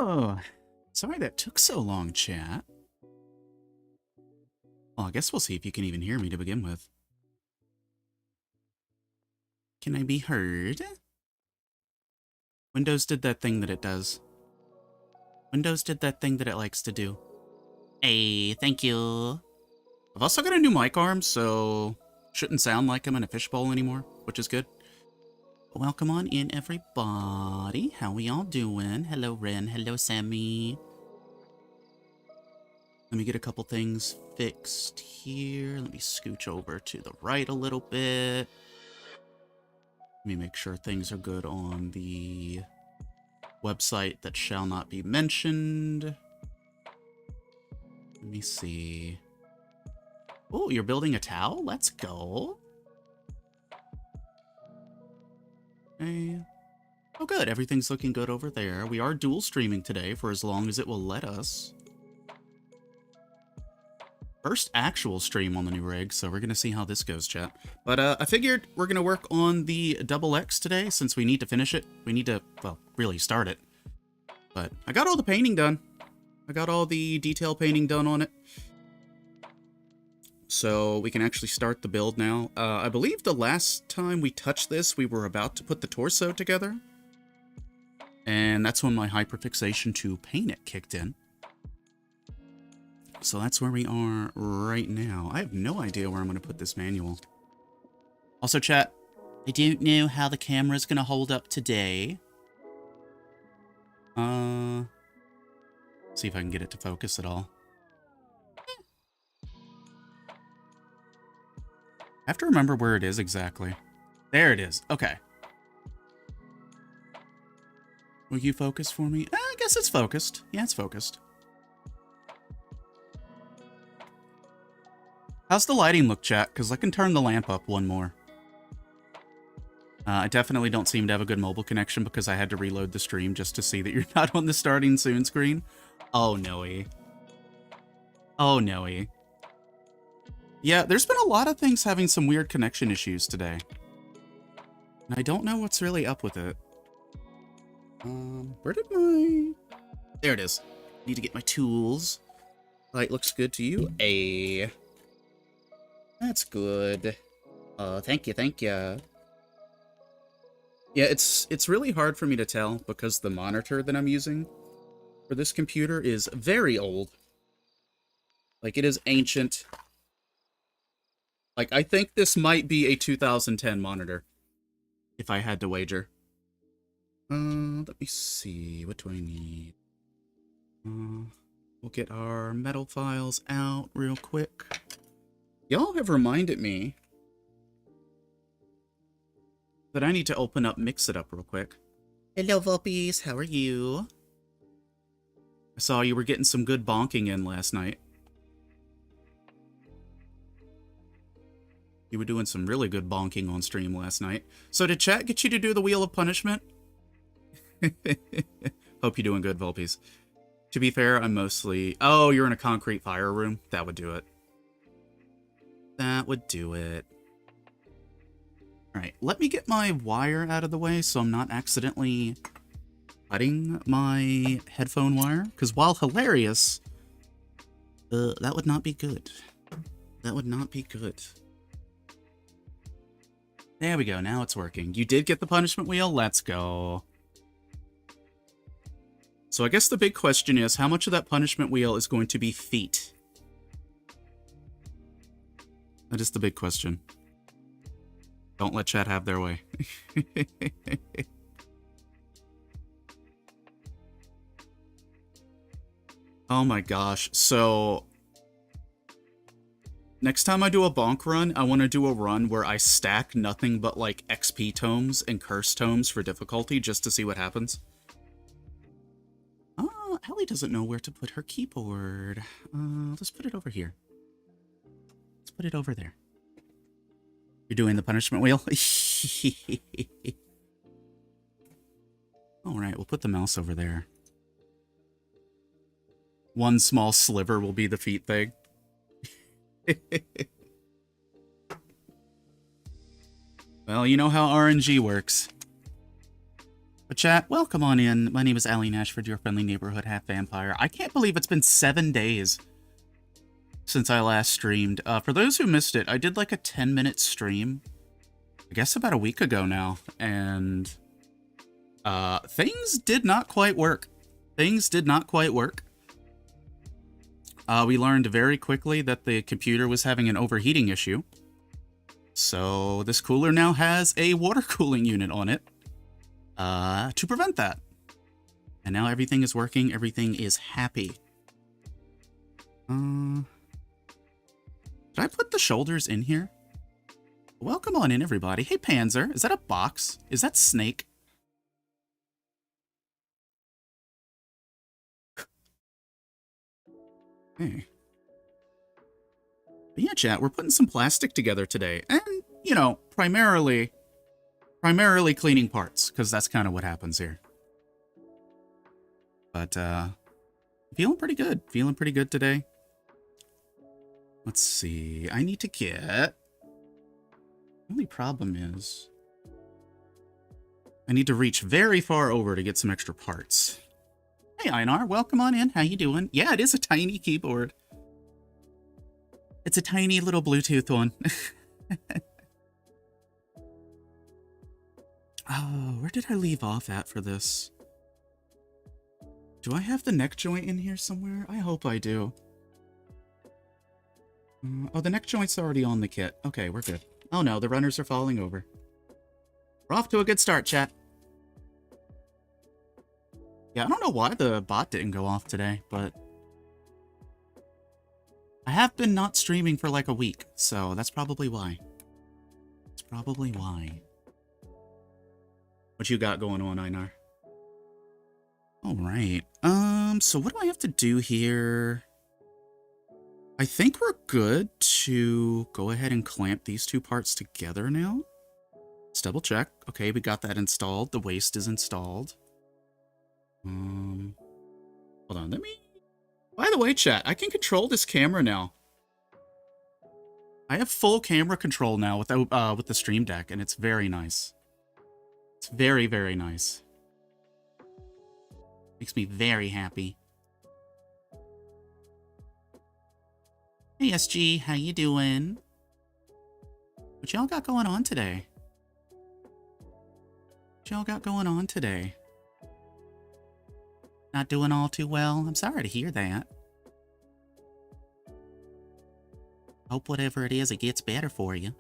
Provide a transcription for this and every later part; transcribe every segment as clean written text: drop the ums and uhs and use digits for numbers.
Oh, sorry that took so long, chat. Well, I guess we'll see if you can even hear me to begin with. Can I be heard? Windows did that thing that it does. Windows did that thing that it likes to do. Hey, thank you. I've also got a new mic arm, so shouldn't sound like I'm in a fishbowl anymore, which is good. Welcome on in, everybody. How we all doing? Hello, Ren. Hello, Sammy. Let me get a couple things fixed here. Let me scooch over to the right a little bit. Let me make sure things are good on the website that shall not be mentioned. Let me see. Oh, you're building a towel? Let's go. Okay. Oh, good. Everything's looking good over there. We are dual streaming today for as long as it will let us. First actual stream on the new rig, so we're going to see how this goes, chat. But I figured we're going to work on the Double X today, since we need to finish it. We need to, well, really start it. But I got all the painting done. I got all the detail painting done on it. So we can actually start the build now. I believe the last time we touched this, we were about to put the torso together. And that's when my hyperfixation to paint it kicked in. So that's where we are right now. I have no idea where I'm going to put this manual. Also, chat, I don't know how the camera's going to hold up today. See if I can get it to focus at all. I have to remember where it is exactly. There it is. Okay. Will you focus for me? I guess it's focused. Yeah, it's focused. How's the lighting look, chat? Because I can turn the lamp up one more. I definitely don't seem to have a good mobile connection because I had to reload the stream just to see that you're not on the starting soon screen. Oh, no-y. Oh, no-y. Yeah, there's been a lot of things having some weird connection issues today. And I don't know what's really up with it. Where did my... There it is. Need to get my tools. Light looks good to you. Ay. That's good. Thank you, thank you. Yeah, it's really hard for me to tell because the monitor that I'm using for this computer is very old. Like, it is ancient. Like, I think this might be a 2010 monitor, if I had to wager. Let me see. What do I need? We'll get our metal files out real quick. Y'all have reminded me that I need to open up Mix It Up real quick. Hello, Vulpies. How are you? I saw you were getting some good bonking in last night. You were doing some really good bonking on stream last night. So did chat get you to do the Wheel of Punishment? Hope you're doing good, Vulpies. To be fair, I'm mostly... Oh, you're in a concrete fire room? That would do it. That would do it. Alright, let me get my wire out of the way so I'm not accidentally cutting my headphone wire. Because while hilarious, that would not be good. That would not be good. There we go, now it's working. You did get the punishment wheel? Let's go. So I guess the big question is, how much of that punishment wheel is going to be feet? That is the big question. Don't let chat have their way. Oh my gosh, so... Next time I do a bonk run, I want to do a run where I stack nothing but, like, XP tomes and curse tomes for difficulty, just to see what happens. Oh, Ellie doesn't know where to put her keyboard. Let's put it over here. Let's put it over there. You're doing the punishment wheel? Alright, we'll put the mouse over there. One small sliver will be the feet thing. Well, you know how RNG works. But chat, welcome on in. My name is Allie Nashford, your friendly neighborhood half-vampire. I can't believe it's been 7 days since I last streamed. For those who missed it, I did like a 10-minute stream, I guess about a week ago now, and things did not quite work. Things did not quite work. We learned very quickly that the computer was having an overheating issue. So this cooler now has a water cooling unit on it to prevent that. And now everything is working. Everything is happy. Did I put the shoulders in here? Welcome on in, everybody. Hey, Panzer. Is that a box? Is that Snake? Hey. But yeah, chat, we're putting some plastic together today. And, you know, primarily cleaning parts, because that's kind of what happens here. But, feeling pretty good. Feeling pretty good today. Let's see. I need to get... The only problem is... I need to reach very far over to get some extra parts. Hey, Einar, welcome on in. How you doing? Yeah, it is a tiny keyboard. It's a tiny little Bluetooth one. Oh, where did I leave off at for this? Do I have the neck joint in here somewhere? I hope I do. Oh, the neck joint's already on the kit. Okay, we're good. Oh no, the runners are falling over. We're off to a good start, chat. Yeah, I don't know why the bot didn't go off today, but... I have been not streaming for like a week, so that's probably why. That's probably why. What you got going on, Einar? Alright, so what do I have to do here? I think we're good to go ahead and clamp these two parts together now. Let's double check. Okay, we got that installed. The waist is installed. Hold on, let me... By the way, chat, I can control this camera now. I have full camera control now with the Stream Deck, and it's very nice. It's very, very nice. Makes me very happy. Hey, SG, how you doing? What y'all got going on today? What y'all got going on today? Not doing all too well? I'm sorry to hear that. Hope whatever it is, it gets better for you.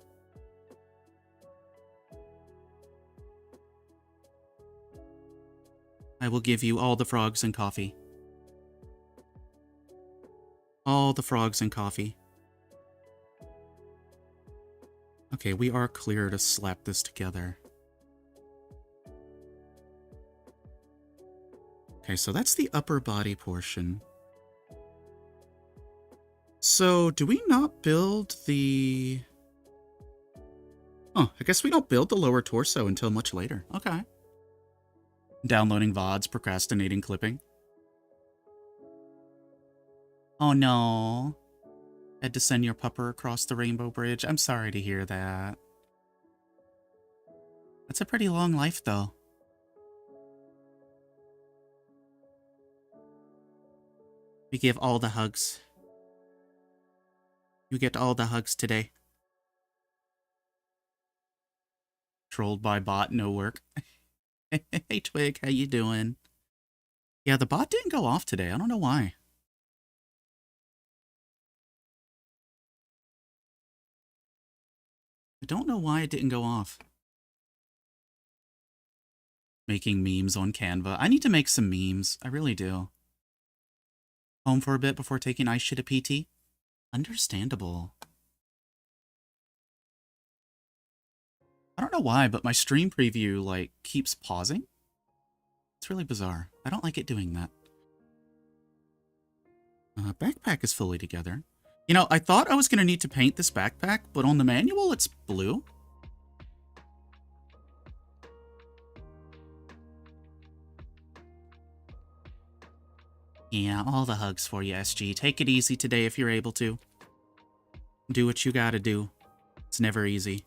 I will give you all the frogs and coffee. All the frogs and coffee. Okay, we are clear to slap this together. Okay, so that's the upper body portion. So, do we not build the... Oh, I guess we don't build the lower torso until much later. Okay. Downloading VODs, procrastinating clipping. Oh no. Had to send your pupper across the Rainbow Bridge. I'm sorry to hear that. That's a pretty long life, though. We give all the hugs. You get all the hugs today. Trolled by bot, no work. Hey Twig, how you doing? Yeah, the bot didn't go off today. I don't know why. I don't know why it didn't go off. Making memes on Canva. I need to make some memes. I really do. Home for a bit before taking ice shit at PT? Understandable. I don't know why, but my stream preview, like, keeps pausing. It's really bizarre. I don't like it doing that. Backpack is fully together. You know, I thought I was going to need to paint this backpack, but on the manual, it's blue. Yeah, all the hugs for you, SG. Take it easy today if you're able to. Do what you gotta do. It's never easy.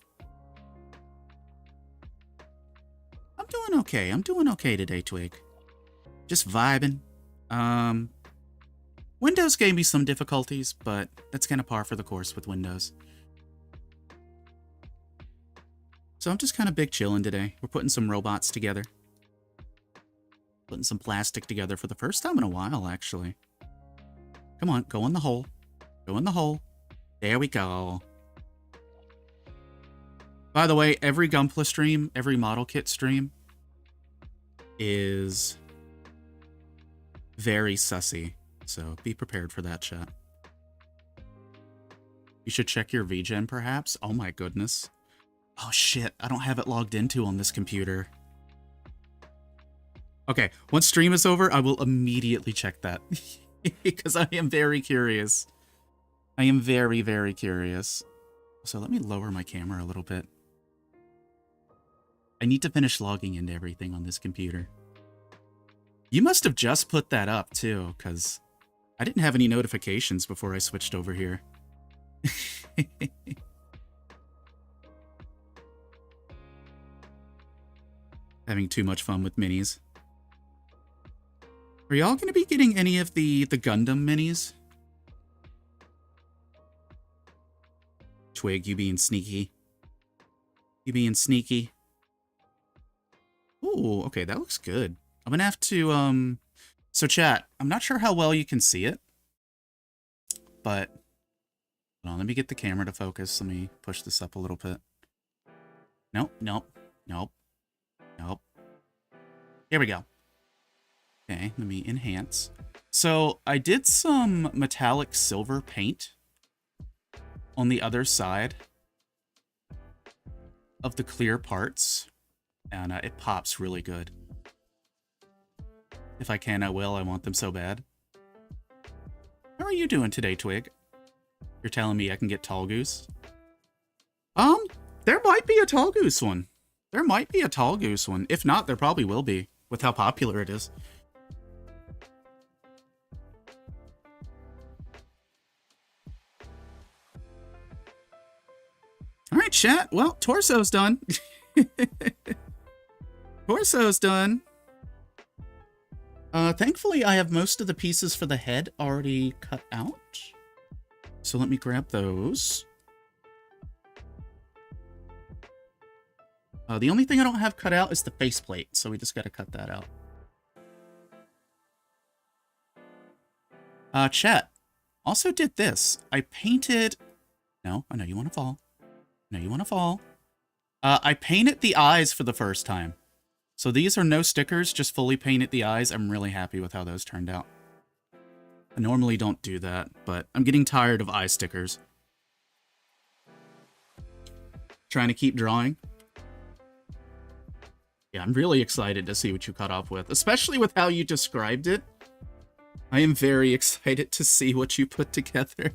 I'm doing okay. I'm doing okay today, Twig. Just vibing. Windows gave me some difficulties, but that's kind of par for the course with Windows. So I'm just kind of big chilling today. We're putting some robots together. Putting some plastic together for the first time in a while, actually. Come on, go in the hole. Go in the hole. There we go. By the way, every Gunpla stream, every model kit stream is very sussy. So be prepared for that, chat. You should check your VGen, perhaps? Oh my goodness. Oh shit, I don't have it logged into on this computer. Okay, once stream is over, I will immediately check that. Because I am very curious. I am very, very curious. So let me lower my camera a little bit. I need to finish logging into everything on this computer. You must have just put that up, too, because I didn't have any notifications before I switched over here. Having too much fun with minis. Are y'all going to be getting any of the Gundam minis? Twig, you being sneaky. You being sneaky. Ooh, okay, that looks good. I'm going to have to, So chat, I'm not sure how well you can see it. But, hold on, let me get the camera to focus. Let me push this up a little bit. Nope, nope, nope, nope. Here we go. Okay, let me enhance. So I did some metallic silver paint on the other side of the clear parts, and it pops really good. If I can, I will. I want them so bad. How are you doing today, Twig? You're telling me I can get Tall Goose? There might be a Tall Goose one. There might be a Tall Goose one. If not, there probably will be, with how popular it is. Alright, chat. Well, torso's done. Torso's done. Thankfully, I have most of the pieces for the head already cut out. So let me grab those. The only thing I don't have cut out is the faceplate, so we just gotta cut that out. Chat. Also did this. I painted... No, I know you want to fall. No, you want to fall. I painted the eyes for the first time. So these are no stickers, just fully painted the eyes. I'm really happy with how those turned out. I normally don't do that, but I'm getting tired of eye stickers. Trying to keep drawing. Yeah, I'm really excited to see what you cut off with, especially with how you described it. I am very excited to see what you put together.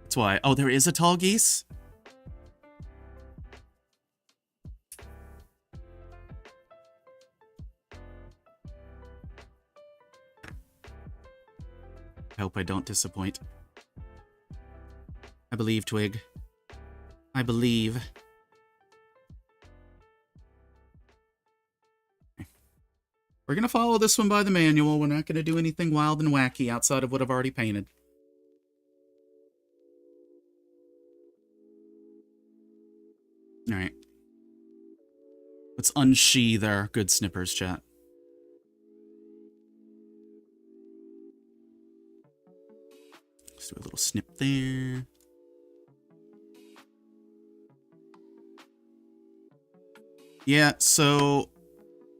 That's why. Oh, there is a Tall Geese? I hope I don't disappoint. I believe, Twig. I believe. We're gonna follow this one by the manual. We're not gonna do anything wild and wacky outside of what I've already painted. Alright. Let's unsheathe our good snippers, chat. Let's do a little snip there. Yeah, so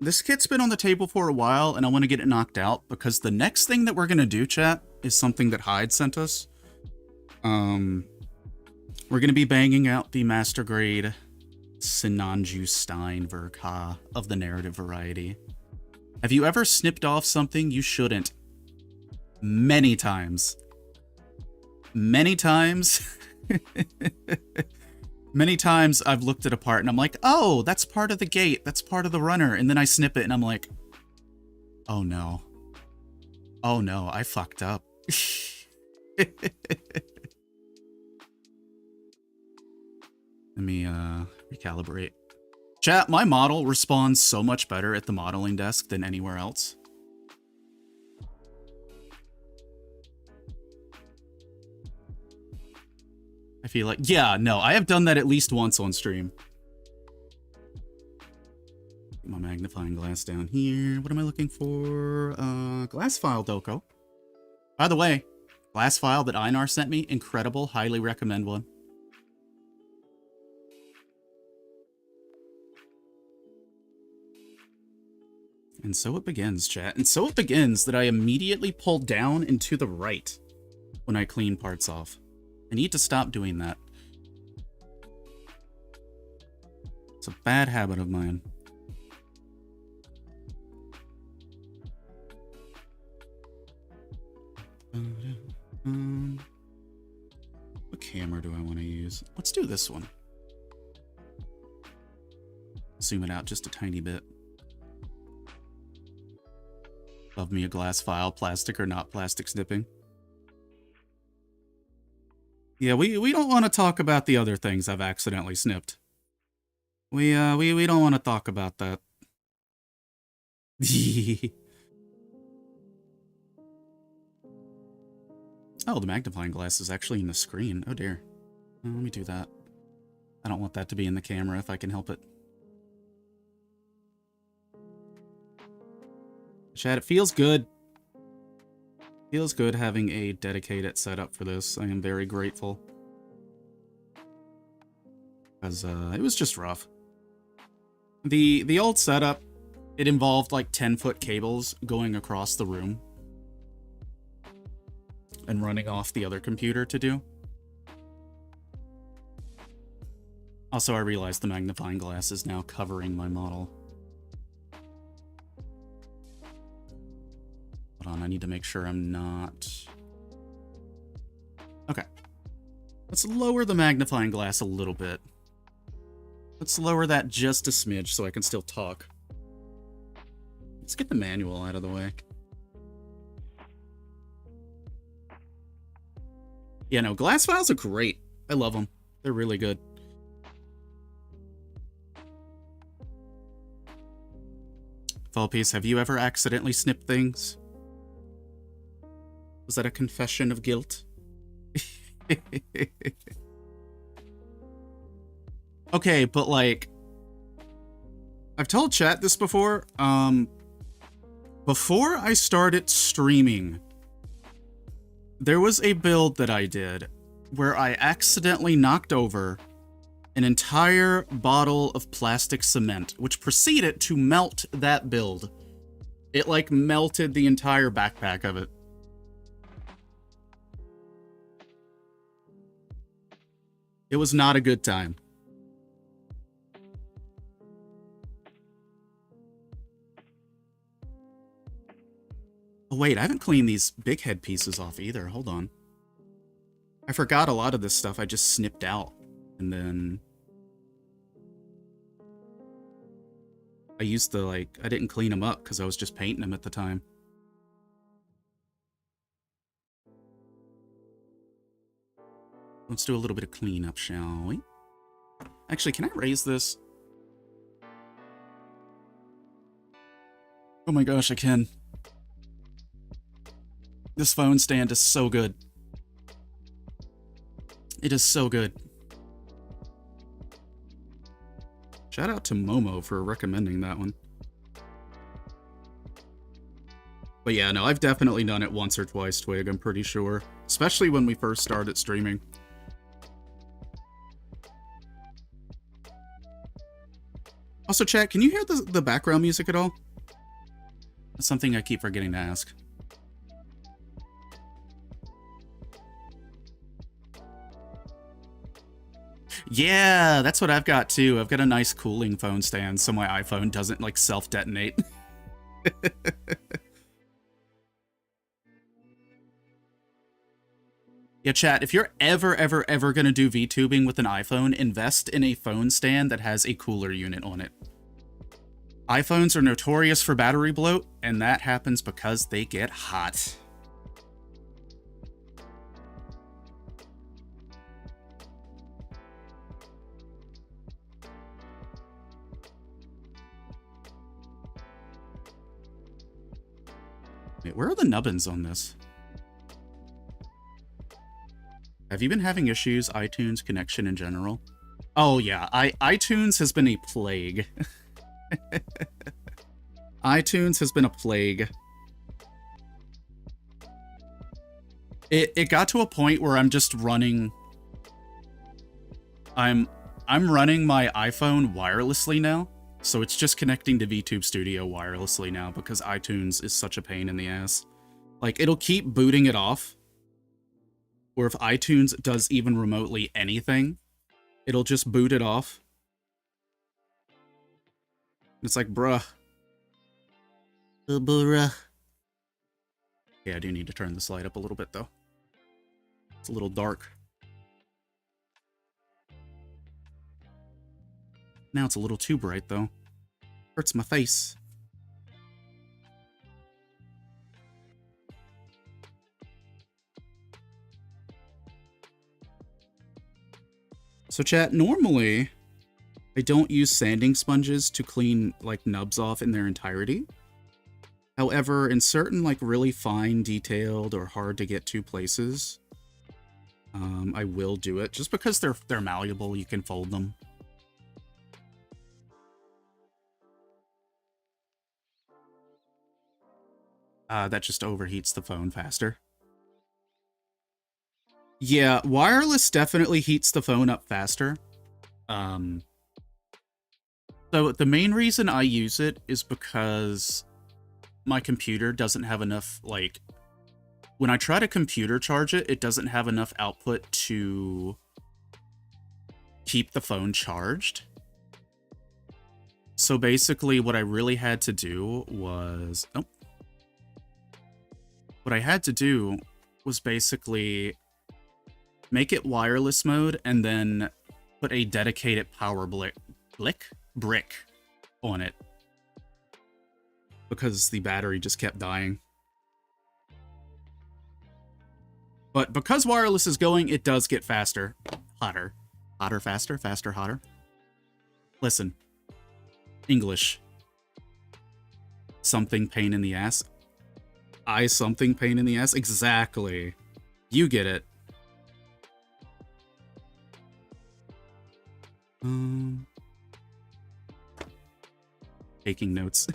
this kit's been on the table for a while, and I want to get it knocked out, because the next thing that we're going to do, chat, is something that Hyde sent us. We're going to be banging out the Master Grade Sinanju Stein Verka of the narrative variety. Have you ever snipped off something you shouldn't? Many times. Many times. Many times I've looked at a part and I'm like, oh, that's part of the gate. That's part of the runner. And then I snip it and I'm like, oh no. Oh no, I fucked up. Let me recalibrate. Chat, my model responds so much better at the modeling desk than anywhere else. I feel like, yeah, no, I have done that at least once on stream. Get my magnifying glass down here. What am I looking for? Glass file Doko. By the way, glass file that Einar sent me, incredible, highly recommend one. And so it begins, chat. And so it begins that I immediately pull down and to the right when I clean parts off. I need to stop doing that. It's a bad habit of mine. What camera do I want to use? Let's do this one. Zoom it out just a tiny bit. Love me a glass file, plastic or not plastic snipping. Yeah, we don't want to talk about the other things I've accidentally snipped. We don't want to talk about that. Oh, the magnifying glass is actually in the screen. Oh dear. Let me do that. I don't want that to be in the camera if I can help it. Chat, it feels good. Feels good having a dedicated setup for this. I am very grateful. Because it was just rough. The old setup, it involved like 10-foot cables going across the room and running off the other computer to do. Also, I realized the magnifying glass is now covering my model. Hold on, I need to make sure I'm not... Okay. Let's lower the magnifying glass a little bit. Let's lower that just a smidge so I can still talk. Let's get the manual out of the way. Yeah, no, glass files are great. I love them. They're really good. Fallpiece, have you ever accidentally snipped things? Was that a confession of guilt? Okay, but like... I've told chat this before. Before I started streaming, there was a build that I did where I accidentally knocked over an entire bottle of plastic cement, which proceeded to melt that build. It, like, melted the entire backpack of it. It was not a good time. Oh, wait, I haven't cleaned these big head pieces off either. Hold on. I forgot a lot of this stuff I just snipped out. And then... I used the, like... I didn't clean them up because I was just painting them at the time. Let's do a little bit of cleanup, shall we? Actually, can I raise this? Oh my gosh, I can. This phone stand is so good. It is so good. Shout out to Momo for recommending that one. But yeah, no, I've definitely done it once or twice, Twig, I'm pretty sure. Especially when we first started streaming. Also, chat, can you hear the background music at all? That's something I keep forgetting to ask. Yeah, that's what I've got too. I've got a nice cooling phone stand so my iPhone doesn't like self-detonate. Yeah, chat, if you're ever gonna do VTubing with an iPhone, invest in a phone stand that has a cooler unit on it. iPhones are notorious for battery bloat, and that happens because they get hot. Wait, where are the nubbins on this? Have you been having issues, iTunes connection in general? Oh yeah, iTunes has been a plague. iTunes has been a plague. It got to a point where I'm just running... I'm running my iPhone wirelessly now, so it's just connecting to VTube Studio wirelessly now because iTunes is such a pain in the ass. Like, it'll keep booting it off, or if iTunes does even remotely anything, it'll just boot it off. It's like, bruh. Bruh. Yeah, I do need to turn this light up a little bit, though. It's a little dark. Now it's a little too bright, though. Hurts my face. So chat, normally, I don't use sanding sponges to clean, like, nubs off in their entirety. However, in certain, like, really fine, detailed, or hard-to-get-to places, I will do it. Just because they're malleable, you can fold them. That just overheats the phone faster. Yeah, wireless definitely heats the phone up faster. So the main reason I use it is because my computer doesn't have enough, like, when I try to computer charge it, it doesn't have enough output to keep the phone charged. So basically what I really had to do was... Oh. What I had to do was basically make it wireless mode and then put a dedicated power brick on it. Because the battery just kept dying. But because wireless is going, it does get faster. Hotter. Hotter, faster, faster, hotter. Listen. English. Something pain in the ass. Something pain in the ass? Exactly. You get it. Taking notes.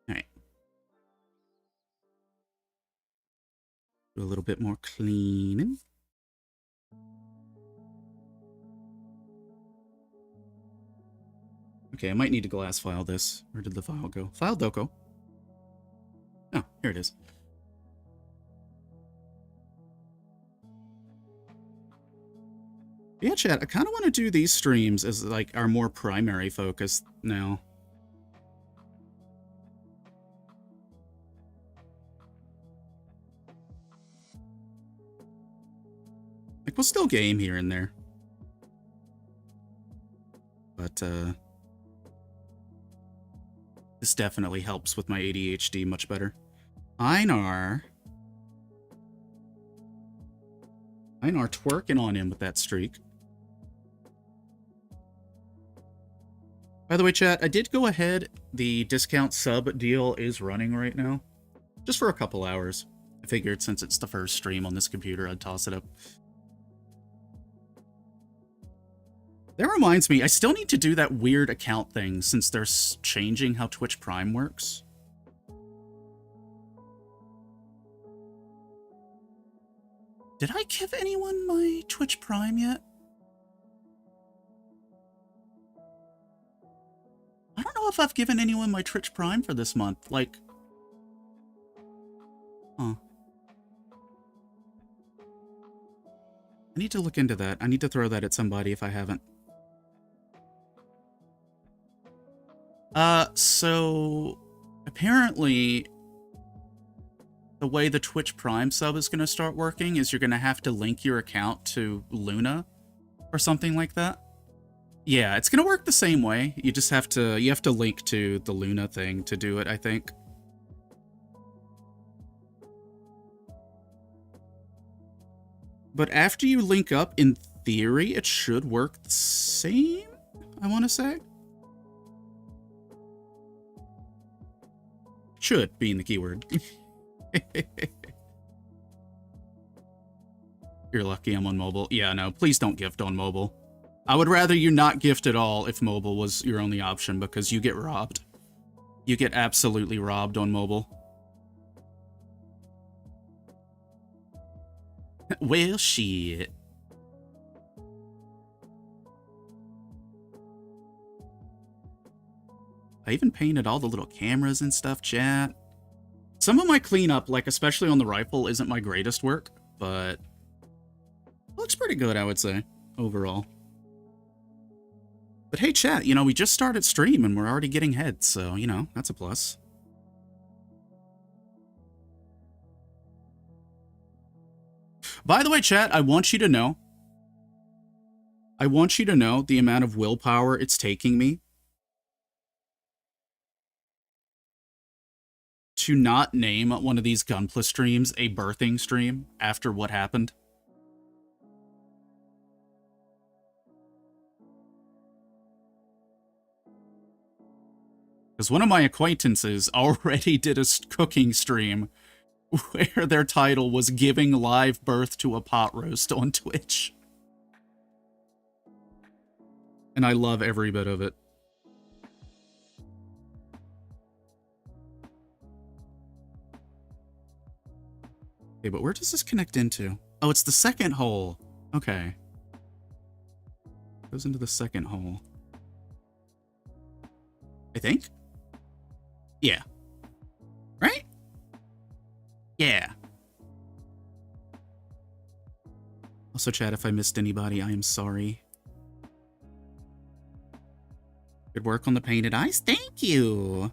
Alright. Do a little bit more cleaning. Okay, I might need to glass file this. Where did the file go? File Doko. Oh, here it is. Yeah, chat, I kind of want to do these streams as, like, our more primary focus now. Like, we'll still game here and there. But, this definitely helps with my ADHD much better. Einar twerking on him with that streak. By the way, chat, I did go ahead. The discount sub deal is running right now. Just for a couple hours. I figured since it's the first stream on this computer, I'd toss it up. That reminds me, I still need to do that weird account thing since they're changing how Twitch Prime works. Did I give anyone my Twitch Prime yet? I don't know if I've given anyone my Twitch Prime for this month. Like... Huh. I need to look into that. I need to throw that at somebody if I haven't. So... Apparently... The way the Twitch Prime sub is going to start working is you're going to have to link your account to Luna or something like that. Yeah, it's going to work the same way. You just have to, link to the Luna thing to do it, I think. But after you link up, in theory, it should work the same, I want to say. Should being the keyword. You're lucky I'm on mobile. Yeah, no, please don't gift on mobile. I would rather you not gift at all if mobile was your only option, because you get robbed. You get absolutely robbed on mobile. Well, shit. I even painted all the little cameras and stuff, chat. Some of my cleanup, like especially on the rifle, isn't my greatest work, but it looks pretty good, I would say, overall. But hey, chat, you know, we just started stream and we're already getting heads, so, you know, that's a plus. By the way, chat, I want you to know the amount of willpower it's taking me to not name one of these Gunpla streams a birthing stream after what happened. Because one of my acquaintances already did a cooking stream where their title was Giving Live Birth to a Pot Roast on Twitch. And I love every bit of it. Okay, but where does this connect into? Oh, it's the second hole. Okay. Goes into the second hole. I think? Yeah. Right? Yeah. Also, chat, if I missed anybody, I am sorry. Good work on the painted eyes. Thank you.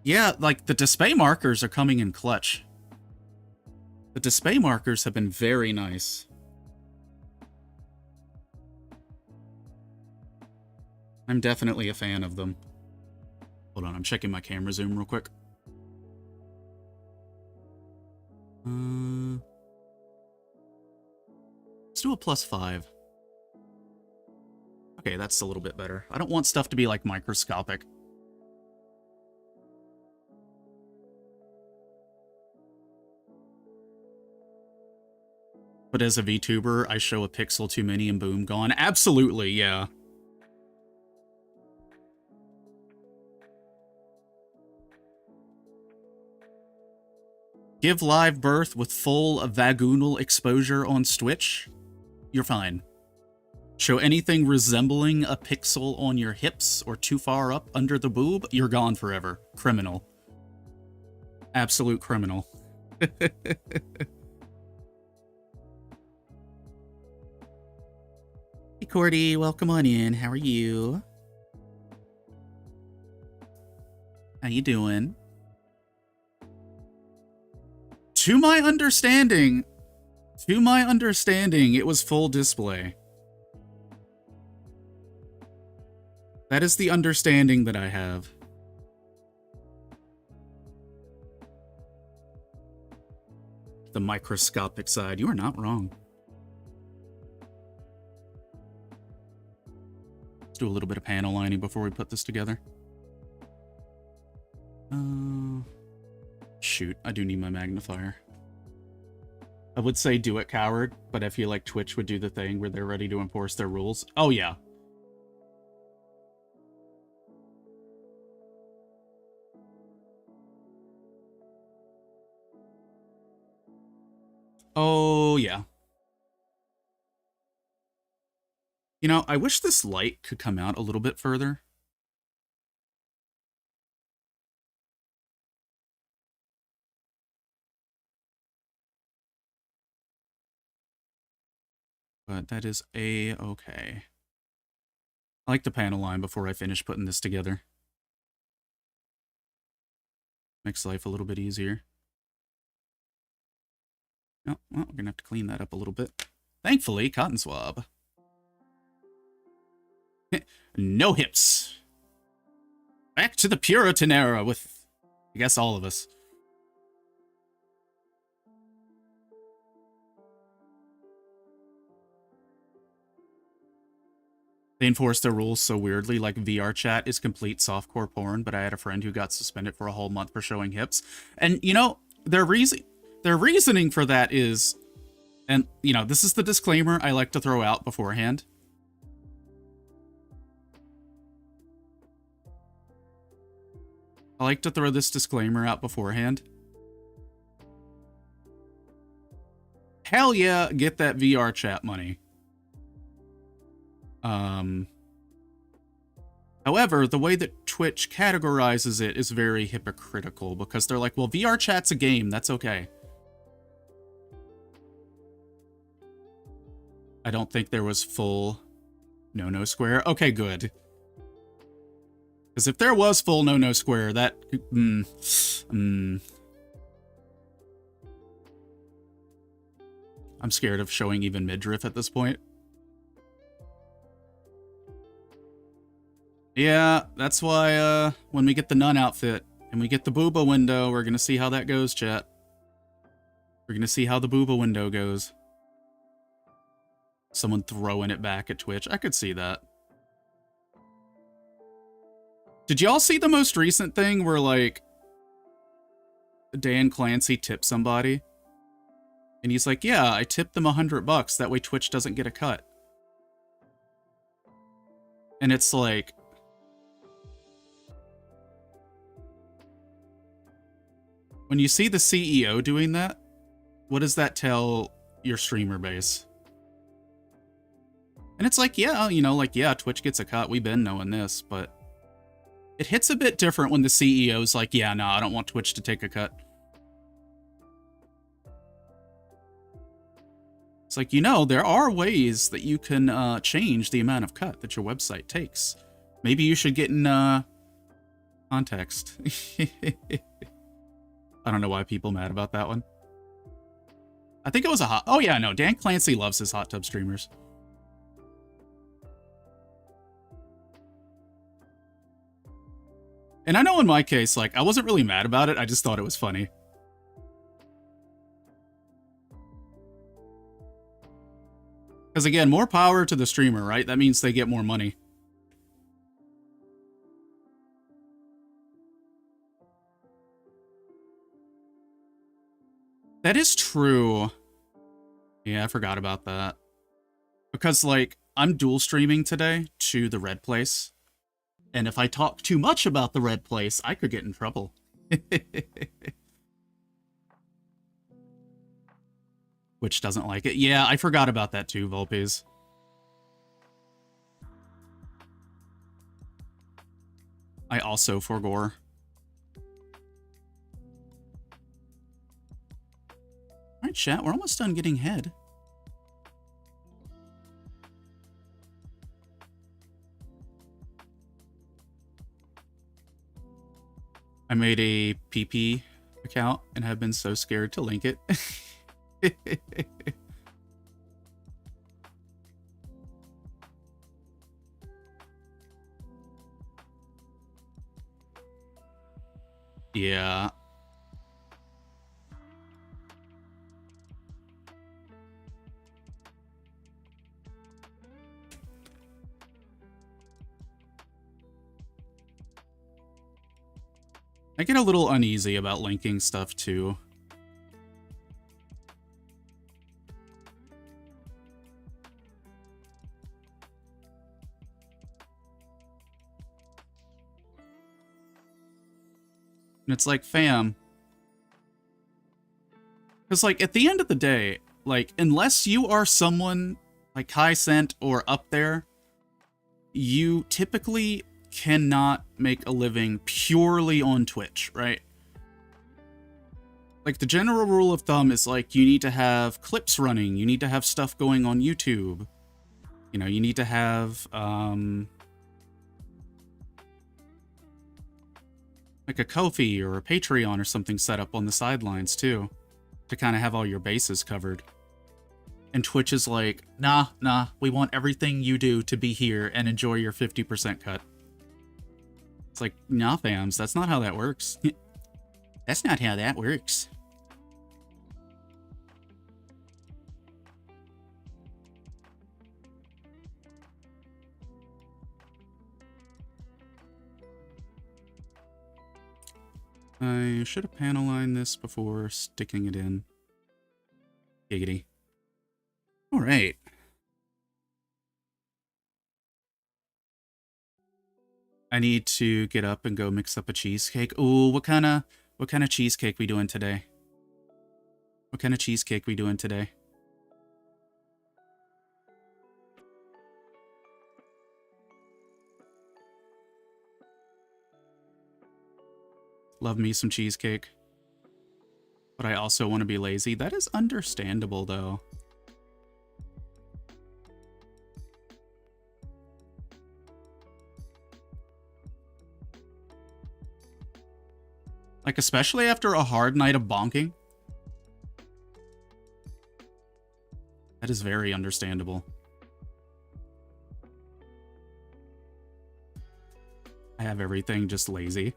Yeah, like, the display markers are coming in clutch. The display markers have been very nice. I'm definitely a fan of them. Hold on, I'm checking my camera zoom real quick. Let's do a +5. Okay, that's a little bit better. I don't want stuff to be, like, microscopic. But as a VTuber, I show a pixel too many and boom, gone. Absolutely, yeah. Give live birth with full vaginal exposure on Twitch. You're fine. Show anything resembling a pixel on your hips or too far up under the boob, you're gone forever. Criminal. Absolute criminal. Hey, Cordy, welcome on in. How are you? How you doing? To my understanding, it was full display. That is the understanding that I have. The microscopic side, you are not wrong. Let's do a little bit of panel lining before we put this together. Shoot, I do need my magnifier. I would say do it, coward, but I feel like Twitch would do the thing where they're ready to enforce their rules. Oh, yeah. Oh, yeah. You know, I wish this light could come out a little bit further. But that is a-okay. I like the panel line before I finish putting this together. Makes life a little bit easier. Oh, well, we're gonna have to clean that up a little bit. Thankfully, cotton swab. No hips. Back to the Puritan era with, I guess, all of us. They enforce their rules so weirdly, like VR chat is complete softcore porn, but I had a friend who got suspended for a whole month for showing hips. And, you know, their reasoning for that is, and, you know, this is the disclaimer I like to throw out beforehand. I like to throw this disclaimer out beforehand. Hell yeah, get that VR chat money. However, the way that Twitch categorizes it is very hypocritical because they're like, well, VR chat's a game, that's okay. I don't think there was full no square. Okay, good. Because if there was full no square, that... I'm scared of showing even midriff at this point. Yeah, that's why when we get the nun outfit and we get the booba window, we're going to see how that goes, chat. We're going to see how the booba window goes. Someone throwing it back at Twitch. I could see that. Did y'all see the most recent thing where, like, Dan Clancy tipped somebody? And he's like, yeah, I tipped them $100. That way Twitch doesn't get a cut. And it's like... when you see the CEO doing that, what does that tell your streamer base? And it's like, yeah, you know, like, yeah, Twitch gets a cut. We've been knowing this, but it hits a bit different when the CEO's like, yeah, no, I don't want Twitch to take a cut. It's like, you know, there are ways that you can change the amount of cut that your website takes. Maybe you should get in context. I don't know why people mad about that one. I think it was a hot... oh, yeah, no. Dan Clancy loves his hot tub streamers. And I know in my case, like, I wasn't really mad about it. I just thought it was funny. Because, again, more power to the streamer, right? That means they get more money. That is true. Yeah, I forgot about that. Because, like, I'm dual streaming today to the Red Place. And if I talk too much about the Red Place, I could get in trouble. Which doesn't like it. Yeah, I forgot about that too, Volpes. I also forgore. Alright, chat, we're almost done getting head. I made a PP account and have been so scared to link it. Yeah. I get a little uneasy about linking stuff too. And it's like, fam. Because, like, at the end of the day, like, unless you are someone like high cent or up there, you typically cannot make a living purely on Twitch, right? Like, the general rule of thumb is, like, you need to have clips running, you need to have stuff going on YouTube, you know, you need to have, like a Ko-fi or a Patreon or something set up on the sidelines, too, to kind of have all your bases covered. And Twitch is like, nah, we want everything you do to be here and enjoy your 50% cut. It's like, nah, fams, that's not how that works. That's not how that works. I should have panel lined this before sticking it in. Giggity. All right. I need to get up and go mix up a cheesecake. Ooh, what kind of cheesecake we doing today? What kind of cheesecake we doing today? Love me some cheesecake. But I also want to be lazy. That is understandable, though. Like, especially after a hard night of bonking. That is very understandable. I have everything just lazy.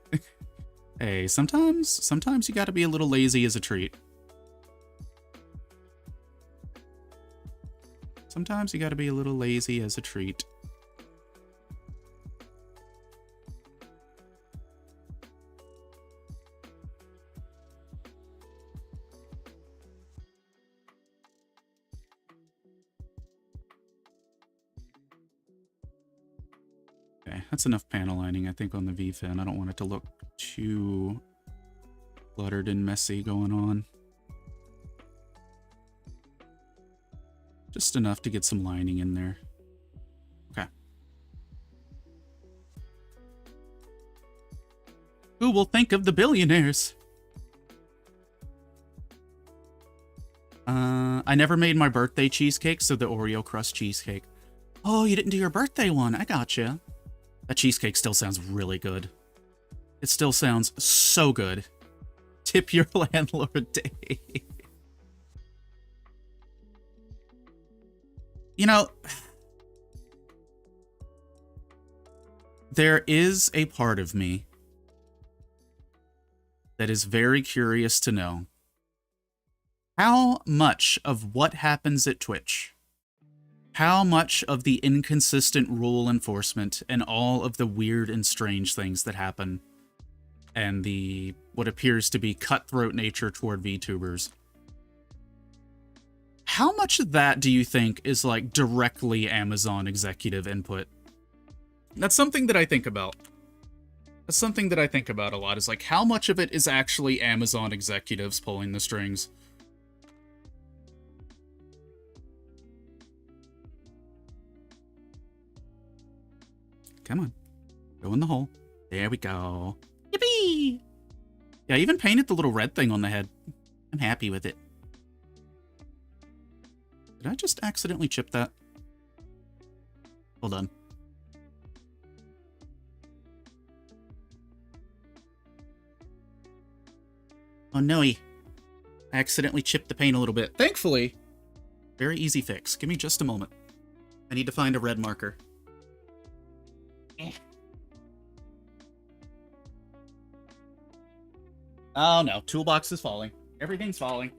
Hey, sometimes you gotta be a little lazy as a treat. Sometimes you gotta be a little lazy as a treat. Okay, that's enough panel lining, I think, on the V-fin. I don't want it to look too cluttered and messy going on. Just enough to get some lining in there. Okay. Who will think of the billionaires? I never made my birthday cheesecake, so the Oreo crust cheesecake. Oh, you didn't do your birthday one. I gotcha. That cheesecake still sounds really good. It still sounds so good. Tip your landlord, Dave. You know, there is a part of me that is very curious to know how much of what happens at Twitch, how much of the inconsistent rule enforcement and all of the weird and strange things that happen, and the what appears to be cutthroat nature toward VTubers, how much of that do you think is like directly Amazon executive input? That's something that I think about. That's something that I think about a lot, is like how much of it is actually Amazon executives pulling the strings? Come on. Go in the hole. There we go. Yippee! Yeah, I even painted the little red thing on the head. I'm happy with it. Did I just accidentally chip that? Hold on. Oh no, I accidentally chipped the paint a little bit. Thankfully, very easy fix. Give me just a moment. I need to find a red marker. Oh no, toolbox is falling. Everything's falling.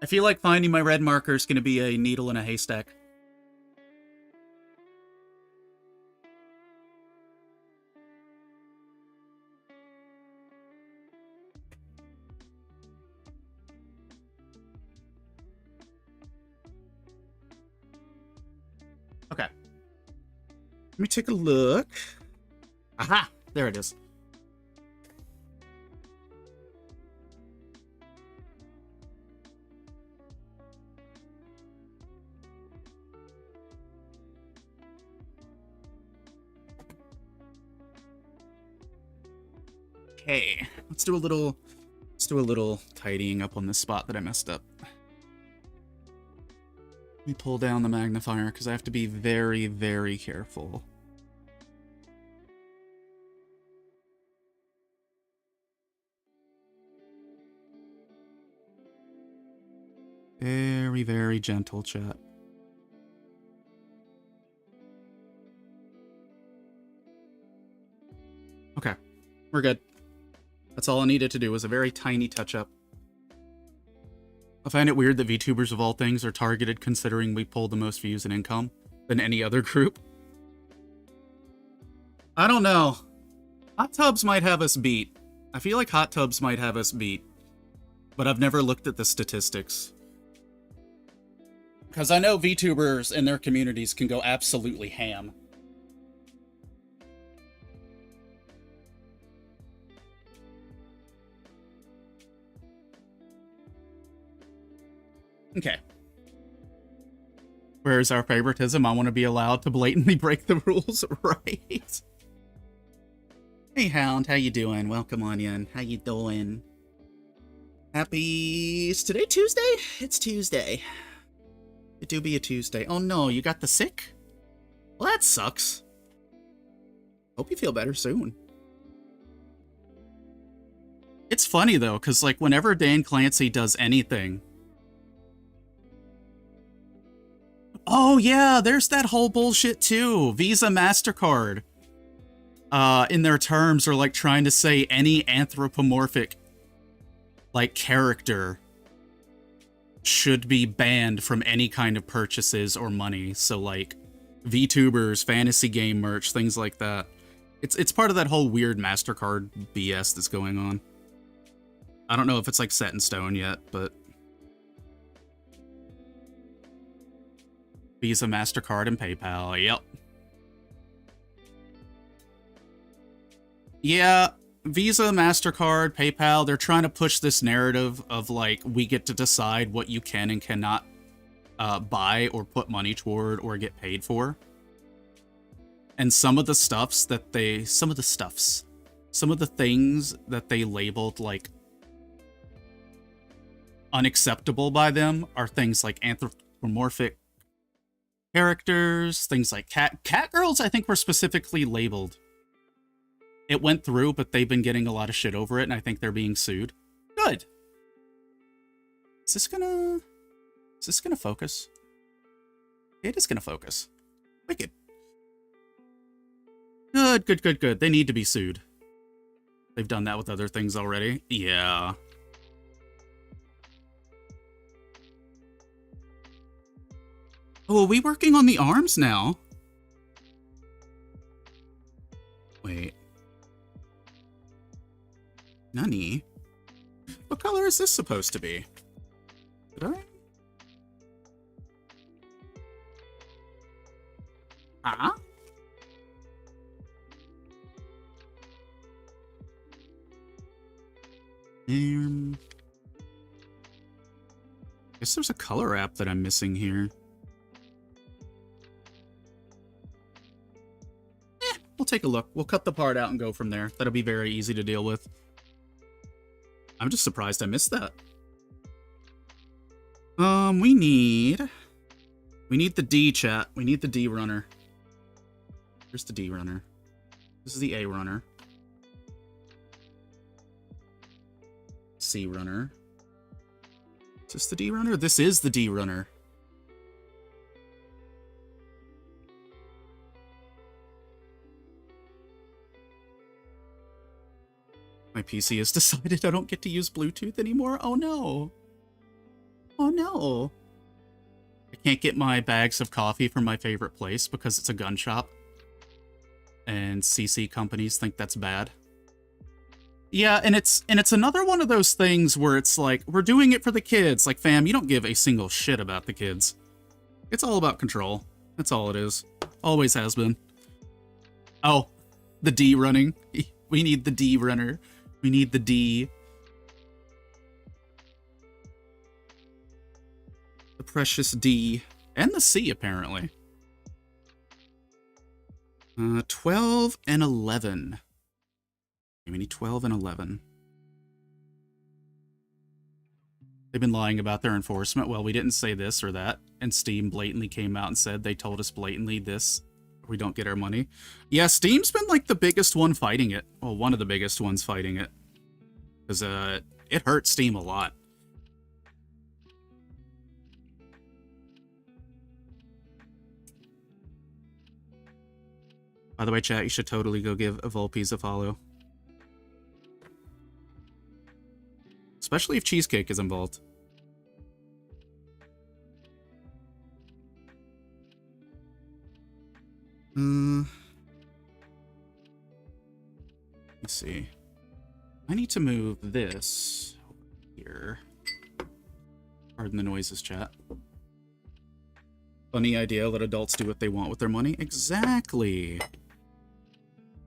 I feel like finding my red marker is going to be a needle in a haystack. Okay. Let me take a look. Aha! There it is. Okay, let's do a little tidying up on this spot that I messed up. Let me pull down the magnifier because I have to be very, very careful. Very, very gentle, chat. Okay, we're good. That's all I needed to do, was a very tiny touch-up. I find it weird that VTubers of all things are targeted considering we pull the most views and income than any other group. I don't know. Hot Tubs might have us beat. I feel like Hot Tubs might have us beat. But I've never looked at the statistics. Because I know VTubers and their communities can go absolutely ham. Okay. Where's our favoritism? I want to be allowed to blatantly break the rules, right? Hey, Hound, how you doing? Welcome on in. How you doing? Happy... Is today Tuesday? It's Tuesday. It do be a Tuesday. Oh no, you got the sick? Well, that sucks. Hope you feel better soon. It's funny, though, because, like, whenever Dan Clancy does anything... Oh, yeah, there's that whole bullshit, too. Visa, MasterCard. In their terms, are, like, trying to say any anthropomorphic, like, character should be banned from any kind of purchases or money. So, like, VTubers, fantasy game merch, things like that. It's part of that whole weird MasterCard BS that's going on. I don't know if it's, like, set in stone yet, but... Visa, MasterCard, and PayPal. Yep. Yeah, Visa, MasterCard, PayPal, they're trying to push this narrative of, like, we get to decide what you can and cannot buy or put money toward or get paid for. And some of the things that they labeled, like, unacceptable by them are things like anthropomorphic characters, things like cat girls, I think, were specifically labeled. It went through, but they've been getting a lot of shit over it, and I think they're being sued. Good. Is this gonna focus? It is gonna focus. Wicked. Good. They need to be sued. They've done that with other things already. Yeah. Oh, are we working on the arms now? Wait. Nani? What color is this supposed to be? Did I? Huh? Guess there's a color app that I'm missing here. We'll take a look. We'll cut the part out and go from there. That'll be very easy to deal with. I'm just surprised I missed that. We need the D, chat. We need the D runner. Here's the D runner. This is the A runner. C runner. Is this the D runner? This is the D runner. My PC has decided I don't get to use Bluetooth anymore. Oh no. Oh no. I can't get my bags of coffee from my favorite place because it's a gun shop. And CC companies think that's bad. Yeah, and it's another one of those things where it's like, we're doing it for the kids. Like, fam, you don't give a single shit about the kids. It's all about control. That's all it is. Always has been. Oh, the D running. We need the D runner. We need the D. The precious D. And the C, apparently. 12 and 11. We need 12 and 11. They've been lying about their enforcement. Well, we didn't say this or that. And Steam blatantly came out and said they told us blatantly this. We don't get our money. Yeah, Steam's been like the biggest one fighting it. Well, one of the biggest ones fighting it. Because it hurt Steam a lot. By the way, chat, you should totally go give Volpes a follow. Especially if Cheesecake is involved. Let's see. I need to move this here. Pardon the noises, chat. Funny idea, let adults do what they want with their money. Exactly.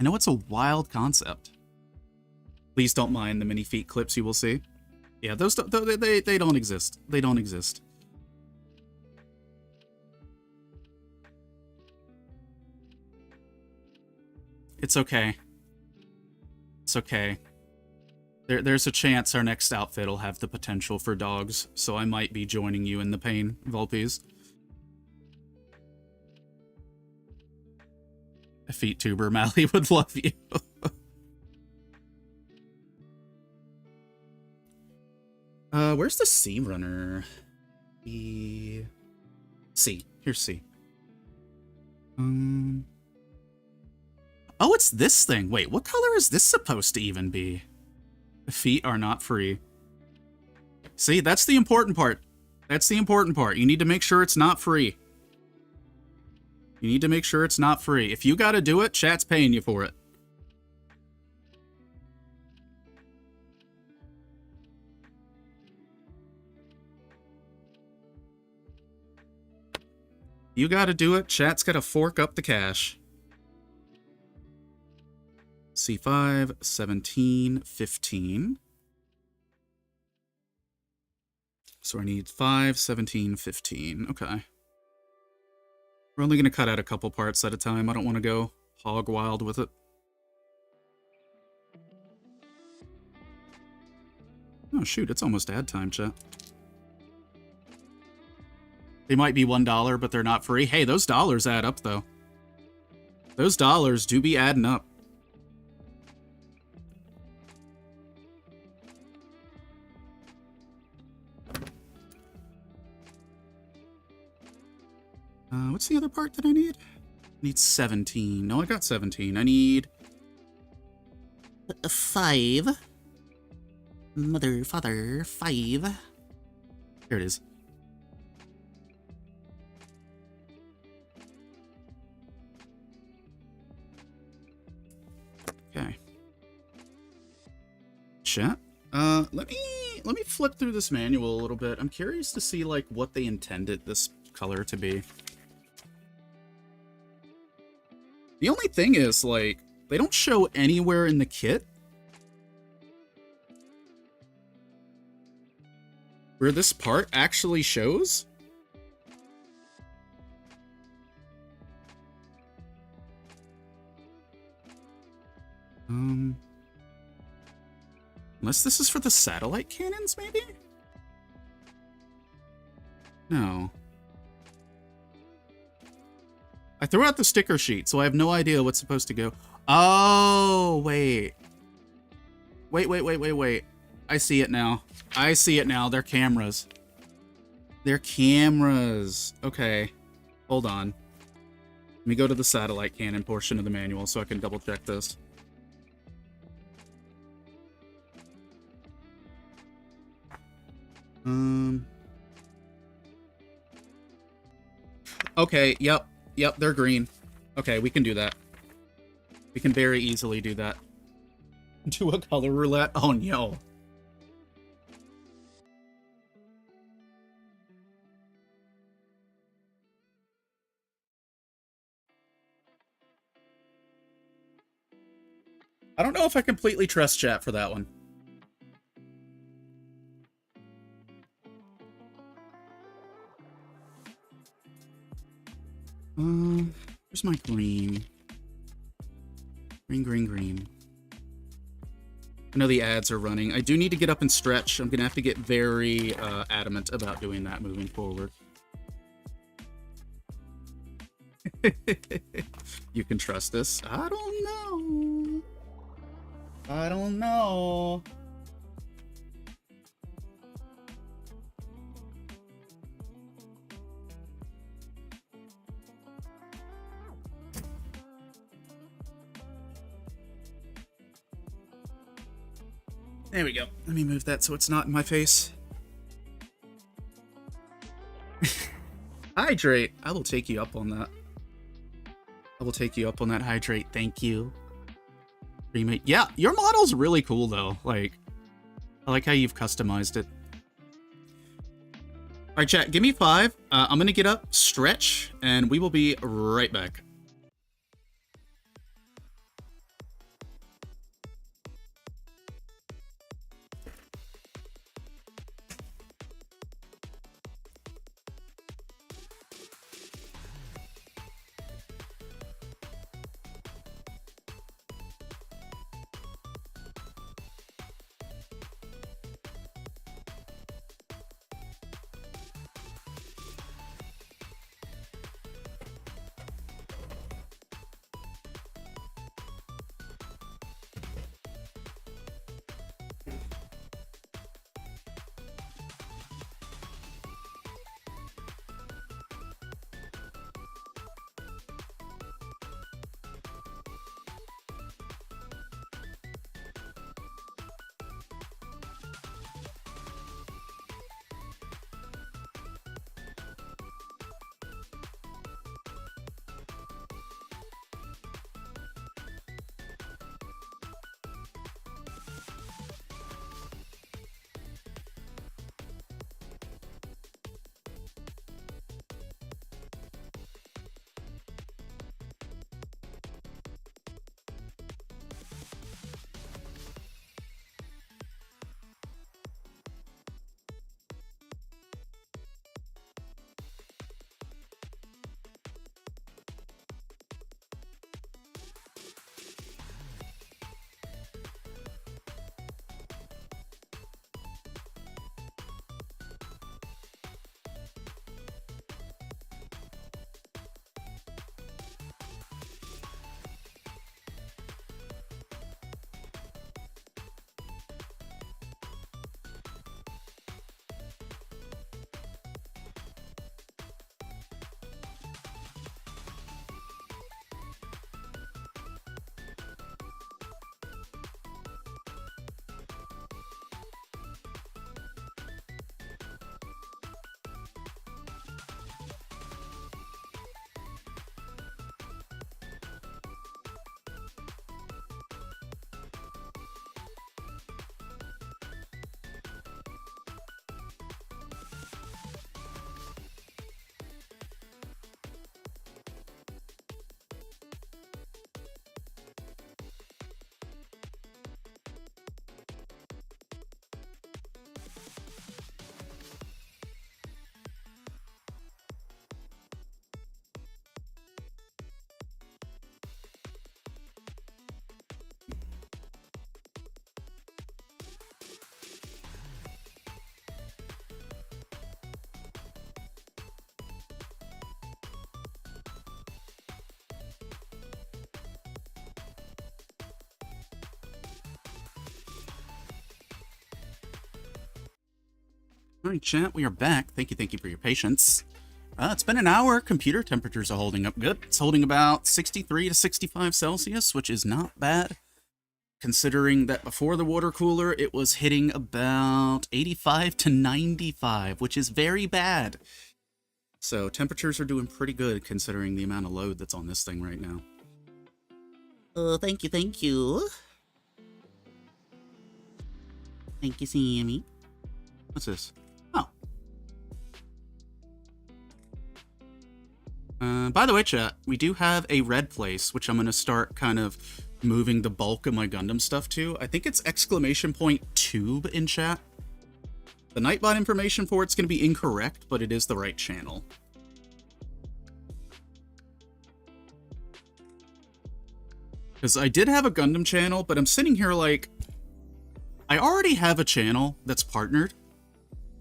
I know it's a wild concept. Please don't mind the mini feet clips you will see. Yeah, those they don't exist. They don't exist. It's okay. It's okay. There's a chance our next outfit will have the potential for dogs, so I might be joining you in the pain, Vulpies. A feet tuber, Mally would love you. Where's the C runner? C. Here's C. Oh, it's this thing. Wait, what color is this supposed to even be? The feet are not free. See, that's the important part. That's the important part. You need to make sure it's not free. You need to make sure it's not free. If you gotta do it, chat's paying you for it. You gotta do it, chat's gotta fork up the cash. C5, 17, 15. So I need 5, 17, 15. Okay. We're only going to cut out a couple parts at a time. I don't want to go hog wild with it. Oh, shoot. It's almost ad time, chat. They might be $1, but they're not free. Hey, those dollars add up, though. Those dollars do be adding up. What's the other part that I need? I need 17. No, I got 17. I need 5. Mother, father, 5. Here it is. Okay. Chat. Let me flip through this manual a little bit. I'm curious to see like what they intended this color to be. The only thing is, like, they don't show anywhere in the kit where this part actually shows. Unless this is for the satellite cannons, maybe? No. I threw out the sticker sheet, so I have no idea what's supposed to go. Oh, wait. Wait. I see it now. I see it now. They're cameras. They're cameras. Okay. Hold on. Let me go to the satellite cannon portion of the manual so I can double check this. Okay, yep, they're green. Okay, we can do that. We can very easily do that. Do a color roulette? Oh, no. I don't know if I completely trust chat for that one. Where's my green? Green. I know the ads are running. I do need to get up and stretch. I'm gonna have to get very adamant about doing that moving forward. You can trust us? I don't know. I don't know. There we go. Let me move that so it's not in my face. Hydrate. I will take you up on that. I will take you up on that hydrate. Thank you. Remake. Yeah, your model's really cool though. Like, I like how you've customized it. All right, chat, give me 5. I'm gonna get up, stretch, and we will be right back. All right, chat, we are back. Thank you for your patience. It's been an hour. Computer temperatures are holding up good. It's holding about 63 to 65 Celsius, which is not bad, considering that before the water cooler, it was hitting about 85 to 95, which is very bad. So temperatures are doing pretty good, considering the amount of load that's on this thing right now. Thank you. Thank you, Sammy. What's this? Oh. By the way, chat, we do have a red place, which I'm going to start kind of moving the bulk of my Gundam stuff to. I think it's !tube in chat. The Nightbot information for it's going to be incorrect, but it is the right channel. Because I did have a Gundam channel, but I'm sitting here like, I already have a channel that's partnered,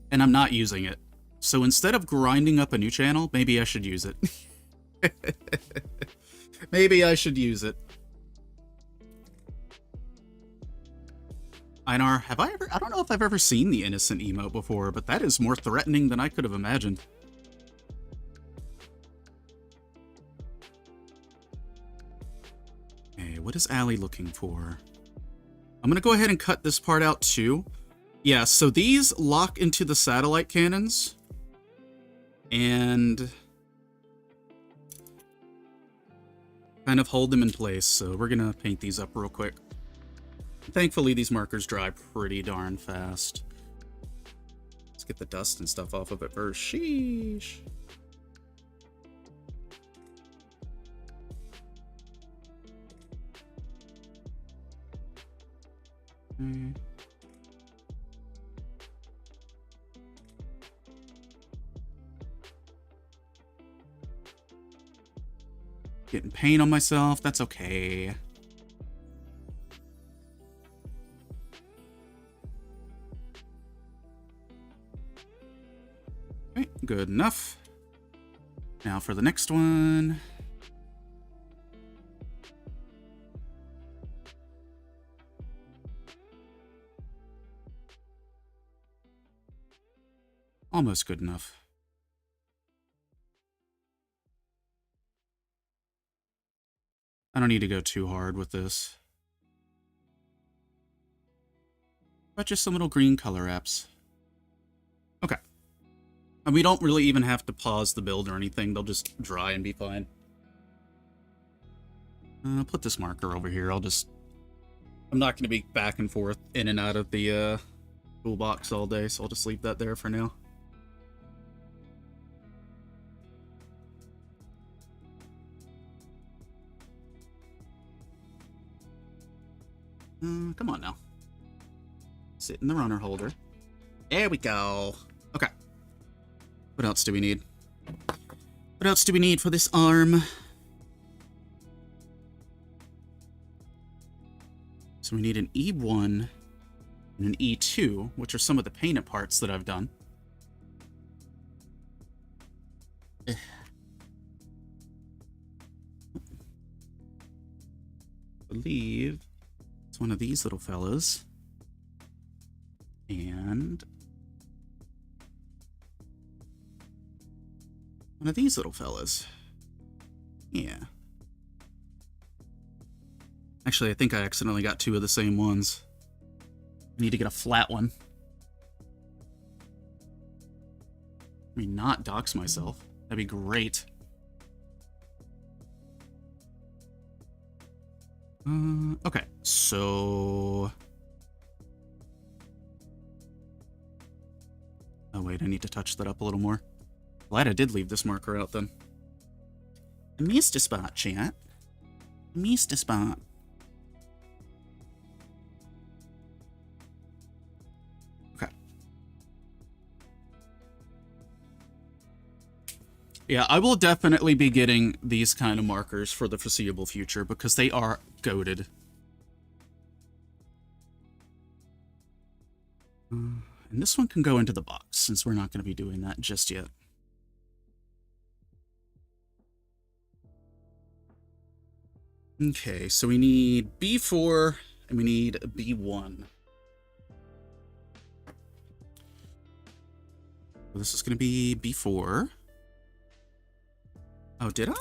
and I'm not using it. So instead of grinding up a new channel, maybe I should use it. Maybe I should use it. Einar, have I ever... I don't know if I've ever seen the innocent emote before, but that is more threatening than I could have imagined. Hey, what is Allie looking for? I'm gonna go ahead and cut this part out too. Yeah, so these lock into the satellite cannons. And kind of hold them in place, so we're gonna paint these up real quick. Thankfully, these markers dry pretty darn fast. Let's get the dust and stuff off of it first. Sheesh. Getting paint on myself, that's okay. Okay, good enough. Now for the next one. Almost good enough. I don't need to go too hard with this. But just some little green color apps. Okay. And we don't really even have to pause the build or anything. They'll just dry and be fine. I'll put this marker over here. I'm not going to be back and forth in and out of the toolbox all day, so I'll just leave that there for now. Come on now. Sit in the runner holder. There we go. Okay. What else do we need? What else do we need for this arm? So we need an E1 and an E2, which are some of the painted parts that I've done. I believe it's one of these little fellas. And one of these little fellas. Yeah. Actually, I think I accidentally got two of the same ones. I need to get a flat one. I mean, not dox myself. That'd be great. Okay, so... Oh wait, I need to touch that up a little more. Glad I did leave this marker out then. I missed a spot, chat. I missed a spot. Okay. Yeah, I will definitely be getting these kind of markers for the foreseeable future because they are goated. And this one can go into the box since we're not going to be doing that just yet. Okay, so we need B4 and we need B1. So this is going to be B4. Oh, did I?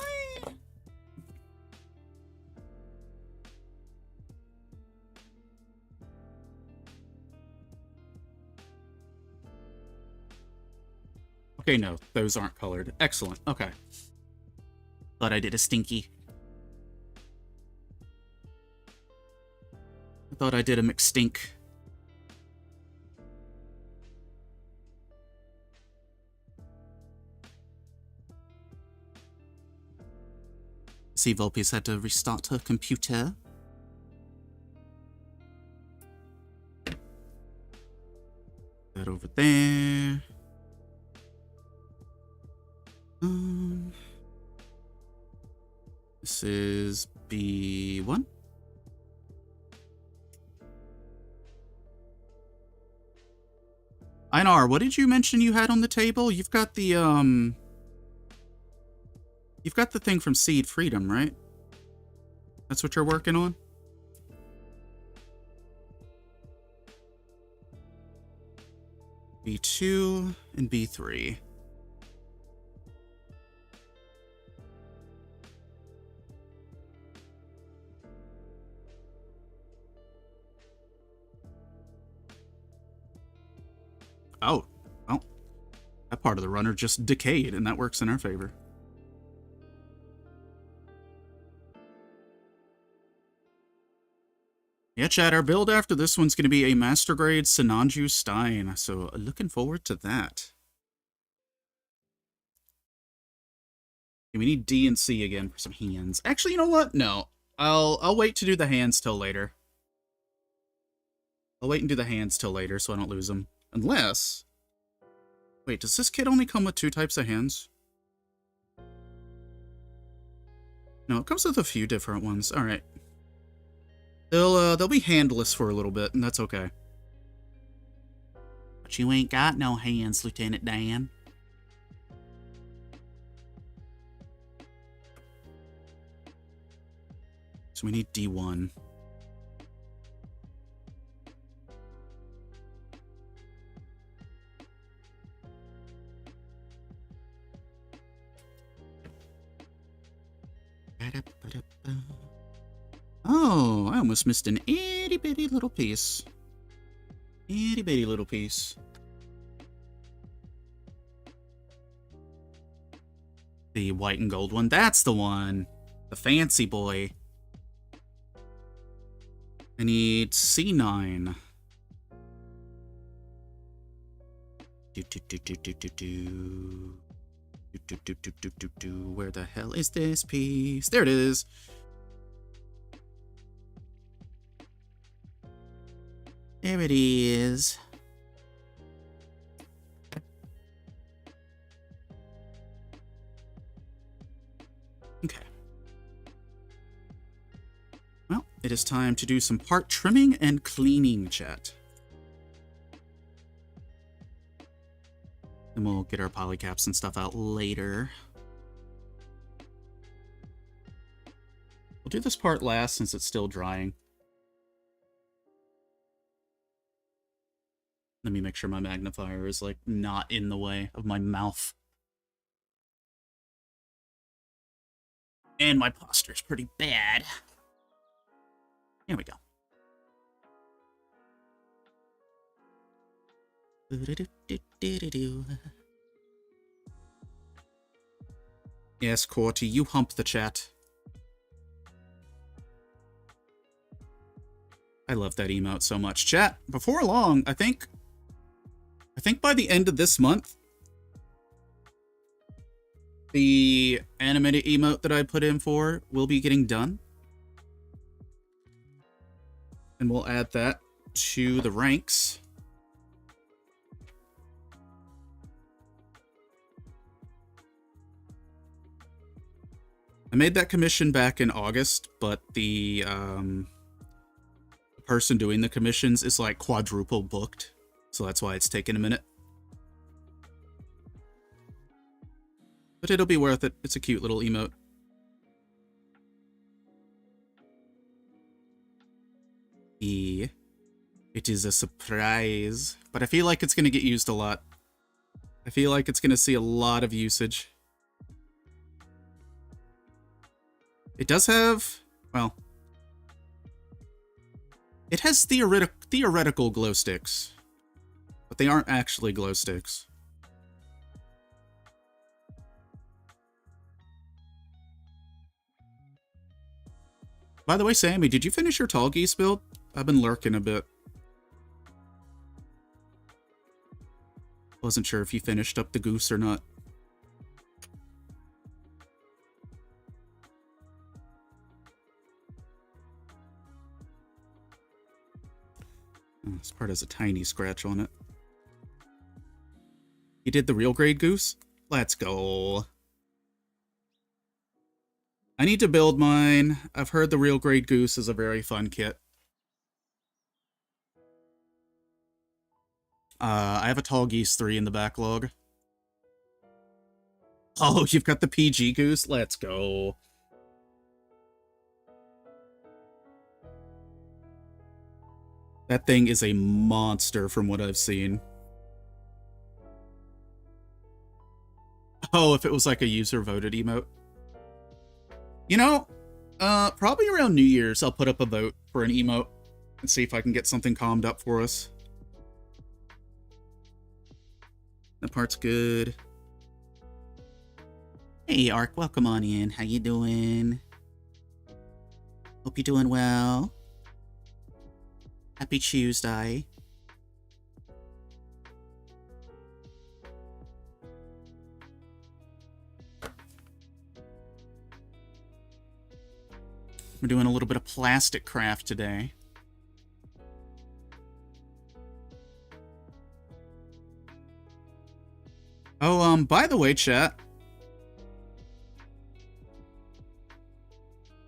Okay, no, those aren't colored. Excellent, okay. Thought I did a stinky. I thought I did a McStink. See, Volpe's had to restart her computer. That over there. This is B1. Einar, what did you mention you had on the table? You've got the, You've got the thing from Seed Freedom, right? That's what you're working on? B2 and B3. Oh, well, that part of the runner just decayed, and that works in our favor. Yeah, Chad, our build after this one's going to be a Master Grade Sinanju Stein, so looking forward to that. Okay, we need D and C again for some hands. Actually, you know what? No. I'll wait to do the hands till later. I'll wait and do the hands till later so I don't lose them. Unless... Wait, does this kit only come with 2 types of hands? No, it comes with a few different ones. Alright. They'll be handless for a little bit, and that's okay. But you ain't got no hands, Lieutenant Dan. So we need D1. Oh, I almost missed an itty-bitty little piece. Itty-bitty little piece. The white and gold one, that's the one. The fancy boy. I need C9. Where the hell is this piece? There it is. There it is. Okay. Well, it is time to do some part trimming and cleaning, chat. Then we'll get our polycaps and stuff out later. We'll do this part last since it's still drying. Let me make sure my magnifier is, like, not in the way of my mouth. And my posture's pretty bad. Here we go. Yes, Corty, you hump the chat. I love that emote so much. Chat, before long, I think by the end of this month, the animated emote that I put in for will be getting done. And we'll add that to the ranks. I made that commission back in August, but the person doing the commissions is like quadruple booked, so that's why it's taken a minute. But it'll be worth it. It's a cute little emote. It is a surprise, but I feel like it's going to get used a lot. I feel like it's going to see a lot of usage. It does have, well, it has theoretical glow sticks, but they aren't actually glow sticks. By the way, Sammy, did you finish your tall geese build? I've been lurking a bit. Wasn't sure if you finished up the goose or not. This part has a tiny scratch on it. You did the real grade goose? Let's go. I need to build mine. I've heard the real grade goose is a very fun kit. I have a Tall Geese 3 in the backlog. Oh, you've got the PG goose? Let's go. That thing is a monster from what I've seen. Oh, if it was like a user-voted emote. You know, probably around New Year's, I'll put up a vote for an emote and see if I can get something calmed up for us. That part's good. Hey, Ark, welcome on in. How you doing? Hope you're doing well. Happy Tuesday. We're doing a little bit of plastic craft today. Oh, by the way, chat.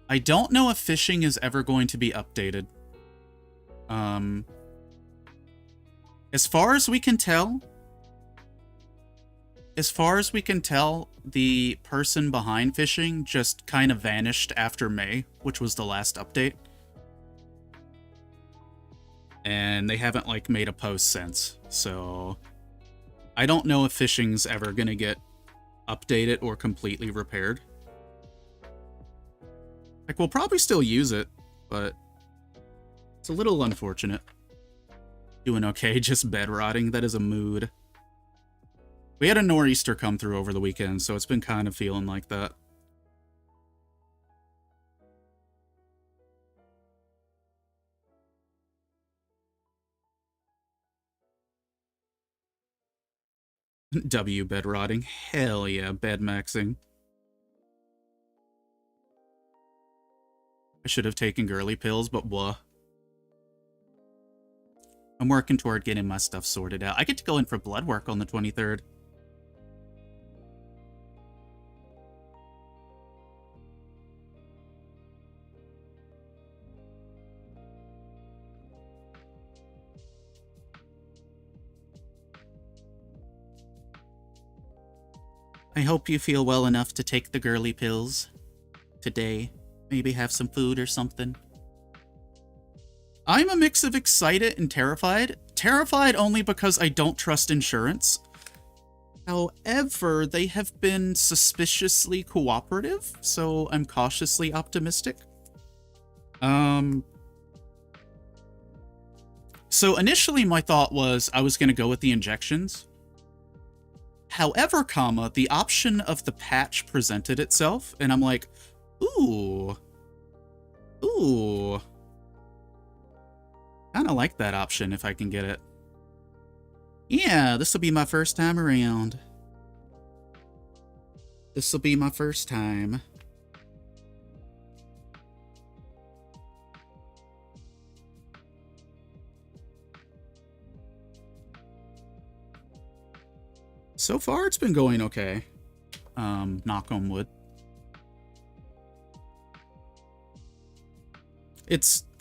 I don't know if fishing is ever going to be updated. As far as we can tell, the person behind fishing just kind of vanished after May, which was the last update. And they haven't, like, made a post since, so I don't know if fishing's ever gonna get updated or completely repaired. Like, we'll probably still use it, but it's a little unfortunate. Doing okay, just bed rotting. That is a mood. We had a nor'easter come through over the weekend, so it's been kind of feeling like that. W bed rotting. Hell yeah, bed maxing. I should have taken girly pills, but blah. I'm working toward getting my stuff sorted out. I get to go in for blood work on the 23rd. I hope you feel well enough to take the girly pills today. Maybe have some food or something. I'm a mix of excited and terrified. Terrified only because I don't trust insurance. However, they have been suspiciously cooperative, so I'm cautiously optimistic. So initially my thought was I was going to go with the injections. However, the option of the patch presented itself, and I'm like, ooh. Kinda like that option if I can get it. Yeah, this'll be my first time around. This'll be my first time. So far, it's been going okay. Knock on wood.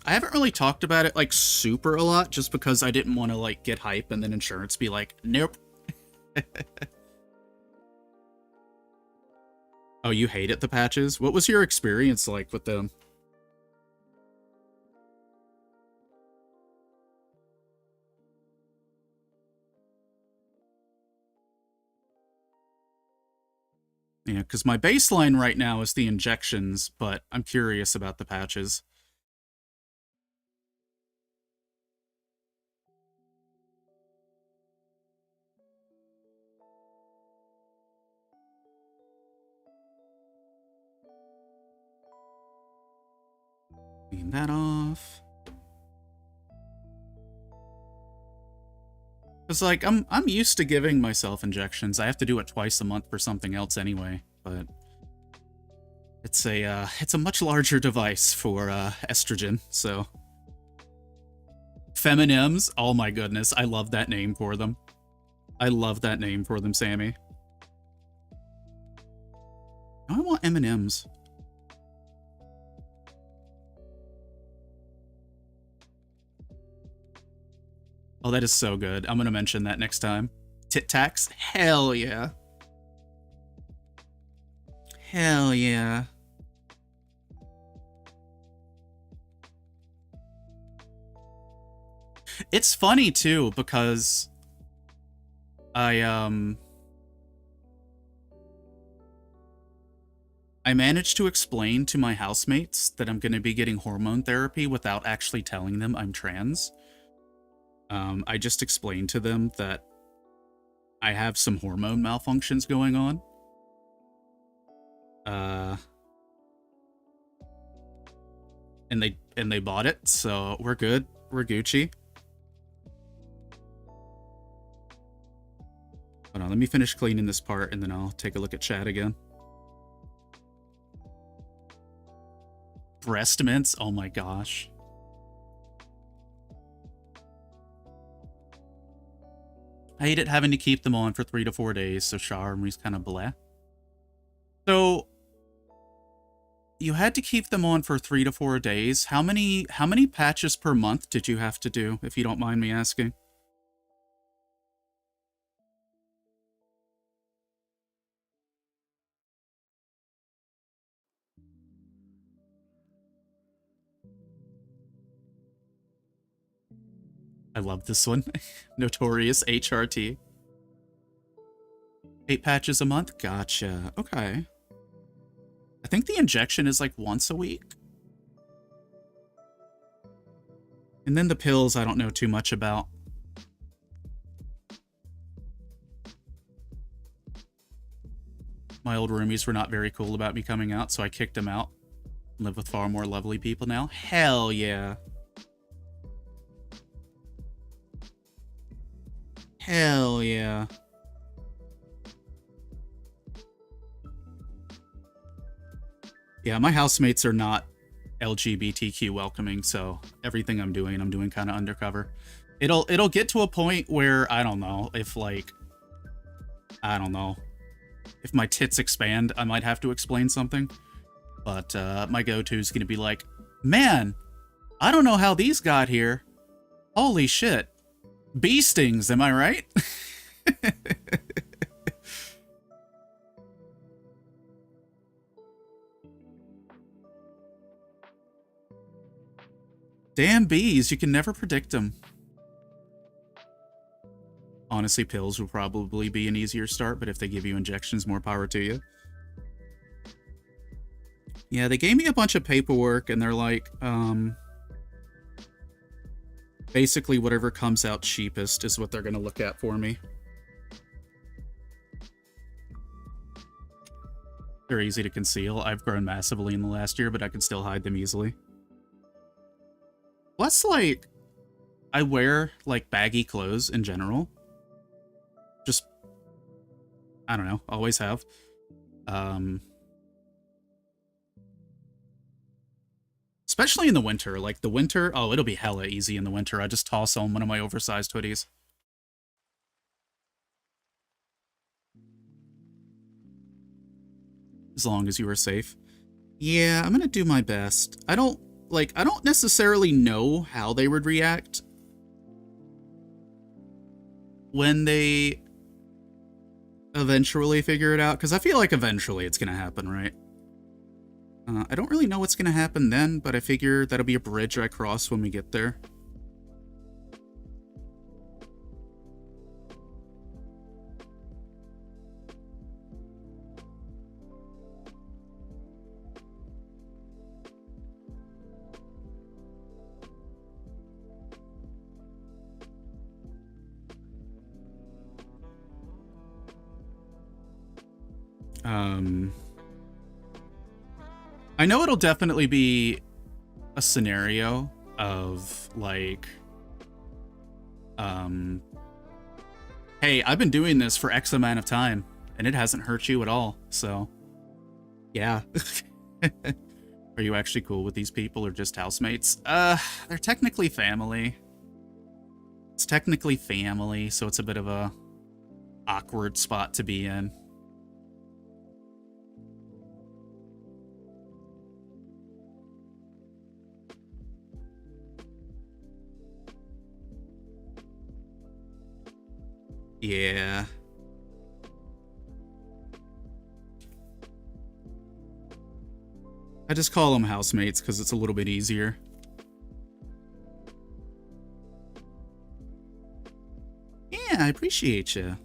I haven't really talked about it, like, super a lot, just because I didn't want to, like, get hype and then insurance be like, nope. Oh, you hated the patches? What was your experience like with them? Yeah, because my baseline right now is the injections, but I'm curious about the patches. Clean that off. Because, like, I'm used to giving myself injections. I have to do it twice a month for something else anyway, but it's a much larger device for estrogen, so. Feminems, oh my goodness, I love that name for them. I love that name for them, Sammy. I want M&Ms. Oh, that is so good. I'm gonna mention that next time. Tit Tacs? Hell yeah. Hell yeah. It's funny, too, because I managed to explain to my housemates that I'm gonna be getting hormone therapy without actually telling them I'm trans. I just explained to them that I have some hormone malfunctions going on. And they bought it, so we're good. We're Gucci. Hold on, let me finish cleaning this part and then I'll take a look at chat again. Breast mints? Oh my gosh. I hate it having to keep them on for 3 to 4 days, so Charmy's kind of bleh. So, you had to keep them on for 3 to 4 days. How many patches per month did you have to do, if you don't mind me asking? I love this one. Notorious HRT. 8 patches a month? Gotcha. Okay. I think the injection is like once a week. And then the pills I don't know too much about. My old roomies were not very cool about me coming out, so I kicked them out. Live with far more lovely people now. Hell yeah. Hell yeah. Yeah, my housemates are not LGBTQ welcoming, so everything I'm doing kind of undercover. It'll get to a point where, I don't know, if like, I don't know, if my tits expand, I might have to explain something. But my go-to is going to be like, man, I don't know how these got here. Holy shit. Bee stings, am I right? Damn bees, you can never predict them. Honestly, pills will probably be an easier start, but if they give you injections, more power to you. Yeah, they gave me a bunch of paperwork, and they're like, basically whatever comes out cheapest is what they're going to look at for me. They're easy to conceal. I've grown massively in the last year, but I can still hide them easily. Plus, like, I wear, like, baggy clothes in general. Just, I don't know, always have. Especially in the winter. Like, the winter, oh, it'll be hella easy in the winter. I just toss on one of my oversized hoodies. As long as you are safe. Yeah, I'm gonna do my best. I don't necessarily know how they would react when they eventually figure it out, because I feel like eventually it's gonna happen, right? I don't really know what's gonna happen then, but I figure that'll be a bridge I cross when we get there. I know it'll definitely be a scenario of, like, hey, I've been doing this for X amount of time, and it hasn't hurt you at all, so, yeah. Are you actually cool with these people, or just housemates? They're technically family. It's technically family, so it's a bit of a awkward spot to be in. Yeah. I just call them housemates because it's a little bit easier. Yeah, I appreciate you.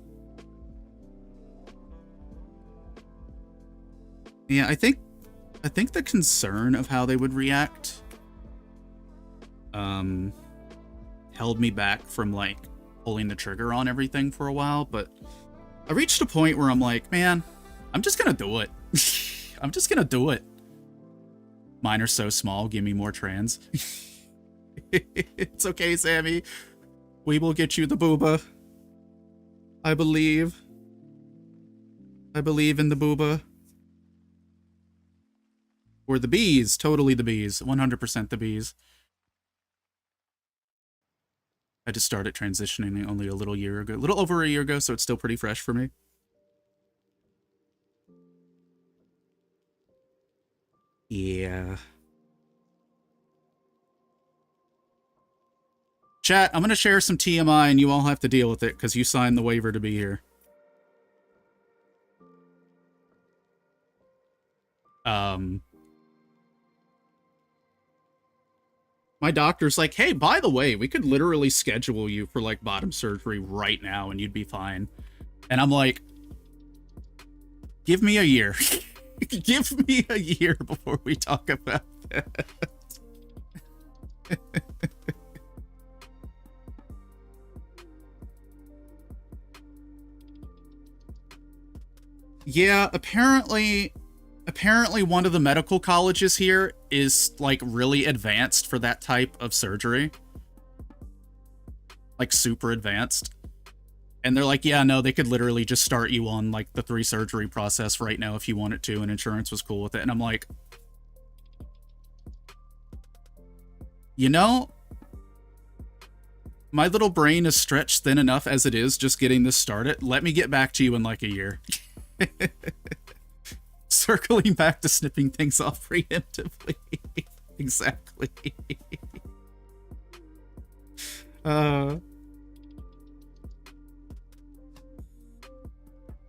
Yeah, I think the concern of how they would react held me back from, like, pulling the trigger on everything for a while, but I reached a point where I'm like, man, I'm just gonna do it. I'm just gonna do it. Mine are so small, give me more trans. It's okay, Sammy. We will get you the booba. I believe. I believe in the booba. Or the bees. Totally the bees. 100% the bees. I just started transitioning only a little year ago. A little over a year ago, so it's still pretty fresh for me. Yeah. Chat, I'm going to share some TMI and you all have to deal with it because you signed the waiver to be here. My doctor's like, hey, by the way, we could literally schedule you for, like, bottom surgery right now and you'd be fine. And I'm like, give me a year. Give me a year before we talk about that. Yeah, apparently one of the medical colleges here is, like, really advanced for that type of surgery. Like, super advanced. And they're like, yeah, no, they could literally just start you on, like, the 3 surgery process right now if you wanted to, and insurance was cool with it. And I'm like, you know, my little brain is stretched thin enough as it is just getting this started. Let me get back to you in, like, a year. Circling back to snipping things off preemptively. Exactly.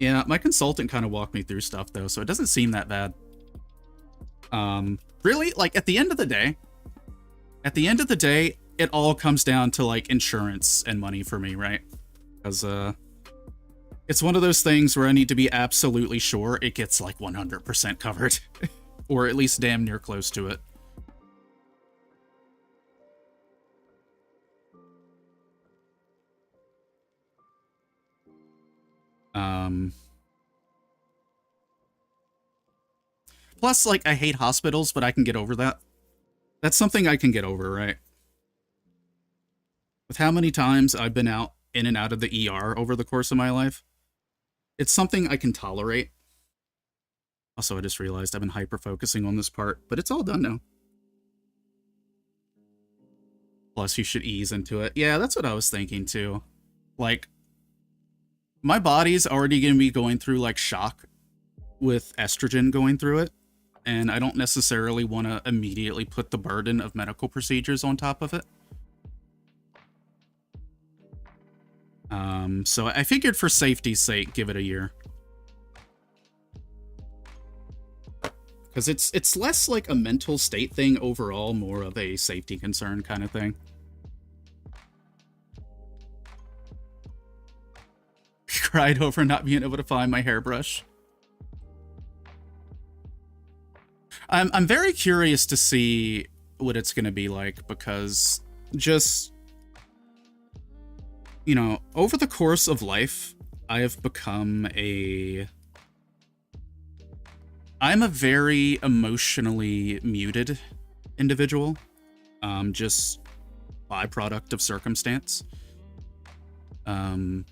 Yeah, my consultant kind of walked me through stuff, though, so it doesn't seem that bad. Really, like, at the end of the day, it all comes down to, like, insurance and money for me, right? Because, it's one of those things where I need to be absolutely sure it gets, like, 100% covered. Or at least damn near close to it. Plus, like, I hate hospitals, but I can get over that. That's something I can get over, right? With how many times I've been in and out of the ER over the course of my life, it's something I can tolerate. Also, I just realized I've been hyper-focusing on this part, but it's all done now. Plus, you should ease into it. Yeah, that's what I was thinking, too. Like, my body's already going to be going through, like, shock with estrogen going through it, and I don't necessarily want to immediately put the burden of medical procedures on top of it. So I figured for safety's sake, give it a year. Because it's less like a mental state thing overall, more of a safety concern kind of thing. Cried over not being able to find my hairbrush. I'm very curious to see what it's going to be like, because just, you know, over the course of life, I have become I'm a very emotionally muted individual, just byproduct of circumstance. Yeah,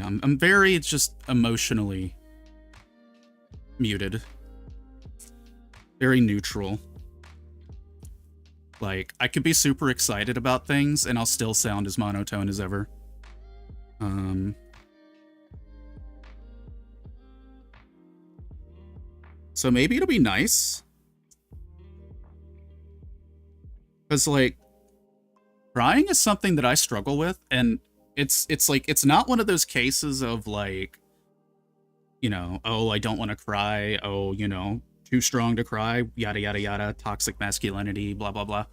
I'm very just emotionally muted. Very neutral. Like, I could be super excited about things, and I'll still sound as monotone as ever. So maybe it'll be nice. Because, like, crying is something that I struggle with, and it's like, it's not one of those cases of, like, you know, oh, I don't want to cry, oh, you know, too strong to cry, yada, yada, yada, toxic masculinity, blah, blah, blah.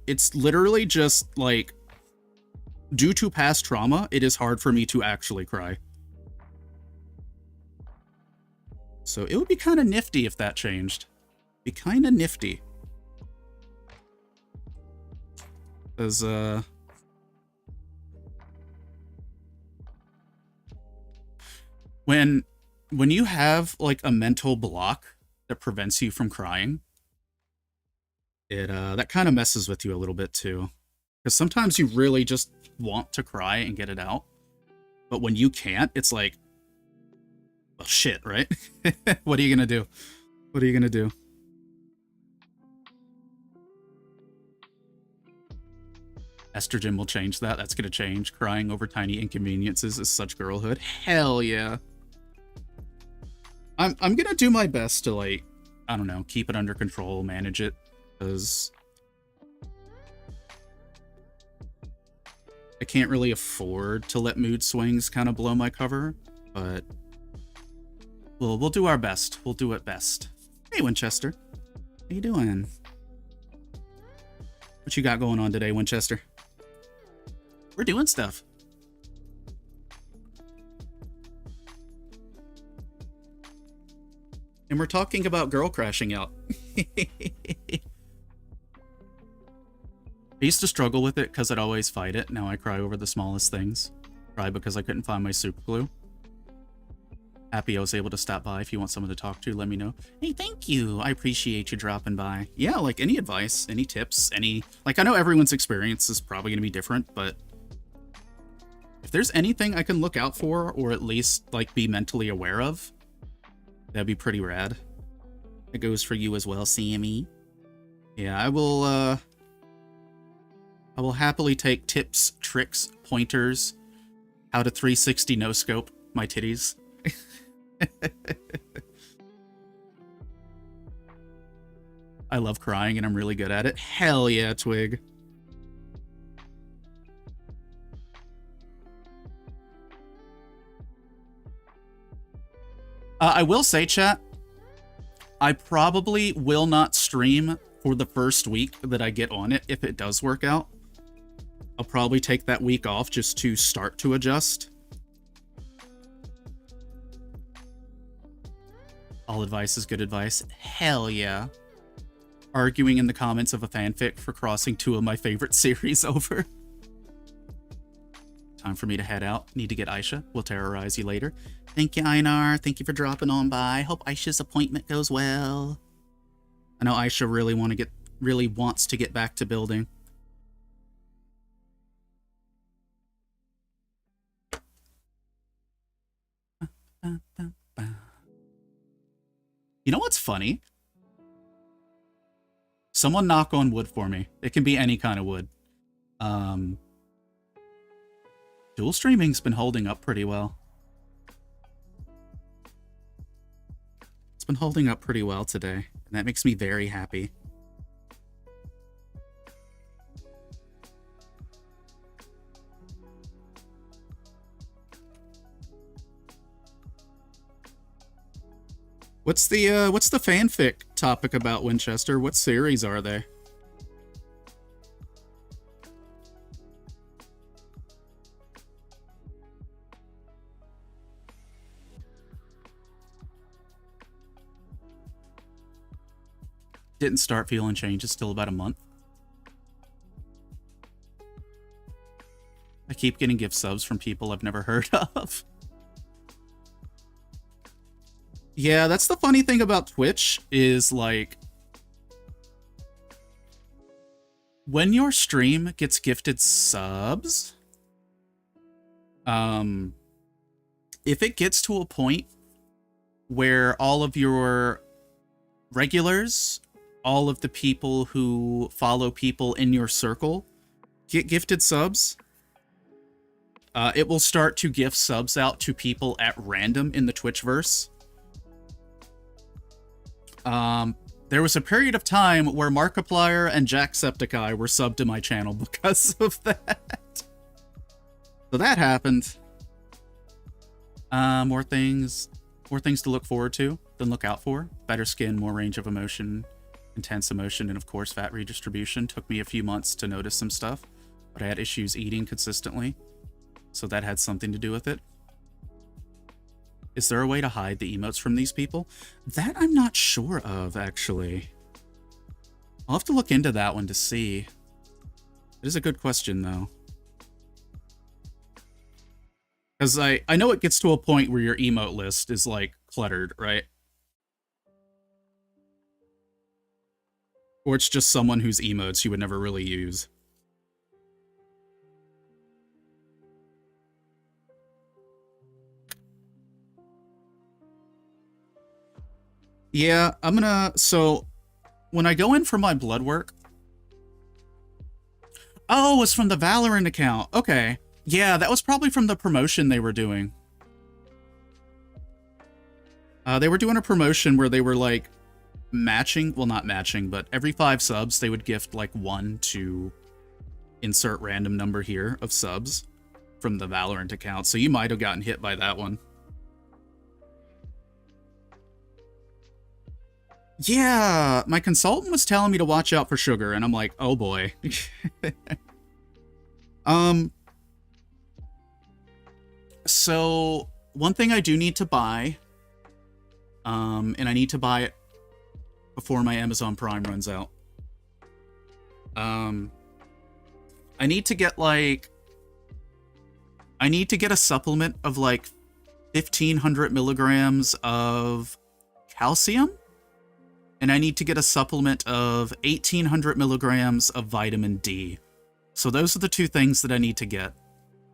It's literally just, like, due to past trauma, it is hard for me to actually cry. So it would be kind of nifty if that changed. Be kind of nifty. Because, when you have, like, a mental block that prevents you from crying, that kind of messes with you a little bit too. Because sometimes you really just want to cry and get it out. But when you can't, it's like, well, shit, right? What are you gonna do? What are you gonna do? Estrogen will change that. That's gonna change. Crying over tiny inconveniences is such girlhood. Hell yeah. I'm gonna do my best to, like, I don't know, keep it under control, manage it, because I can't really afford to let mood swings kind of blow my cover, but we'll do our best. We'll do it best. Hey, Winchester. How you doing? What you got going on today, Winchester? We're doing stuff. And we're talking about girl crashing out. I used to struggle with it because I'd always fight it. Now I cry over the smallest things. Cry because I couldn't find my super glue. Happy I was able to stop by. If you want someone to talk to, let me know. Hey, thank you. I appreciate you dropping by. Yeah, like any advice, any tips, any... Like, I know everyone's experience is probably going to be different, but if there's anything I can look out for, or at least, like, be mentally aware of, that'd be pretty rad. It goes for you as well, CME. Yeah, I will happily take tips, tricks, pointers, how to 360 no-scope my titties. I love crying and I'm really good at it. Hell yeah, Twig. I will say, chat, I probably will not stream for the first week that I get on it if it does work out. I'll probably take that week off just to start to adjust. All advice is good advice. Hell yeah. Arguing in the comments of a fanfic for crossing two of my favorite series over. Time for me to head out. Need to get Aisha. We'll terrorize you later. Thank you, Einar. Thank you for dropping on by. Hope Aisha's appointment goes well. I know Aisha really wants to get back to building. You know what's funny? Someone knock on wood for me. It can be any kind of wood. Dual streaming's been holding up pretty well. It's been holding up pretty well today, and that makes me very happy. What's the fanfic topic about, Winchester? What series are they? Didn't start feeling changes till about a month. I keep getting gift subs from people I've never heard of. Yeah, that's the funny thing about Twitch is, like, when your stream gets gifted subs, if it gets to a point where all of your regulars, all of the people who follow people in your circle get gifted subs, it will start to gift subs out to people at random in the Twitchverse. There was a period of time where Markiplier and Jacksepticeye were subbed to my channel because of that. So that happened. More things to look forward to than look out for. Better skin, more range of emotion, intense emotion, and of course fat redistribution. Took me a few months to notice some stuff, but I had issues eating consistently, so that had something to do with it. Is there a way to hide the emotes from these people? That I'm not sure of, actually. I'll have to look into that one to see. It is a good question, though. Because I know it gets to a point where your emote list is, like, cluttered, right? Or it's just someone whose emotes you would never really use. Yeah, I'm gonna... So, when I go in for my blood work... Oh, it's from the Valorant account. Okay. Yeah, that was probably from the promotion they were doing. They were doing a promotion where they were, like, matching... Well, not matching, but every 5 subs, they would gift, like, 1 to insert random number here of subs from the Valorant account. So you might have gotten hit by that one. Yeah, my consultant was telling me to watch out for sugar, and I'm like, oh boy. So, one thing I do need to buy, and I need to buy it before my Amazon Prime runs out. I need to get, like... I need to get a supplement of, like, 1,500 milligrams of calcium. And I need to get a supplement of 1,800 milligrams of vitamin D. So those are the 2 things that I need to get.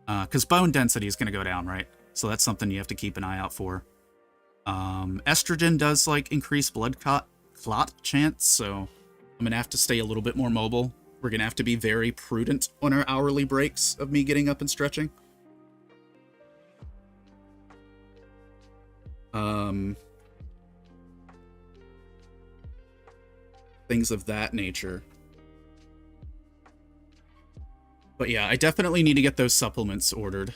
Because bone density is going to go down, right? So that's something you have to keep an eye out for. Estrogen does, like, increase blood clot chance, so I'm going to have to stay a little bit more mobile. We're going to have to be very prudent on our hourly breaks of me getting up and stretching. Things of that nature. But yeah, I definitely need to get those supplements ordered.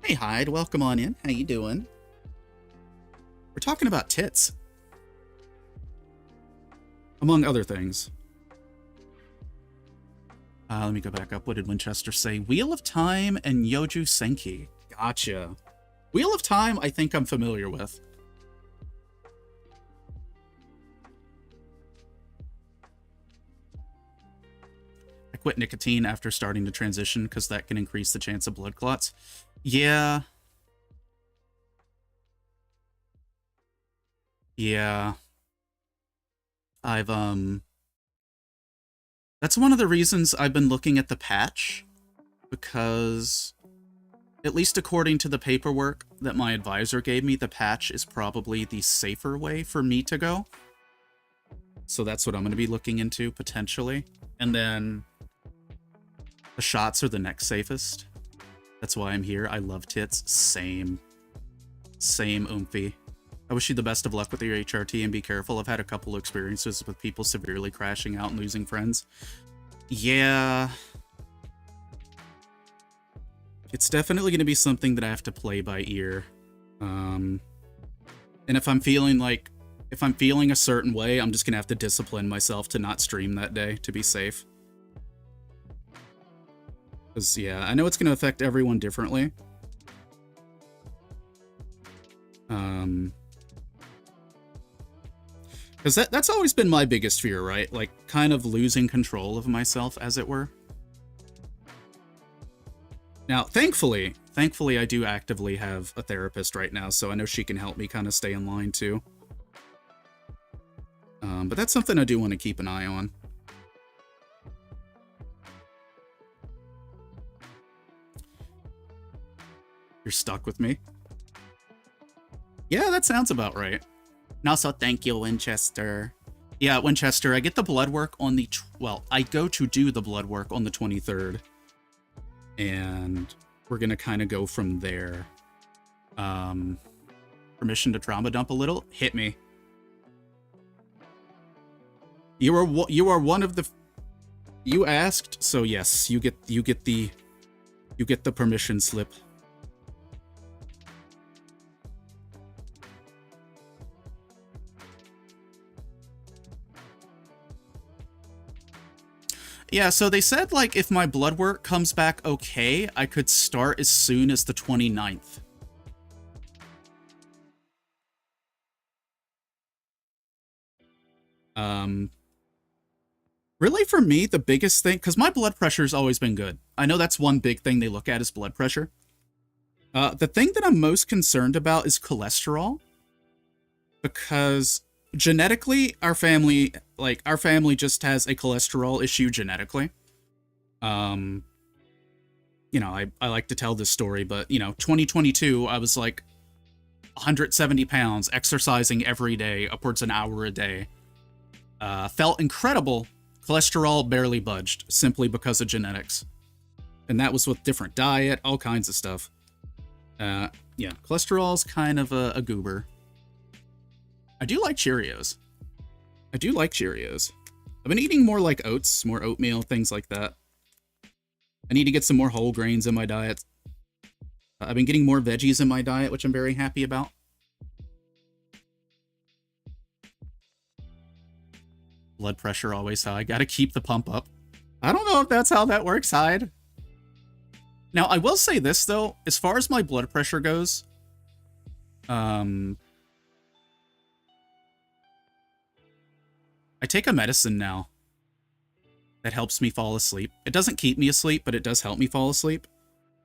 Hey Hyde, welcome on in. How you doing? We're talking about tits. Among other things. Let me go back up. What did Winchester say? Wheel of Time and Yoju Senki. Gotcha. Wheel of Time, I think I'm familiar with. I quit nicotine after starting to transition because that can increase the chance of blood clots. Yeah. Yeah. That's one of the reasons I've been looking at the patch, because, at least according to the paperwork that my advisor gave me, the patch is probably the safer way for me to go. So that's what I'm going to be looking into, potentially. And then the shots are the next safest. That's why I'm here. I love tits. Same. Same, oomphy. I wish you the best of luck with your HRT and be careful. I've had a couple experiences with people severely crashing out and losing friends. Yeah. It's definitely going to be something that I have to play by ear. And if I'm feeling a certain way, I'm just going to have to discipline myself to not stream that day to be safe. Because, yeah, I know it's going to affect everyone differently. Because that's always been my biggest fear, right? Like, kind of losing control of myself, as it were. Now, thankfully, I do actively have a therapist right now, so I know she can help me kind of stay in line, too. But that's something I do want to keep an eye on. You're stuck with me? Yeah, that sounds about right. And also, thank you, Winchester. Yeah, Winchester, I get the blood work on the... Well, I go to do the blood work on the 23rd. And we're going to kind of go from there. Permission to trauma dump a little? Hit me. You are one of the... You asked, so yes, you get the permission slip. Yeah, so they said, like, if my blood work comes back okay, I could start as soon as the 29th. Really, for me, the biggest thing... Because my blood pressure's always been good. I know that's one big thing they look at is blood pressure. The thing that I'm most concerned about is cholesterol. Because genetically, our family just has a cholesterol issue genetically. You know, I like to tell this story, but, you know, 2022, I was like 170 pounds, exercising every day, upwards an hour a day. Felt incredible. Cholesterol barely budged, simply because of genetics. And that was with different diet, all kinds of stuff. Yeah, cholesterol's kind of a goober. I do like Cheerios. I've been eating more like oats, more oatmeal, things like that. I need to get some more whole grains in my diet. I've been getting more veggies in my diet, which I'm very happy about. Blood pressure always high. Gotta keep the pump up. I don't know if that's how that works, Hyde. Now, I will say this, though. As far as my blood pressure goes, I take a medicine now that helps me fall asleep. It doesn't keep me asleep, but it does help me fall asleep.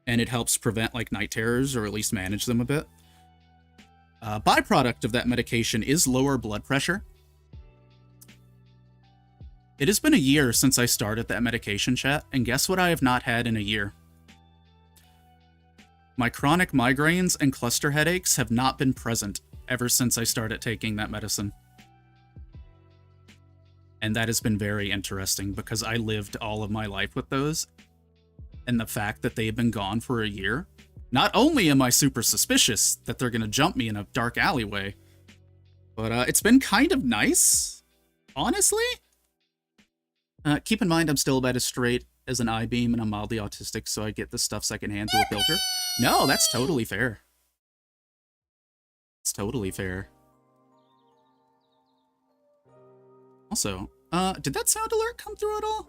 And it helps prevent, like, night terrors, or at least manage them a bit. Byproduct of that medication is lower blood pressure. It has been a year since I started that medication, chat, and guess what I have not had in a year? My chronic migraines and cluster headaches have not been present ever since I started taking that medicine. And that has been very interesting because I lived all of my life with those. And the fact that they've been gone for a year, not only am I super suspicious that they're going to jump me in a dark alleyway, but it's been kind of nice, honestly. Keep in mind, I'm still about as straight as an I-beam, and I'm mildly autistic, so I get this stuff secondhand through a filter. No, that's totally fair. It's totally fair. Also, did that sound alert come through at all?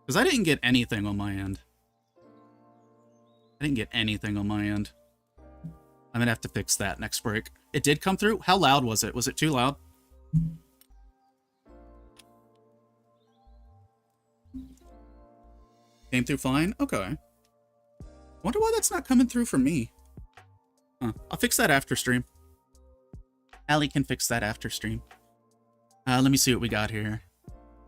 Because I didn't get anything on my end. I'm gonna have to fix that next break. It did come through? How loud was it? Was it too loud? Came through fine? Okay. Wonder why that's not coming through for me. Huh. I'll fix that after stream. Allie can fix that after stream. Let me see what we got here.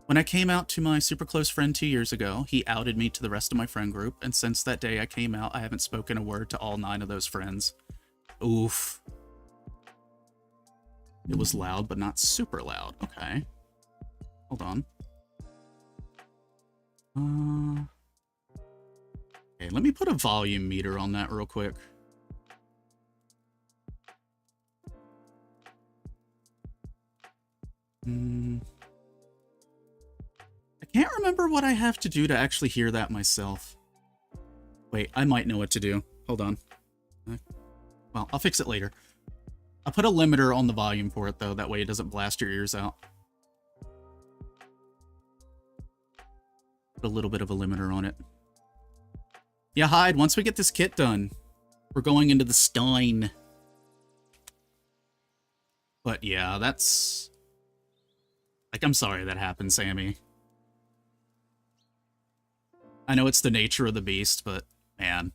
When I came out to my super close friend 2 years ago, he outed me to the rest of my friend group, and since that day I came out, I haven't spoken a word to all 9 of those friends. Oof. It was loud, but not super loud. Okay. Hold on. Okay, let me put a volume meter on that real quick. I can't remember what I have to do to actually hear that myself. Wait, I might know what to do. Hold on. Well, I'll fix it later. I'll put a limiter on the volume for it, though. That way it doesn't blast your ears out. Put a little bit of a limiter on it. Yeah, Hyde, once we get this kit done, we're going into the Stein. But yeah, that's... Like, I'm sorry that happened, Sammy. I know it's the nature of the beast, but, man.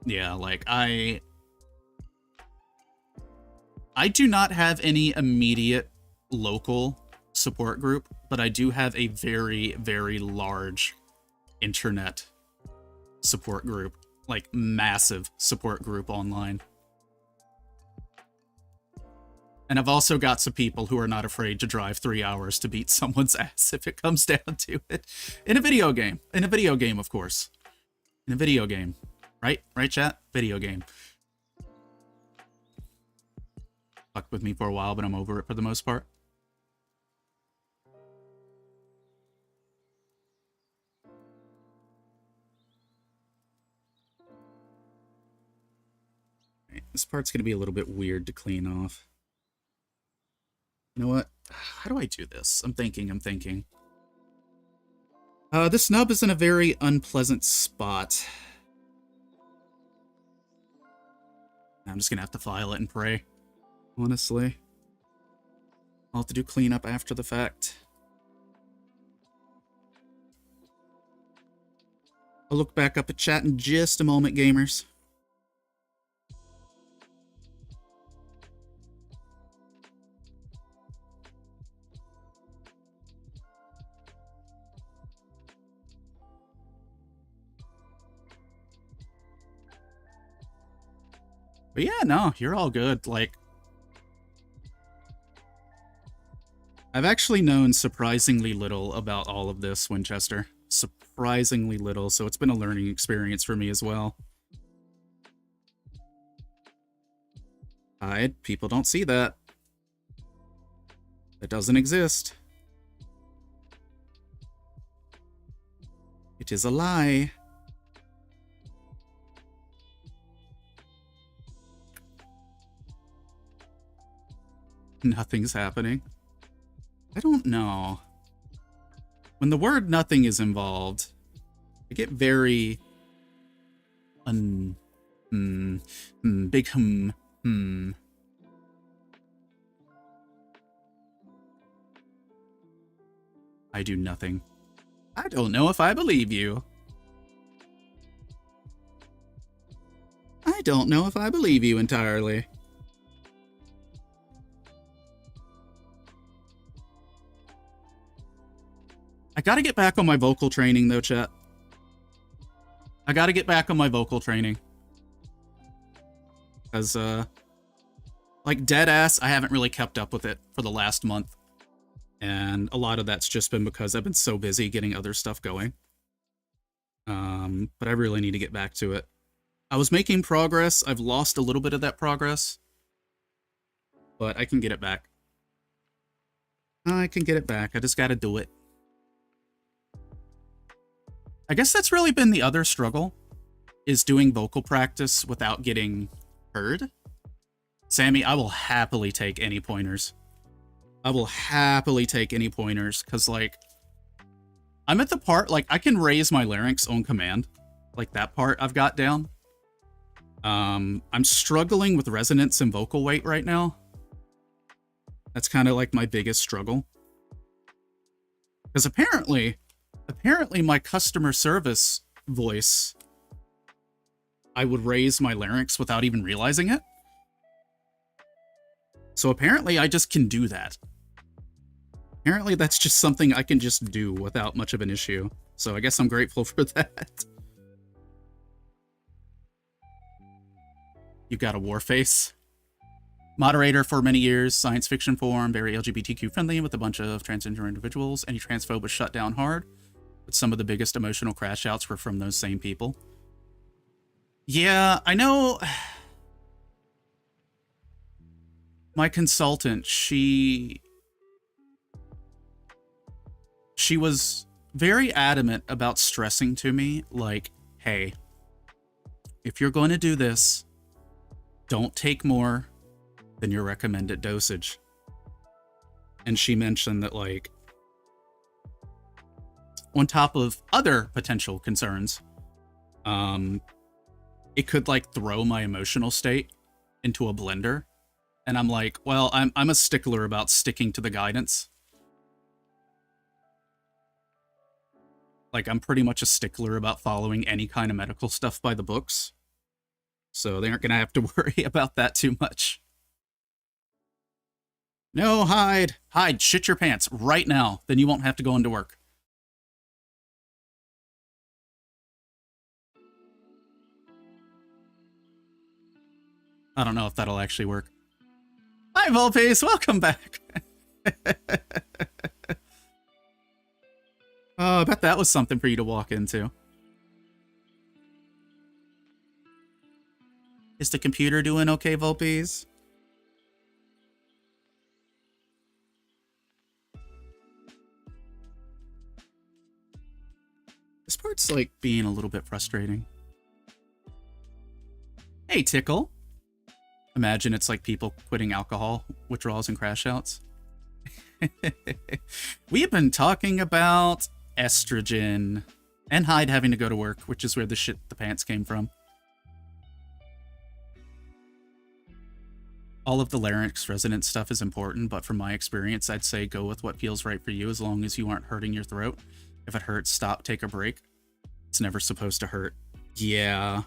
Yeah, like, I do not have any immediate local support group, but I do have a very, very large internet support group. Like, massive support group online. And I've also got some people who are not afraid to drive 3 hours to beat someone's ass if it comes down to it. In a video game. In a video game, of course. In a video game. Right? Right, chat? Video game. Fucked with me for a while, but I'm over it for the most part. Right, this part's going to be a little bit weird to clean off. You know what? How do I do this? I'm thinking. This nub is in a very unpleasant spot. I'm just gonna have to file it and pray. Honestly. I'll have to do cleanup after the fact. I'll look back up at chat in just a moment, gamers. But yeah, no, you're all good. Like, I've actually known surprisingly little about all of this, Winchester. Surprisingly little, so it's been a learning experience for me as well. Hide, people don't see that. That doesn't exist. It is a lie. Nothing's happening. I don't know. When the word nothing is involved, I get very... big I do nothing. I don't know if I believe you. I don't know if I believe you entirely. I gotta get back on my vocal training, though, chat. I gotta get back on my vocal training. Because, like, deadass, I haven't really kept up with it for the last month. And a lot of that's just been because I've been so busy getting other stuff going. But I really need to get back to it. I was making progress. I've lost a little bit of that progress. But I can get it back. I can get it back. I just gotta do it. I guess that's really been the other struggle, is doing vocal practice without getting heard. Sammy, I will happily take any pointers. I will happily take any pointers, because, like, I'm at the part, like, I can raise my larynx on command. Like, that part I've got down. I'm struggling with resonance and vocal weight right now. That's kind of, like, my biggest struggle. Because apparently my customer service voice, I would raise my larynx without even realizing it. So apparently I just can do that. Apparently that's just something I can just do without much of an issue. So I guess I'm grateful for that. You got a war face. Moderator for many years, science fiction forum, very LGBTQ friendly with a bunch of transgender individuals. Any transphobe was shut down hard. But some of the biggest emotional crash outs were from those same people. Yeah, I know. My consultant, she was very adamant about stressing to me, like, hey, if you're going to do this, don't take more than your recommended dosage. And she mentioned that, like, on top of other potential concerns, it could, like, throw my emotional state into a blender. And I'm like, well, I'm a stickler about sticking to the guidance. Like, I'm pretty much a stickler about following any kind of medical stuff by the books. So they aren't going to have to worry about that too much. No, hide. Hide. Shit your pants right now. Then you won't have to go into work. I don't know if that'll actually work. Hi, Volpace. Welcome back. Oh, I bet that was something for you to walk into. Is the computer doing okay, Volpace? This part's, like, being a little bit frustrating. Hey, Tickle. Imagine it's like people quitting alcohol withdrawals and crash outs. We have been talking about estrogen and Hyde having to go to work, which is where the shit the pants came from. All of the larynx resonance stuff is important, but from my experience, I'd say go with what feels right for you as long as you aren't hurting your throat. If it hurts, stop, take a break. It's never supposed to hurt. Yeah.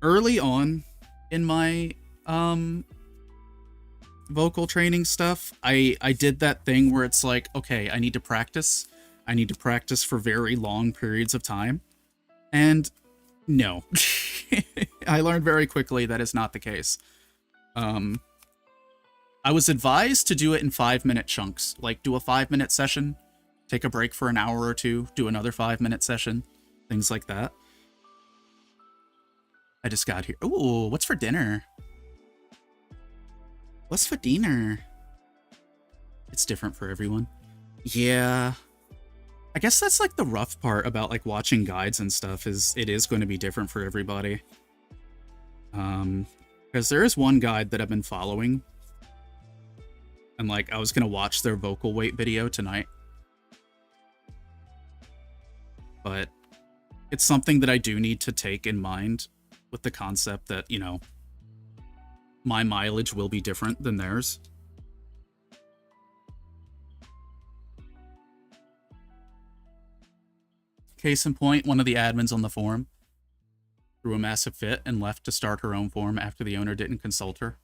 Early on in my vocal training stuff, I did that thing where it's like, okay, I need to practice. I need to practice for very long periods of time. And no. I learned very quickly that is not the case. I was advised to do it in 5-minute chunks. Like, do a 5-minute session, take a break for an hour or two, do another 5-minute session, things like that. I just got here. Ooh, what's for dinner? What's for dinner? It's different for everyone. Yeah. I guess that's like the rough part about like watching guides and stuff, is it is going to be different for everybody. Because there is one guide that I've been following, and like I was going to watch their vocal weight video tonight. But it's something that I do need to take in mind, with the concept that, you know, my mileage will be different than theirs. Case in point, one of the admins on the forum threw a massive fit and left to start her own forum after the owner didn't consult her,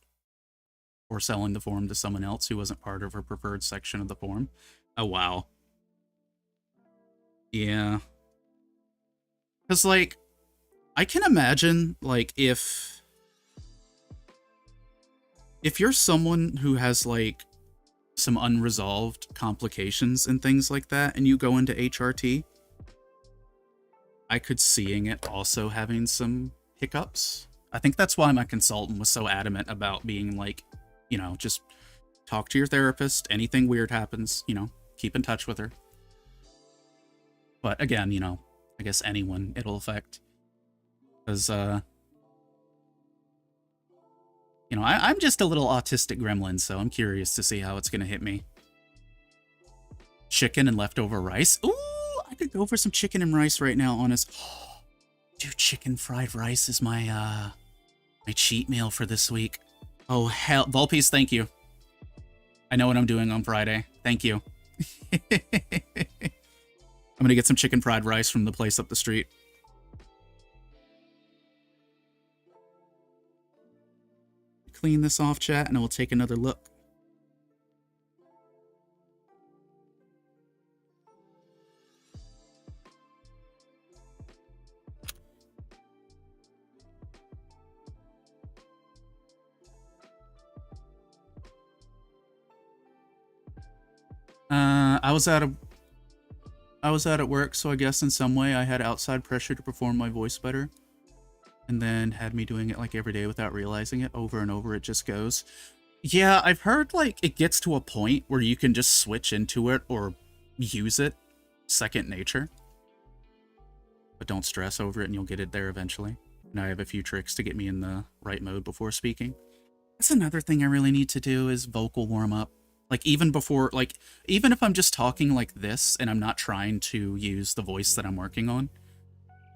or selling the forum to someone else who wasn't part of her preferred section of the forum. Oh, wow. Yeah. Because, like, I can imagine, like, if you're someone who has, like, some unresolved complications and things like that, and you go into HRT, I could seeing it also having some hiccups. I think that's why my consultant was so adamant about being like, you know, just talk to your therapist. Anything weird happens, you know, keep in touch with her. But again, you know, I guess anyone it'll affect. Because, you know, I'm just a little autistic gremlin, so I'm curious to see how it's going to hit me. Chicken and leftover rice. Ooh, I could go for some chicken and rice right now, honest. Dude, chicken fried rice is my, my cheat meal for this week. Oh, hell. Volpes, thank you. I know what I'm doing on Friday. Thank you. I'm gonna get some chicken fried rice from the place up the street. Clean this off, chat, and I will take another look. I was out at work, so I guess in some way I had outside pressure to perform my voice better. And then had me doing it like every day without realizing it. Over and over it just goes. Yeah, I've heard like it gets to a point where you can just switch into it or use it second nature. But don't stress over it and you'll get it there eventually. And I have a few tricks to get me in the right mode before speaking. That's another thing I really need to do, is vocal warm up. Like, even before, like, even if I'm just talking like this and I'm not trying to use the voice that I'm working on,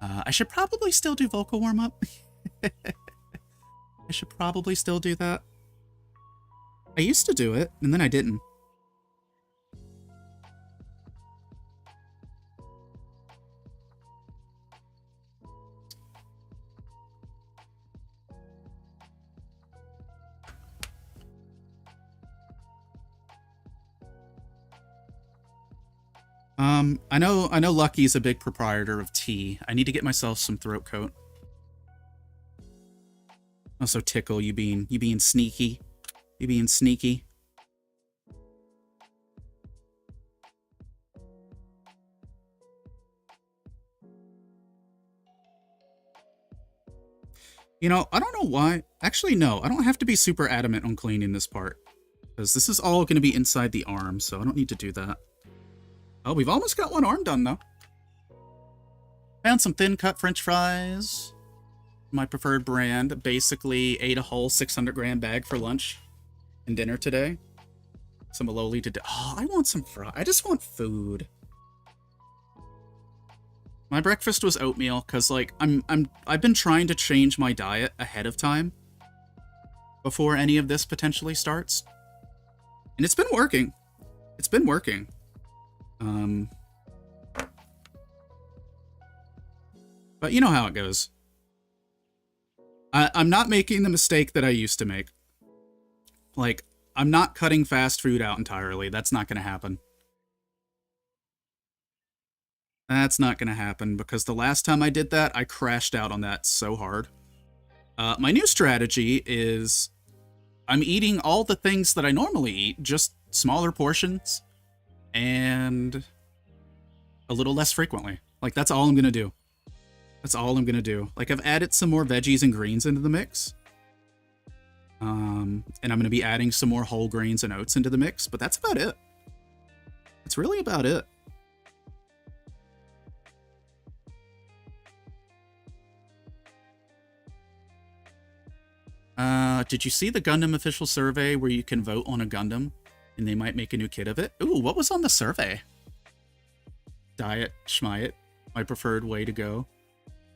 I should probably still do vocal warm-up. I should probably still do that. I used to do it, and then I didn't. I know Lucky's a big proprietor of tea. I need to get myself some throat coat. Also, Tickle, you being sneaky. You being sneaky. You know, I don't know why. Actually, no, I don't have to be super adamant on cleaning this part, because this is all going to be inside the arm, so I don't need to do that. Oh, we've almost got one arm done, though. Found some thin-cut French fries. My preferred brand. Basically ate a whole 600-gram bag for lunch and dinner today. Some Aloli today. Oh, I want some fries. I just want food. My breakfast was oatmeal, because, like, I've been trying to change my diet ahead of time before any of this potentially starts. And it's been working. It's been working. But you know how it goes. I'm not making the mistake that I used to make. Like, I'm not cutting fast food out entirely. That's not going to happen. That's not going to happen, because the last time I did that, I crashed out on that so hard. My new strategy is I'm eating all the things that I normally eat, just smaller portions and a little less frequently. Like, that's all I'm gonna do. That's all I'm gonna do. Like, I've added some more veggies and greens into the mix. And I'm gonna be adding some more whole grains and oats into the mix, but that's about it. That's really about it. Did you see the Gundam official survey where you can vote on a Gundam and they might make a new kit of it? Ooh, what was on the survey? Diet, Schmiet, my preferred way to go.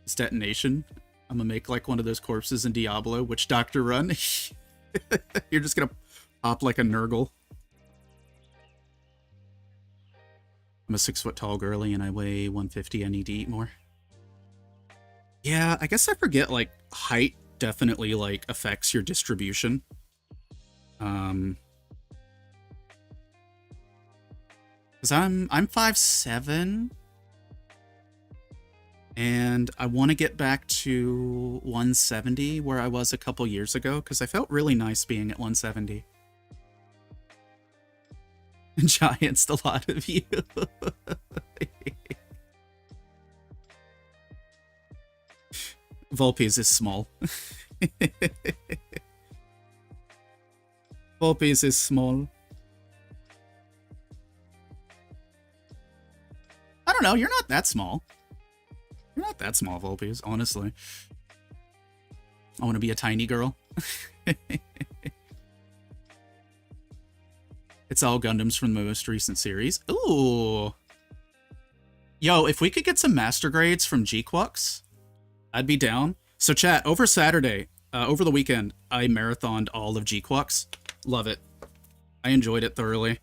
It's detonation. I'm gonna make like one of those corpses in Diablo, Witch Doctor Run. You're just gonna pop like a Nurgle. I'm a 6 foot tall girly and I weigh 150. I need to eat more. Yeah, I guess I forget, like, height definitely, like, affects your distribution. Because I'm 5'7", and I want to get back to 170 where I was a couple years ago, because I felt really nice being at 170. Giants, a lot of you. Volpes is small. Volpes is small. I don't know, you're not that small. You're not that small, Volpes, honestly. I want to be a tiny girl. It's all Gundams from the most recent series. Ooh. Yo, if we could get some master grades from G-Quux, I'd be down. So chat, over Saturday, over the weekend, I marathoned all of G-Quux. Love it. I enjoyed it thoroughly.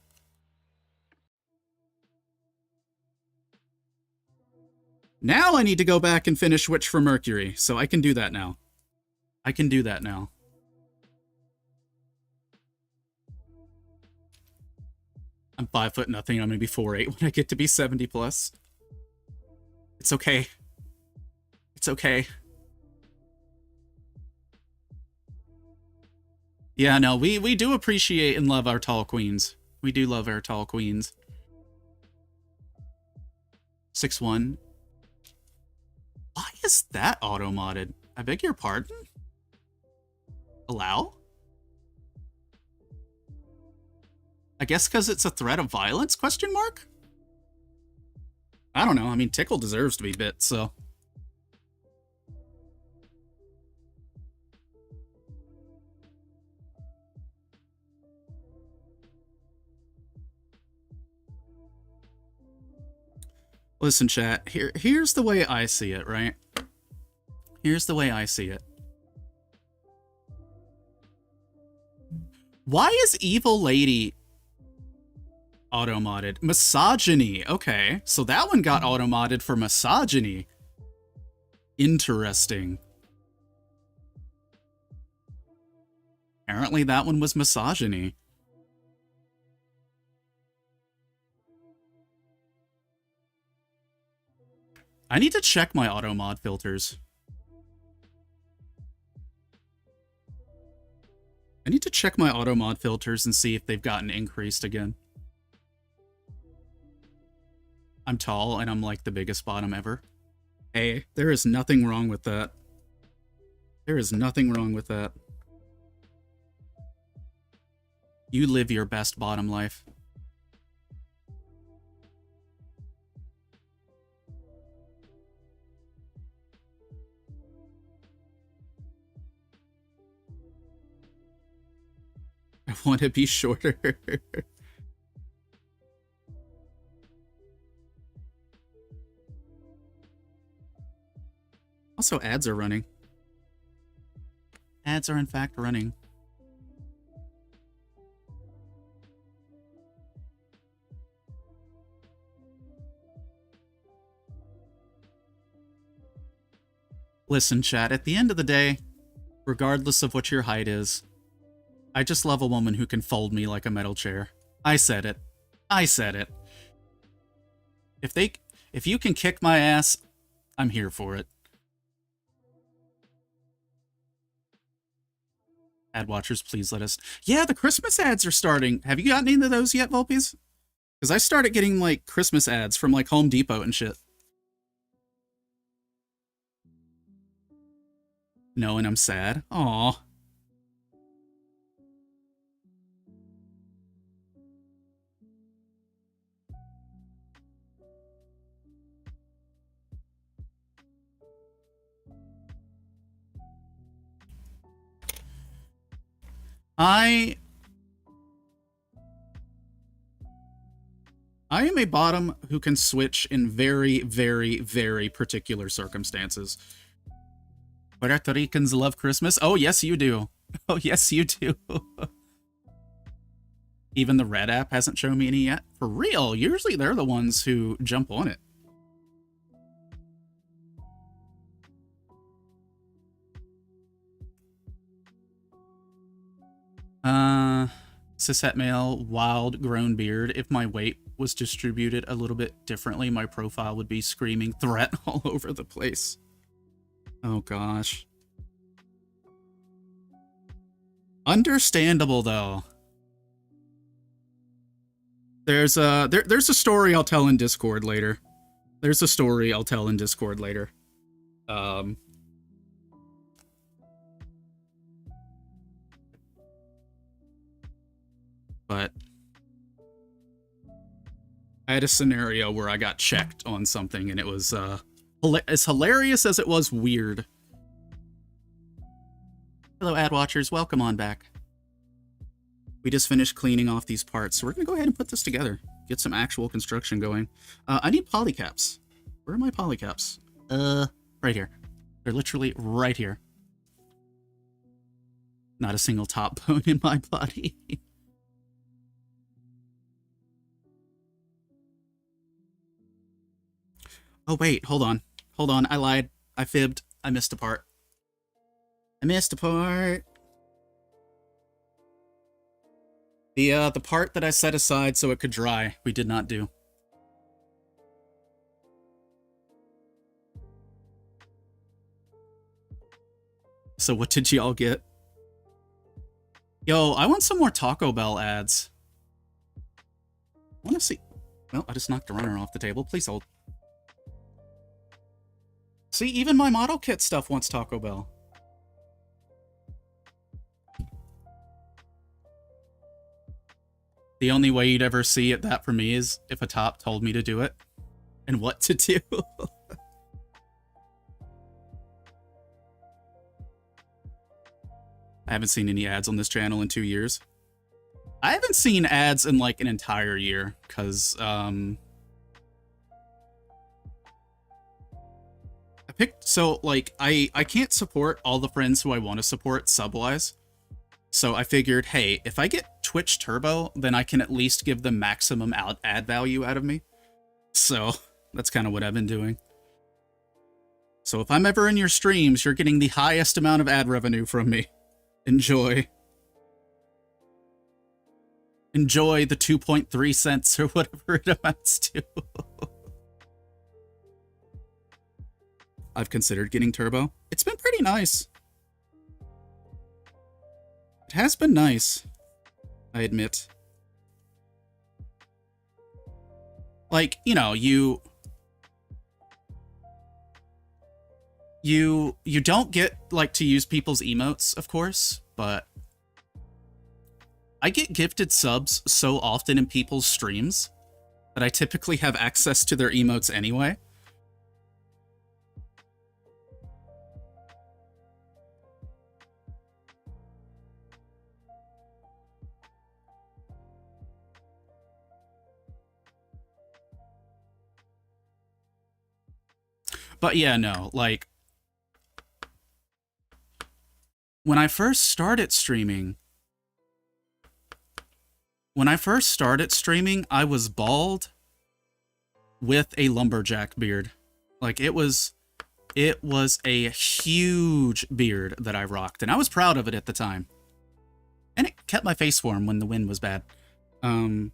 Now I need to go back and finish Witch for Mercury, so I can do that now. I can do that now. I'm 5 foot nothing. I'm gonna be 4'8" when I get to be 70 plus. It's okay. It's okay. Yeah, no, we do appreciate and love our tall queens. We do love our tall queens. 6'1". Why is that auto-modded? I beg your pardon? Allow? I guess because it's a threat of violence, question mark? I don't know. I mean, Tickle deserves to be bit, so... Listen, chat, here's the way I see it, right? Here's the way I see it. Why is Evil Lady auto-modded? Misogyny. Okay, so that one got auto-modded for misogyny. Interesting. Apparently that one was misogyny. I need to check my auto-mod filters. I need to check my auto-mod filters and see if they've gotten increased again. I'm tall and I'm like the biggest bottom ever. Hey, there is nothing wrong with that. There is nothing wrong with that. You live your best bottom life. I want to be shorter. Also, ads are running. Ads are in fact running. Listen, chat, at the end of the day, regardless of what your height is, I just love a woman who can fold me like a metal chair. I said it. I said it. If you can kick my ass, I'm here for it. Ad watchers, please let us... Yeah, the Christmas ads are starting. Have you gotten into those yet, Volpies? Because I started getting, like, Christmas ads from, like, Home Depot and shit. Knowing I'm sad. Aw. I am a bottom who can switch in very, very, very particular circumstances. Puerto Ricans love Christmas? Oh, yes, you do. Oh, yes, you do. Even the Red app hasn't shown me any yet. For real, usually they're the ones who jump on it. Cishet male, wild, grown beard. If my weight was distributed a little bit differently, my profile would be screaming threat all over the place. Oh gosh. Understandable though. There's a story I'll tell in Discord later. There's a story I'll tell in Discord later. But I had a scenario where I got checked on something, and it was as hilarious as it was weird. Hello, ad watchers. Welcome on back. We just finished cleaning off these parts, so we're going to go ahead and put this together. Get some actual construction going. I need polycaps. Where are my polycaps? Right here. They're literally right here. Not a single top bone in my body. Oh, wait, hold on. Hold on, I lied. I fibbed. I missed a part. I missed a part. The part that I set aside so it could dry, we did not do. So what did y'all get? Yo, I want some more Taco Bell ads. I want to see... Well, I just knocked the runner off the table. Please hold. See, even my model kit stuff wants Taco Bell. The only way you'd ever see it that for me is if a top told me to do it and what to do. I haven't seen any ads on this channel in 2 years. I haven't seen ads in like an entire year because I can't support all the friends who I want to support sub-wise. So I figured, hey, if I get Twitch Turbo, then I can at least give them maximum ad value out of me. So that's kind of what I've been doing. So if I'm ever in your streams, you're getting the highest amount of ad revenue from me. Enjoy. Enjoy the 2.3 cents or whatever it amounts to. I've considered getting Turbo. It's been pretty nice. It has been nice, I admit. Like, you know, you don't get, like, to use people's emotes, of course, but I get gifted subs so often in people's streams that I typically have access to their emotes anyway. But yeah, no, like, when I first started streaming, I was bald with a lumberjack beard. Like, it was a huge beard that I rocked, and I was proud of it at the time. And it kept my face warm when the wind was bad. I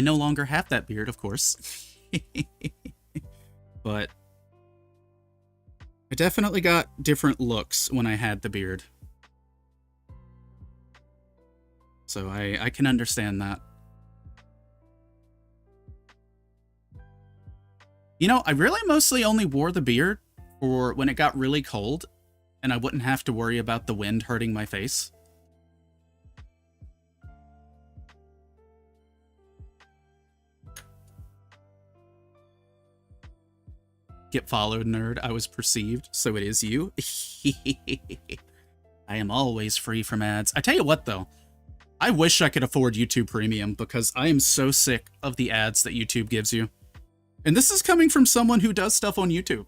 no longer have that beard, of course. But I definitely got different looks when I had the beard. So I can understand that. You know, I really mostly only wore the beard for when it got really cold, and I wouldn't have to worry about the wind hurting my face. Get followed, nerd. I was perceived, so it is you. I am always free from ads. I tell you what, though. I wish I could afford YouTube Premium, because I am so sick of the ads that YouTube gives you. And this is coming from someone who does stuff on YouTube.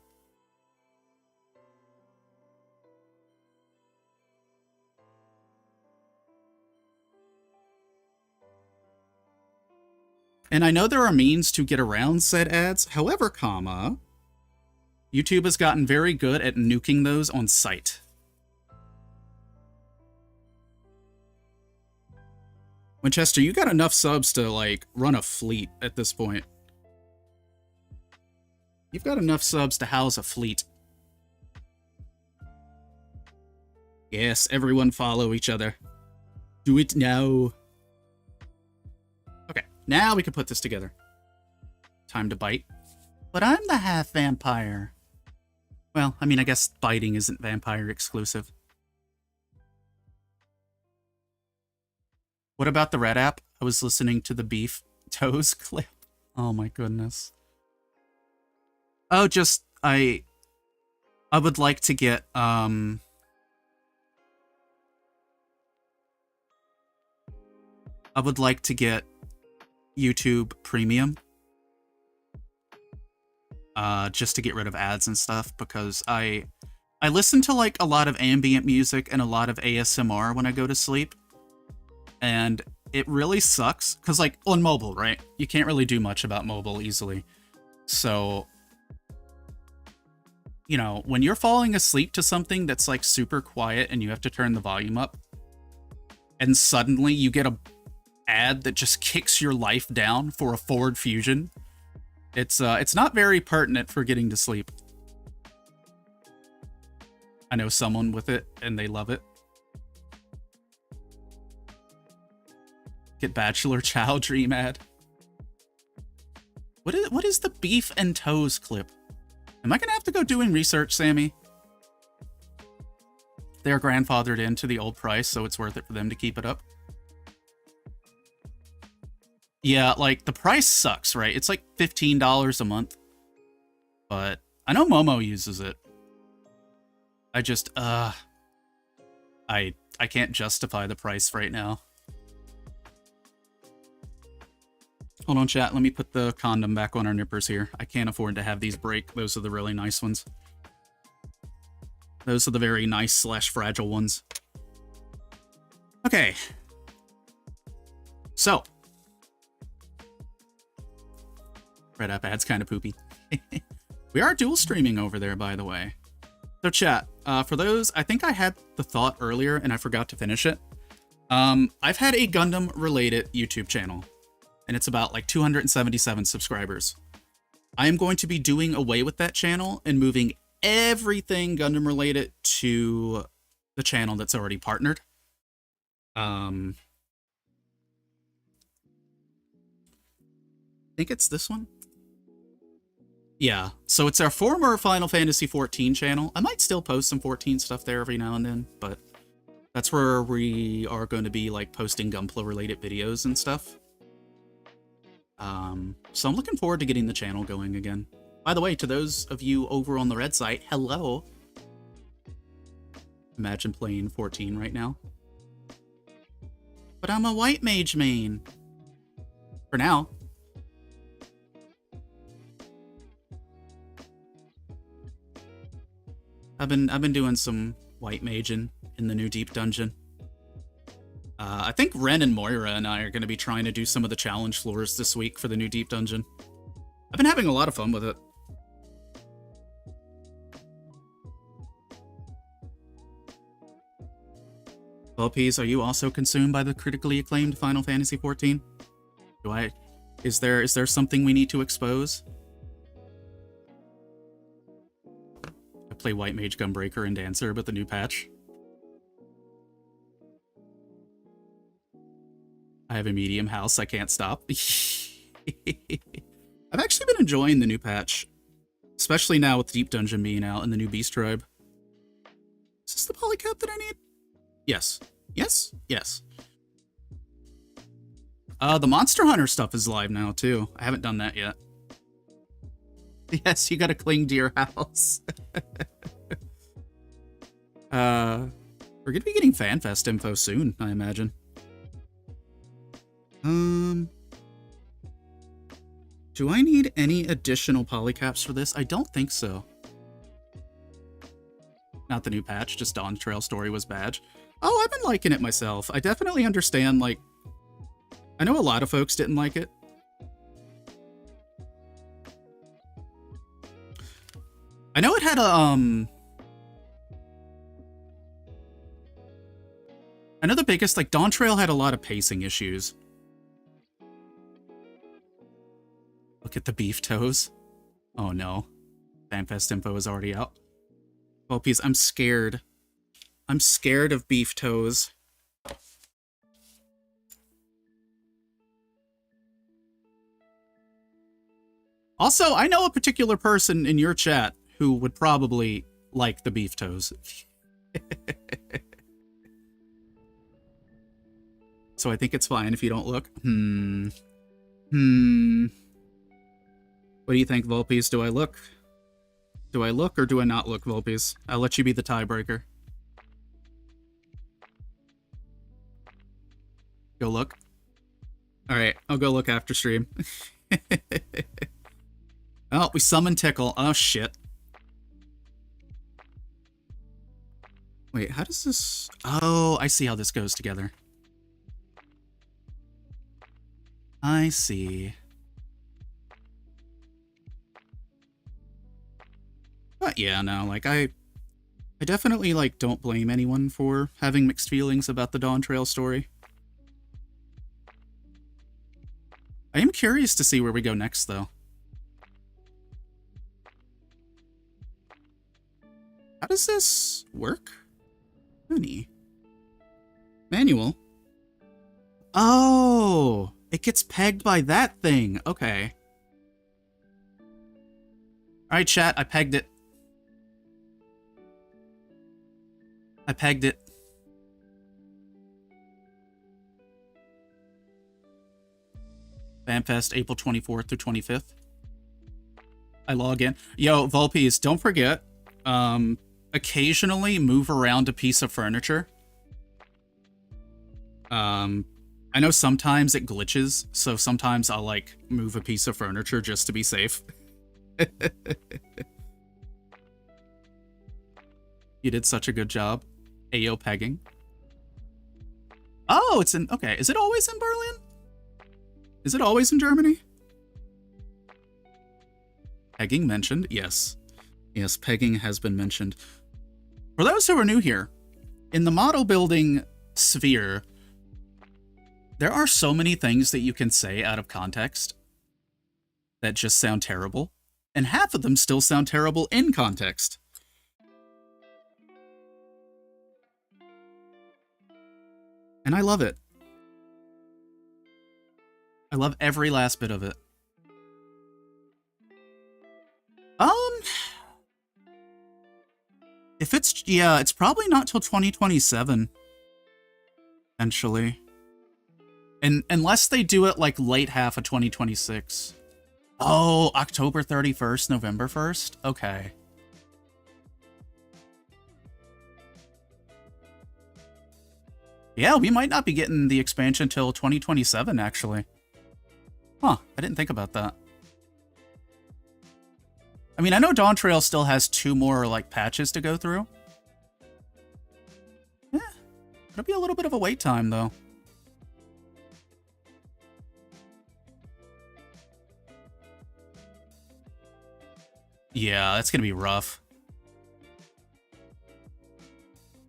And I know there are means to get around said ads. However, comma, YouTube has gotten very good at nuking those on site. Winchester, you got enough subs to, like, run a fleet at this point. You've got enough subs to house a fleet. Yes, everyone follow each other. Do it now. Okay, now we can put this together. Time to bite. But I'm the half vampire. Well, I mean, I guess biting isn't vampire exclusive. What about the Red app? I was listening to the Beef Toes clip. Oh my goodness. Oh, just, I would like to get, I would like to get YouTube Premium. Just to get rid of ads and stuff, because I listen to, like, a lot of ambient music and a lot of ASMR when I go to sleep. And it really sucks, because, like, on mobile, right? You can't really do much about mobile easily. So, you know, when you're falling asleep to something that's, like, super quiet and you have to turn the volume up, and suddenly you get a ad that just kicks your life down for a Ford Fusion, it's not very pertinent for getting to sleep. I know someone with it, and they love it. Get Bachelor Chow Dream ad. What is the Beef and Toes clip? Am I gonna have to go doing research, Sammy? They're grandfathered into the old price, so it's worth it for them to keep it up. Yeah, like, the price sucks, right? It's like $15 a month. But I know Momo uses it. I just, I can't justify the price right now. Hold on, chat. Let me put the condom back on our nippers here. I can't afford to have these break. Those are the really nice ones. Those are the very nice / fragile ones. Okay. So. Red App ad's kind of poopy. We are dual streaming over there, by the way. So chat, for those, I think I had the thought earlier and I forgot to finish it. I've had a Gundam related YouTube channel, and it's about like 277 subscribers. I am going to be doing away with that channel and moving everything Gundam related to the channel that's already partnered. I think it's this one. Yeah, so it's our former Final Fantasy XIV channel. I might still post some 14 stuff there every now and then, but that's where we are going to be like posting Gunpla related videos and stuff. So I'm looking forward to getting the channel going again. By the way, to those of you over on the red site, hello. Imagine playing 14 right now. But I'm a white mage main. For now. I've been doing some white maging in the new deep dungeon. I think Ren and Moira and I are going to be trying to do some of the challenge floors this week for the new deep dungeon. I've been having a lot of fun with it. Peas, are you also consumed by the critically acclaimed Final Fantasy XIV? Is there something we need to expose? I play White Mage Gunbreaker and Dancer, but the new patch. I have a medium house. I can't stop. I've actually been enjoying the new patch, especially now with Deep Dungeon being out and the new Beast Tribe. Is this the polycap that I need? Yes. Yes? Yes. The Monster Hunter stuff is live now, too. I haven't done that yet. Yes, you gotta cling to your house. We're gonna be getting FanFest info soon, I imagine. Do I need any additional polycaps for this? I don't think so. Not the new patch, just Dawn Trail Story was badge. Oh, I've been liking it myself. I definitely understand, like... I know a lot of folks didn't like it. I know it had a, I know the biggest, like, Dawn Trail had a lot of pacing issues. Look at the beef toes. Oh no. FanFest info is already out. Well, please, I'm scared. I'm scared of beef toes. Also, I know a particular person in your chat who would probably like the beef toes. So I think it's fine if you don't look. What do you think, Volpes? Do I look? Do I look or do I not look, Volpes? I'll let you be the tiebreaker. Go look. Alright, I'll go look after stream. Oh, we summon Tickle. Oh, shit. Wait, how does this... Oh, I see how this goes together. I see. But yeah, no, like, I definitely, like, don't blame anyone for having mixed feelings about the Dawn Trail story. I am curious to see where we go next, though. How does this work? Honey. Manual? Oh! It gets pegged by that thing. Okay. Alright, chat, I pegged it. I pegged it. FanFest, April 24th through 25th. I log in. Yo, Volpes, don't forget, occasionally move around a piece of furniture. I know sometimes it glitches, so sometimes I'll, like, move a piece of furniture just to be safe. You did such a good job. Ayo pegging. Oh, it's in... Okay, is it always in Berlin? Is it always in Germany? Pegging mentioned? Yes. Yes, pegging has been mentioned. For those who are new here, in the model building sphere, there are so many things that you can say out of context that just sound terrible, and half of them still sound terrible in context. And I love it. I love every last bit of it. If it's, yeah, it's probably not till 2027. Eventually. And unless they do it like late half of 2026. Oh, October 31st, November 1st? Okay. Yeah, we might not be getting the expansion till 2027, actually. Huh, I didn't think about that. I mean, I know Dawn Trail still has 2 more, like, patches to go through. Yeah, it'll be a little bit of a wait time, though. Yeah, that's gonna be rough.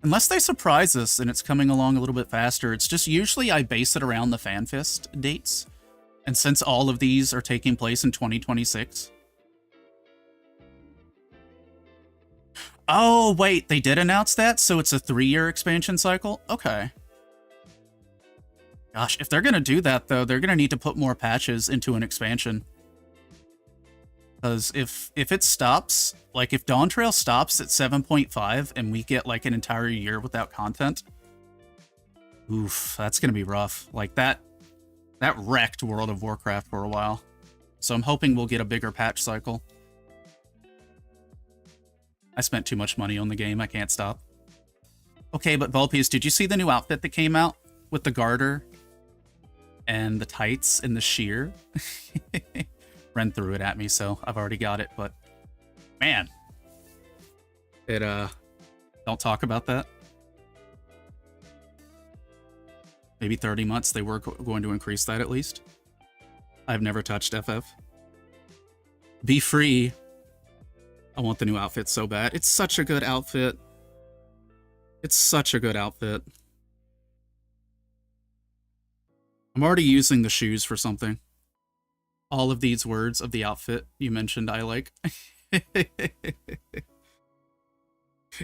Unless they surprise us and it's coming along a little bit faster, it's just usually I base it around the FanFest dates. And since all of these are taking place in 2026... Oh, wait, they did announce that? So it's a 3-year expansion cycle? Okay. Gosh, if they're gonna do that, though, they're gonna need to put more patches into an expansion. Because if it stops, like, if Dawn Trail stops at 7.5 and we get, like, an entire year without content, oof, that's gonna be rough. Like, that wrecked World of Warcraft for a while. So I'm hoping we'll get a bigger patch cycle. I spent too much money on the game, I can't stop. Okay, but Volpies, did you see the new outfit that came out? With the garter and the tights and the sheer? Ren threw it at me, so I've already got it, but man. Don't talk about that. Maybe 30 months, they were going to increase that at least. I've never touched FF. Be free. I want the new outfit so bad. It's such a good outfit. It's such a good outfit. I'm already using the shoes for something. All of these words of the outfit you mentioned I like.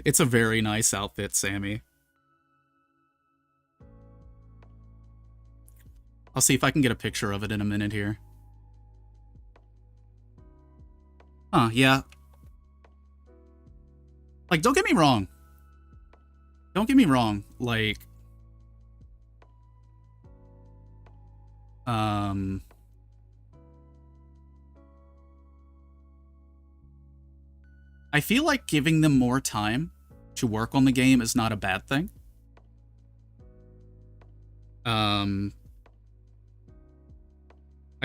It's a very nice outfit, Sammy. I'll see if I can get a picture of it in a minute here. Huh, yeah. Like, don't get me wrong. Don't get me wrong, like... I feel like giving them more time to work on the game is not a bad thing. I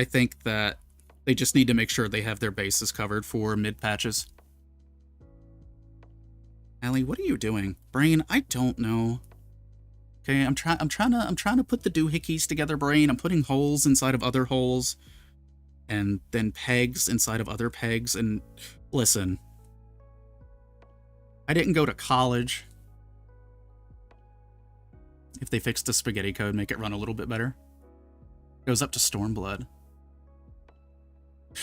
think that they just need to make sure they have their bases covered for mid-patches. Allie, what are you doing? Brain, I don't know. Okay, I'm trying to put the doohickeys together, Brain. I'm putting holes inside of other holes, and then pegs inside of other pegs. And listen, I didn't go to college. If they fix the spaghetti code, make it run a little bit better. Goes up to Stormblood.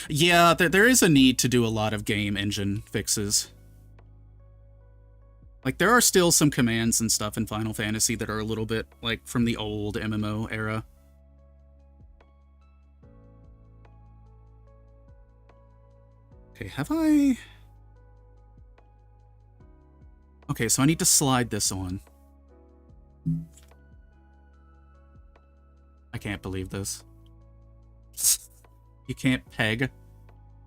Yeah, there is a need to do a lot of game engine fixes. Like, there are still some commands and stuff in Final Fantasy that are a little bit, like, from the old MMO era. Okay, have I... Okay, so I need to slide this on. I can't believe this. You can't peg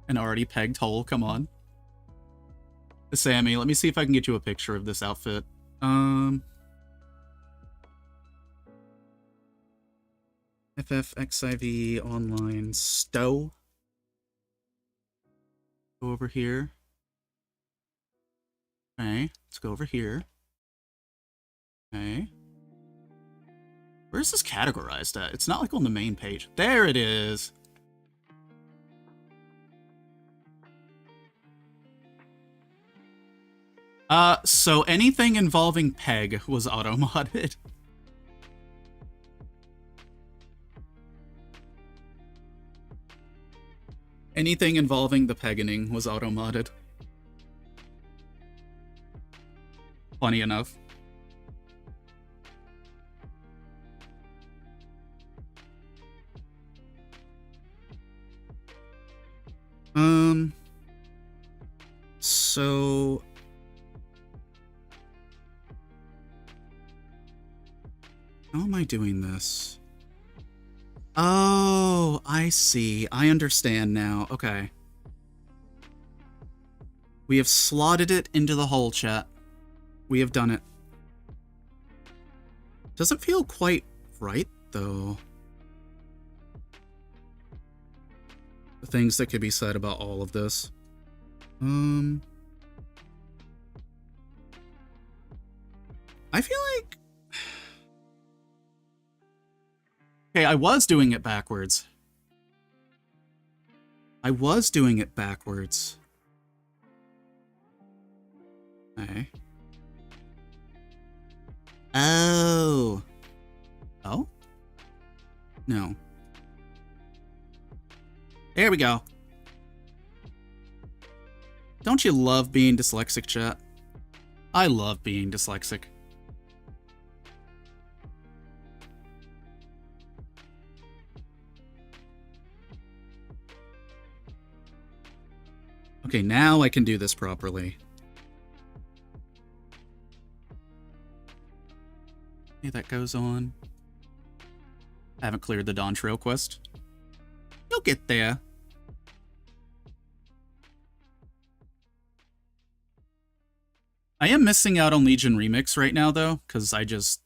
an already pegged hole, come on. Sammy, let me see if I can get you a picture of this outfit. FFXIV online stow. Go over here. Okay, let's go over here. Okay. Where is this categorized at? It's not like on the main page. There it is. So anything involving peg was auto-modded. Anything involving the pegging was auto-modded. Funny enough. So... How am I doing this? Oh, I see. I understand now. Okay. We have slotted it into the hole, chat. We have done it. Doesn't feel quite right, though. The things that could be said about all of this. I feel like... Okay, I was doing it backwards. Okay. Oh. Oh? No. There we go. Don't you love being dyslexic, chat? I love being dyslexic. Okay, now I can do this properly. Okay, that goes on. I haven't cleared the Dawn Trail quest. You'll get there. I am missing out on Legion Remix right now, though, because I just...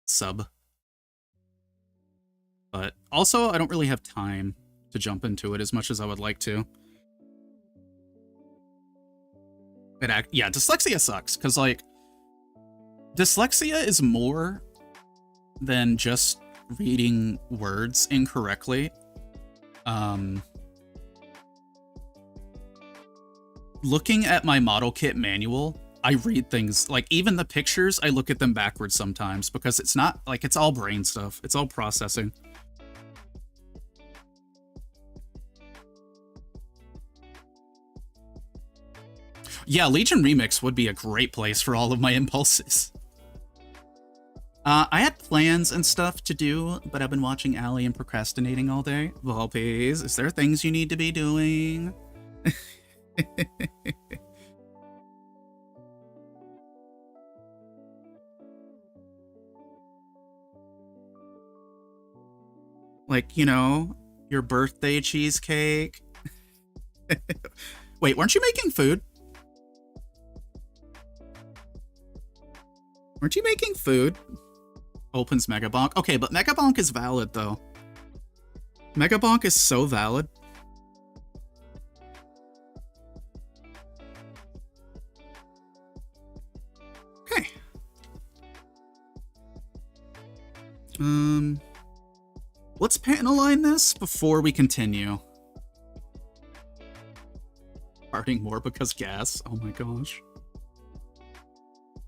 sub. But also, I don't really have time to jump into it as much as I would like to. Yeah, dyslexia sucks, because, like, dyslexia is more than just reading words incorrectly. Looking at my model kit manual, I read things, like, even the pictures, I look at them backwards sometimes, because it's not, like, it's all brain stuff. It's all processing. Yeah, Legion Remix would be a great place for all of my impulses. I had plans and stuff to do, but I've been watching Allie and procrastinating all day. Volpes, is there things you need to be doing? Like, you know, your birthday cheesecake. Wait, weren't you making food? Weren't you making food? Opens Megabonk. Okay, but Megabonk is valid, though. Megabonk is so valid. Okay. Let's panel-line this before we continue. Farting more because gas. Oh my gosh.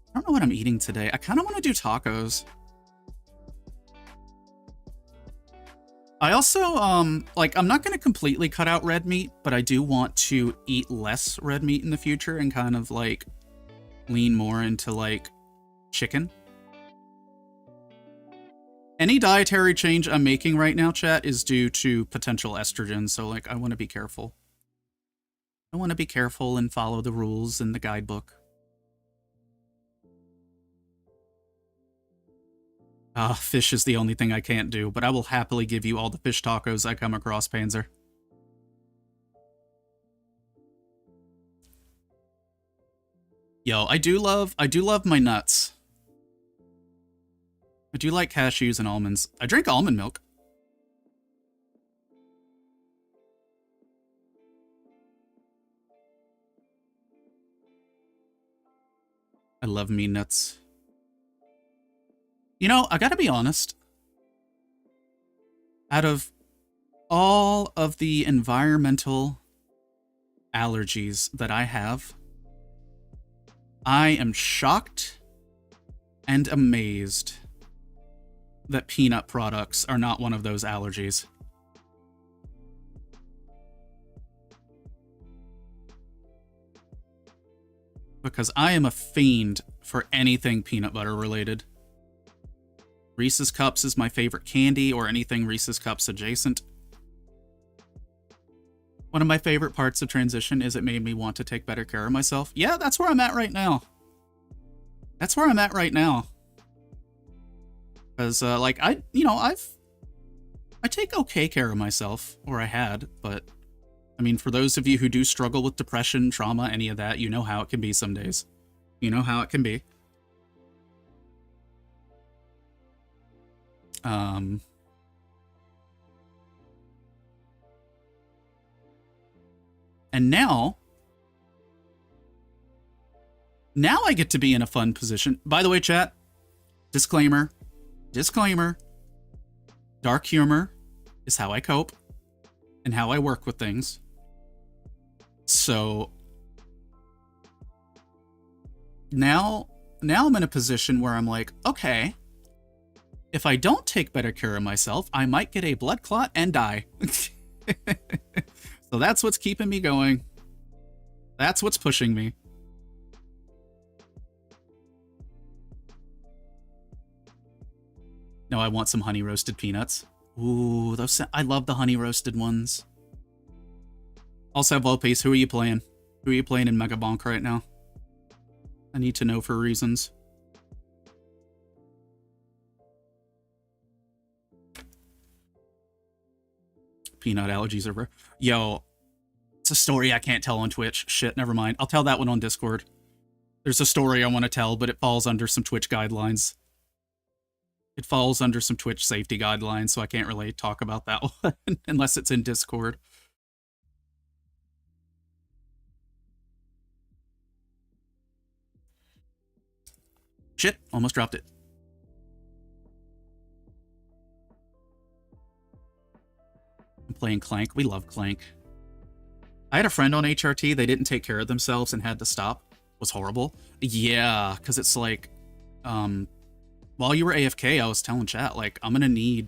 I don't know what I'm eating today. I kind of want to do tacos. I also, like, I'm not going to completely cut out red meat, but I do want to eat less red meat in the future and kind of, like, lean more into, like, chicken. Any dietary change I'm making right now, chat, is due to potential estrogen, so, like, I want to be careful. I want to be careful and follow the rules in the guidebook. Fish is the only thing I can't do, but I will happily give you all the fish tacos I come across, Panzer. Yo, I do love my nuts. I do like cashews and almonds. I drink almond milk. I love me nuts. You know, I gotta be honest. Out of all of the environmental allergies that I have, I am shocked and amazed that peanut products are not one of those allergies. Because I am a fiend for anything peanut butter related. Reese's Cups is my favorite candy, or anything Reese's Cups adjacent. One of my favorite parts of transition is it made me want to take better care of myself. Yeah, that's where I'm at right now. That's where I'm at right now. Because, like, I take okay care of myself, or I had, but, I mean, for those of you who do struggle with depression, trauma, any of that, you know how it can be some days. You know how it can be. And now I get to be in a fun position. By the way, chat, disclaimer, dark humor is how I cope and how I work with things. So now I'm in a position where I'm like, okay, if I don't take better care of myself, I might get a blood clot and die. So that's what's keeping me going. That's what's pushing me. No, I want some honey roasted peanuts. Ooh, those, I love the honey roasted ones. Also, Lopez, who are you playing? Who are you playing in Mega Bonk right now? I need to know for reasons. Peanut allergies are... Yo, it's a story I can't tell on Twitch. Shit, never mind. I'll tell that one on Discord. There's a story I want to tell, but it falls under some Twitch guidelines. It falls under some Twitch safety guidelines, so I can't really talk about that one unless it's in Discord. Shit, almost dropped it. I'm playing Clank. We love Clank. I had a friend on HRT. They didn't take care of themselves and had to stop. It was horrible. Yeah, because it's like, while you were AFK, I was telling chat, like, I'm going to need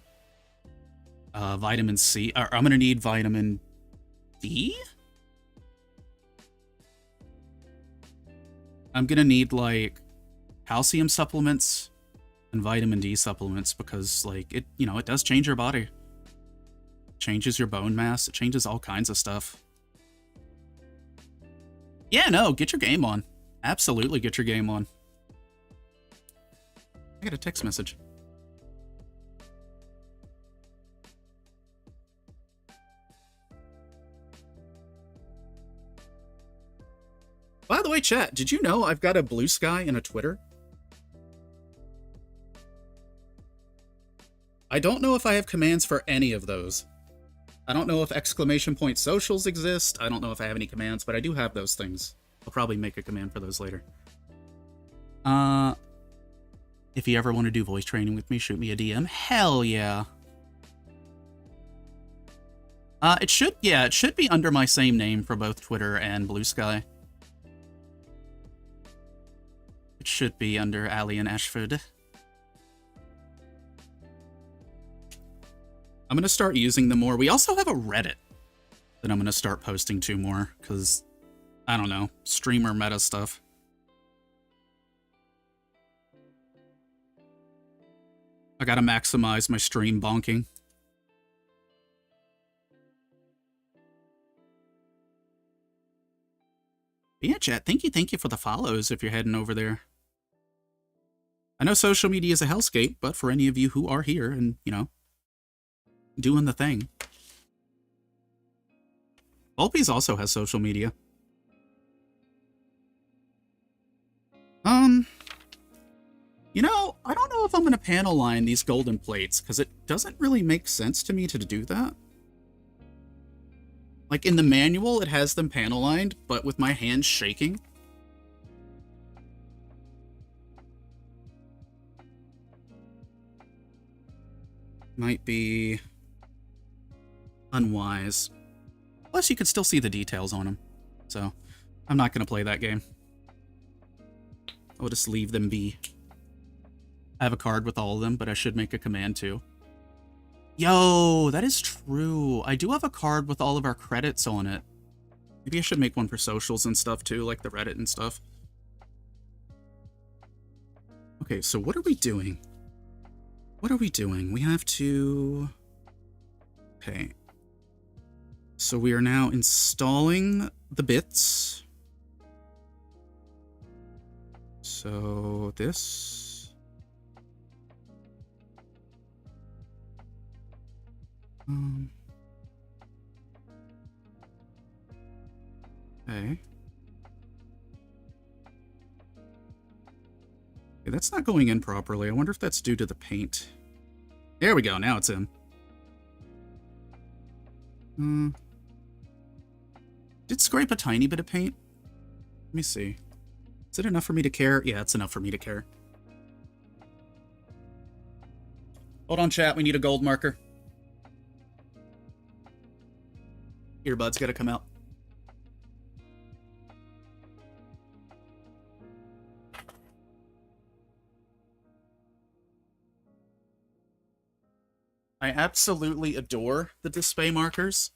vitamin C, or I'm going to need vitamin D? I'm going to need, like, calcium supplements and vitamin D supplements because, like, it, you know, it does change your body. It changes your bone mass. It changes all kinds of stuff. Yeah, no, get your game on. Absolutely get your game on. I got a text message. By the way, chat, did you know I've got a blue sky and a Twitter? I don't know if I have commands for any of those. I don't know if exclamation point socials exist. I don't know if I have any commands, but I do have those things. I'll probably make a command for those later. If you ever want to do voice training with me, shoot me a DM. Hell yeah. It should be under my same name for both Twitter and Blue Sky. It should be under Alien Ashford. I'm going to start using them more. We also have a Reddit that I'm going to start posting to more, because, I don't know, streamer meta stuff. I gotta maximize my stream bonking. But yeah, chat, thank you for the follows if you're heading over there. I know social media is a hellscape, but for any of you who are here and, you know, doing the thing. Volpes also has social media. You know, I don't know if I'm going to panel line these golden plates, because it doesn't really make sense to me to do that. Like, in the manual, it has them panel lined, but with my hands shaking. Might be unwise. Plus, you could still see the details on them. So, I'm not going to play that game. I'll just leave them be. I have a card with all of them, but I should make a command too. Yo, that is true. I do have a card with all of our credits on it. Maybe I should make one for socials and stuff too, like the Reddit and stuff. Okay, so what are we doing? What are we doing? We have to... Okay. So we are now installing the bits. So this... Okay. Okay, that's not going in properly. I wonder if that's due to the paint. There we go, now it's in. Did scrape a tiny bit of paint? Let me see. Is it enough for me to care? Yeah, it's enough for me to care. Hold on, chat. We need a gold marker. Earbuds gotta come out. I absolutely adore the display markers.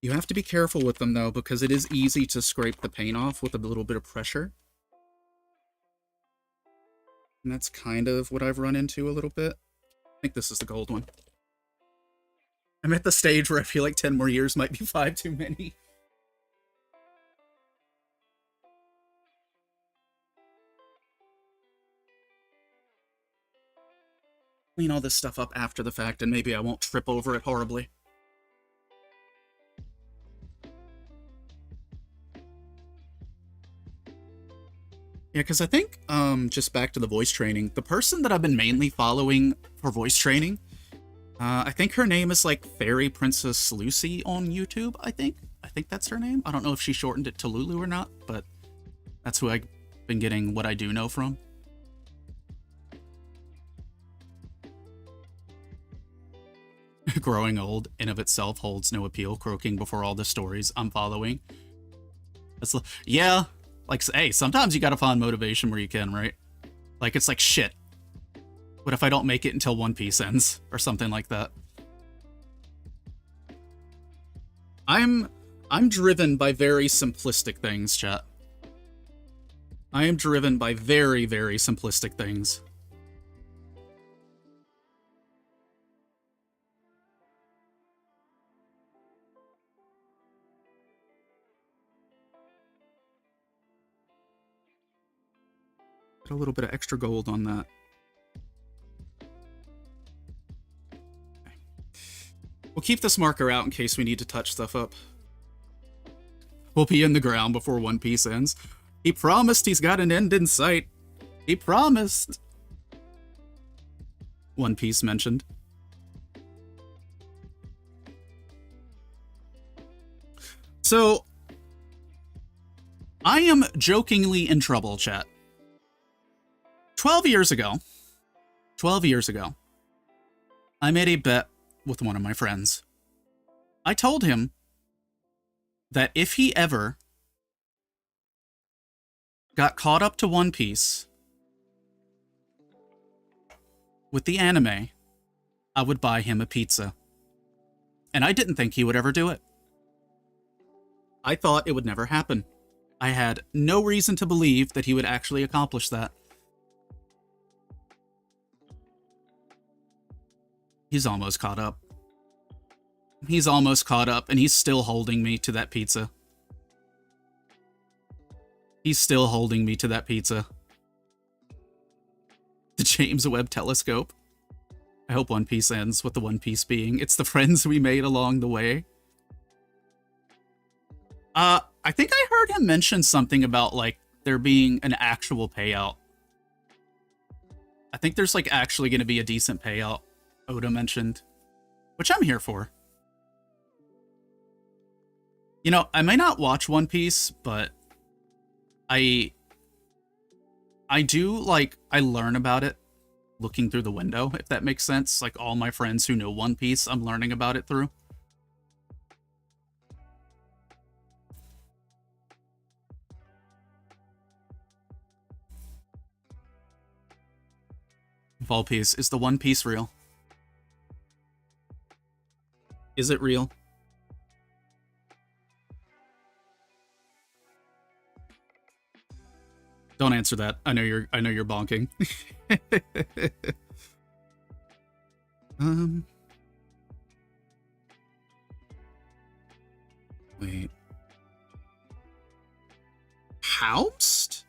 You have to be careful with them, though, because it is easy to scrape the paint off with a little bit of pressure. And that's kind of what I've run into a little bit. I think this is the gold one. I'm at the stage where I feel like 10 more years might be 5 too many. clean all this stuff up after the fact, and maybe I won't trip over it horribly. Yeah, because I think, just back to the voice training, the person that I've been mainly following for voice training, I think her name is, like, Fairy Princess Lucy on YouTube, I think. I think that's her name. I don't know if she shortened it to Lulu or not, but that's who I've been getting what I do know from. Growing old in of itself holds no appeal, croaking before all the stories I'm following. That's, yeah, like, hey, sometimes you gotta find motivation where you can, right? Like, it's like, shit, what if I don't make it until One Piece ends? Or something like that. I'm driven by very simplistic things, chat. I am driven by very, very simplistic things. Put a little bit of extra gold on that. Okay. We'll keep this marker out in case we need to touch stuff up. We'll be in the ground before One Piece ends. He promised he's got an end in sight. He promised. One Piece mentioned. So, I am jokingly in trouble, chat. 12 years ago, I made a bet with one of my friends. I told him that if he ever got caught up to One Piece with the anime, I would buy him a pizza. And I didn't think he would ever do it. I thought it would never happen. I had no reason to believe that he would actually accomplish that. He's almost caught up. He's almost caught up, and he's still holding me to that pizza. He's still holding me to that pizza. The James Webb Telescope. I hope One Piece ends with the One Piece being, it's the friends we made along the way. I think I heard him mention something about, like, there being an actual payout. I think there's, like, actually going to be a decent payout, Oda mentioned, which I'm here for. You know, I may not watch One Piece, but I do, like, I learn about it looking through the window, if that makes sense. Like, all my friends who know One Piece, I'm learning about it through. Volpiece, is the One Piece real? Is it real? Don't answer that. I know you're bonking. Wait. Housed?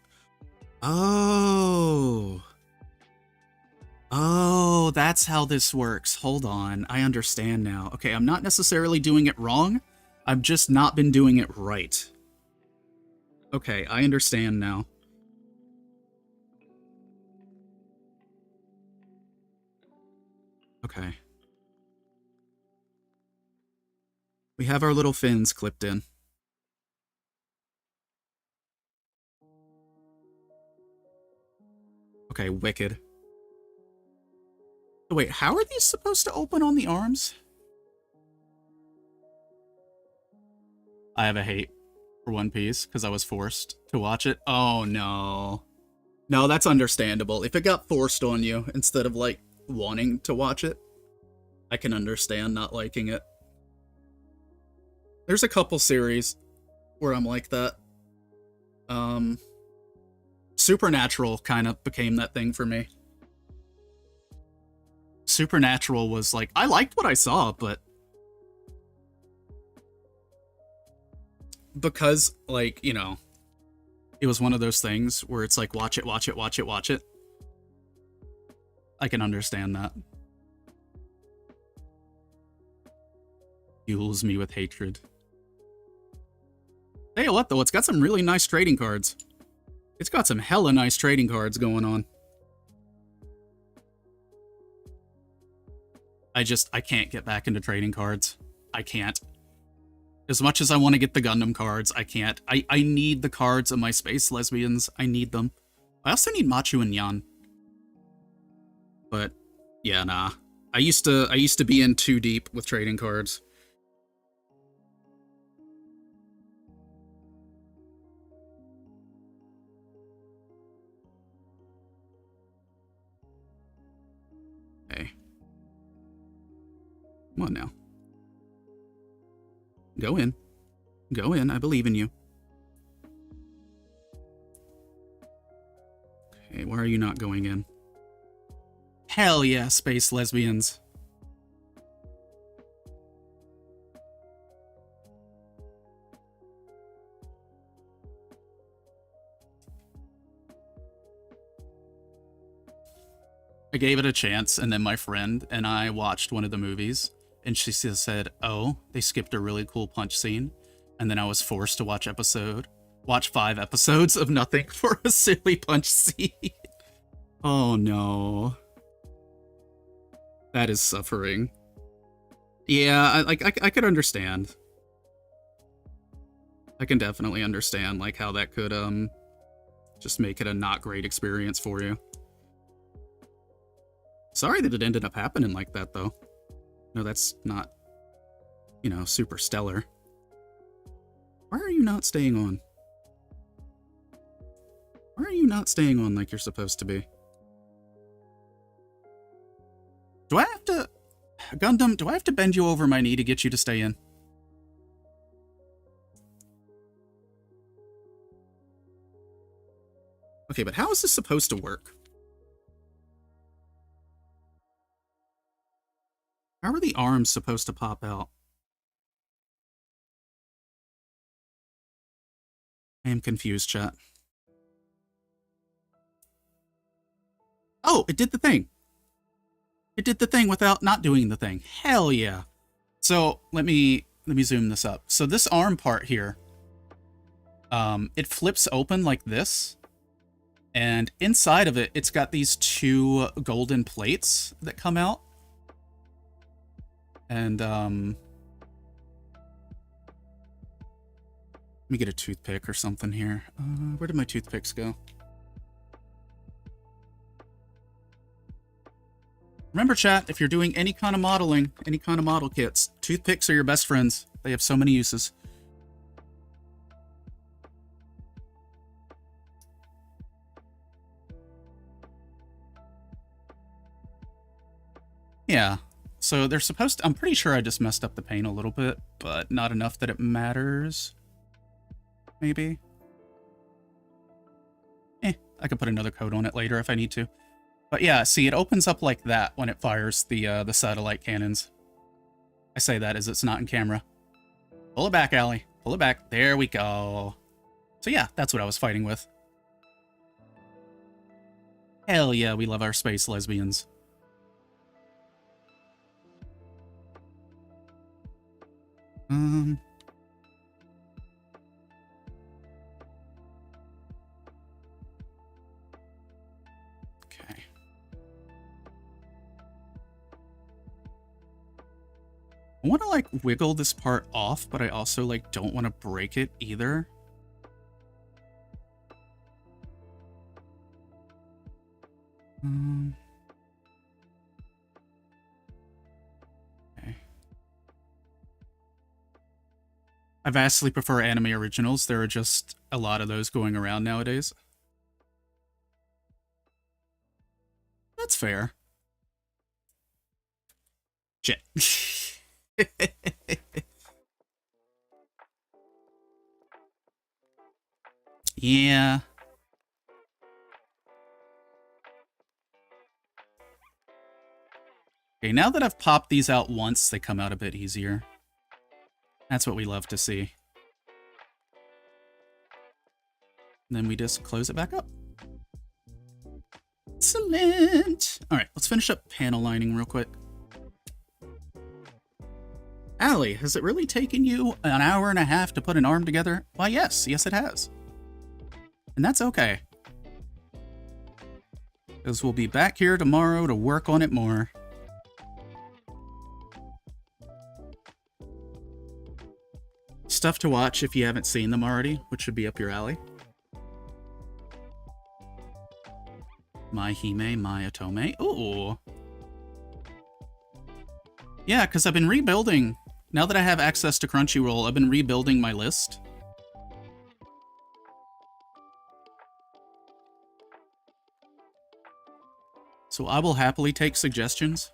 Oh. Oh, that's how this works. Hold on. I understand now. Okay, I'm not necessarily doing it wrong. I've just not been doing it right. Okay, I understand now. Okay. We have our little fins clipped in. Okay, wicked. Wait, how are these supposed to open on the arms? I have a hate for One Piece because I was forced to watch it. Oh, no. No, that's understandable. If it got forced on you instead of, like, wanting to watch it, I can understand not liking it. There's a couple series where I'm like that. Supernatural kind of became that thing for me. Supernatural was like, I liked what I saw, but because, like, you know, it was one of those things where it's like, watch it, watch it, watch it, watch it. I can understand that. Fuels me with hatred. Hey, what though? It's got some really nice trading cards. It's got some hella nice trading cards going on. I can't get back into trading cards. I can't. As much as I want to get the Gundam cards, I can't. I need the cards of my space lesbians. I need them. I also need Machu and Yan. But yeah, nah. I used to be in too deep with trading cards. Hey. Come on now. Go in. Go in. I believe in you. Okay, why are you not going in? Hell yeah, space lesbians. I gave it a chance, and then my friend and I watched one of the movies, and she said, oh, they skipped a really cool punch scene, and then I was forced to watch 5 episodes of nothing for a silly punch scene. Oh no. That is suffering. Yeah, I could understand. I can definitely understand, like, how that could, just make it a not great experience for you. Sorry that it ended up happening like that, though. No, that's not, you know, super stellar. Why are you not staying on? Why are you not staying on like you're supposed to be? Do I have to... Gundam, do I have to bend you over my knee to get you to stay in? Okay, but how is this supposed to work? How are the arms supposed to pop out? I am confused, chat. Oh, it did the thing. It did the thing without not doing the thing. Hell yeah. So let me zoom this up. So this arm part here, it flips open like this. And inside of it, it's got these 2 golden plates that come out. And, let me get a toothpick or something here. Where did my toothpicks go? Remember, chat, if you're doing any kind of modeling, any kind of model kits, toothpicks are your best friends. They have so many uses. Yeah. So they're supposed to... I'm pretty sure I just messed up the paint a little bit, but not enough that it matters. Maybe. I could put another coat on it later if I need to. But yeah, see, it opens up like that when it fires the satellite cannons. I say that as it's not in camera. Pull it back, Allie. Pull it back. There we go. So yeah, that's what I was fighting with. Hell yeah, we love our space lesbians. Okay. I want to, like, wiggle this part off, but I also, like, don't want to break it either. Okay. I vastly prefer anime originals. There are just a lot of those going around nowadays. That's fair. Shit. Yeah. Okay, now that I've popped these out once, they come out a bit easier. That's what we love to see. And then we just close it back up. Excellent! Alright, let's finish up panel lining real quick. Allie, has it really taken you an hour and a half to put an arm together? Why, yes. Yes, it has. And that's okay. Because we'll be back here tomorrow to work on it more. Stuff to watch if you haven't seen them already, which should be up your alley. My Hime, my Otome. Ooh. Yeah, because I've been rebuilding. Now that I have access to Crunchyroll, I've been rebuilding my list. So I will happily take suggestions.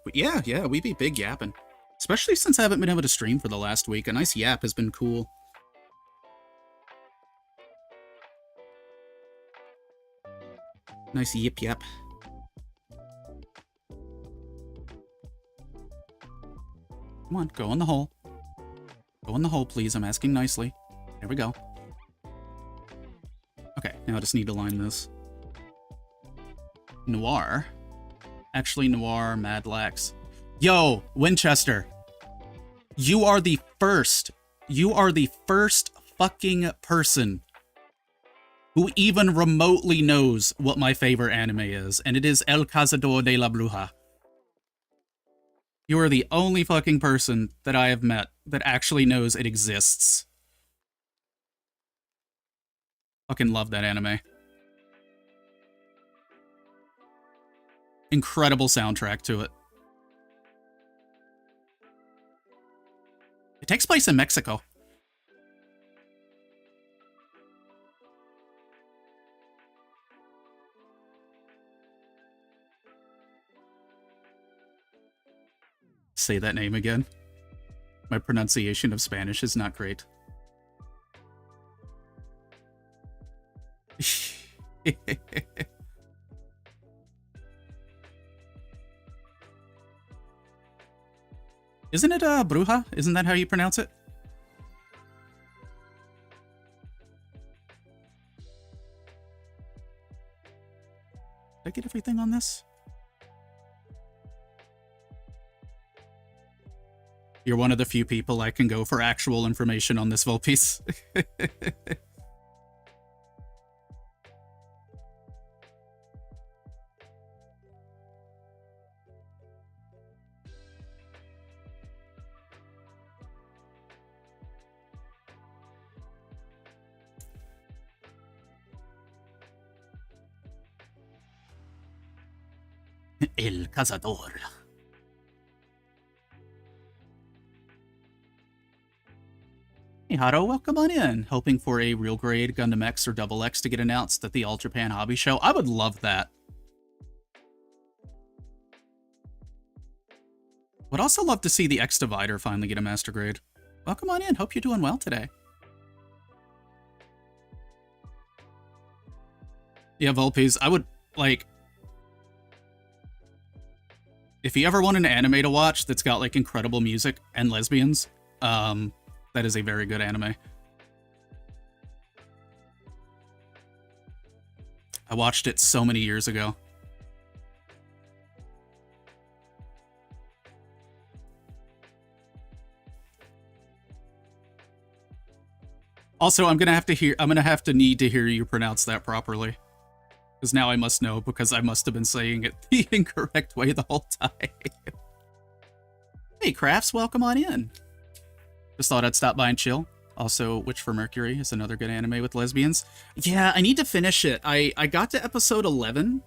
But yeah, we be big yapping. Especially since I haven't been able to stream for the last week. A nice yap has been cool. Nice yip yap. Come on, go in the hole. Go in the hole, please. I'm asking nicely. There we go. Okay, now I just need to line this. Noir. Actually, Noir, Madlax. Yo, Winchester. You are the first fucking person who even remotely knows what my favorite anime is, and it is El Cazador de la Bruja. You are the only fucking person that I have met that actually knows it exists. Fucking love that anime. Incredible soundtrack to it. It takes place in Mexico. Say that name again. My pronunciation of Spanish is not great. Isn't it Bruja? Isn't that how you pronounce it? Did I get everything on this? You're one of the few people I can go for actual information on this Volpiece. El Cazador. Hey Hado, welcome on in. Hoping for a real grade Gundam X or Double X to get announced at the All Japan Hobby Show. I would love that. Would also love to see the X Divider finally get a master grade. Welcome on in. Hope you're doing well today. Yeah, Volpies, I would, like... If you ever want an anime to watch that's got, like, incredible music and lesbians, that is a very good anime. I watched it so many years ago. Also, I'm gonna have to need to hear you pronounce that properly. Because now I must know, because I must have been saying it the incorrect way the whole time. Hey, Crafts, welcome on in. Just thought I'd stop by and chill. Also, Witch for Mercury is another good anime with lesbians. Yeah, I need to finish it. I got to episode 11,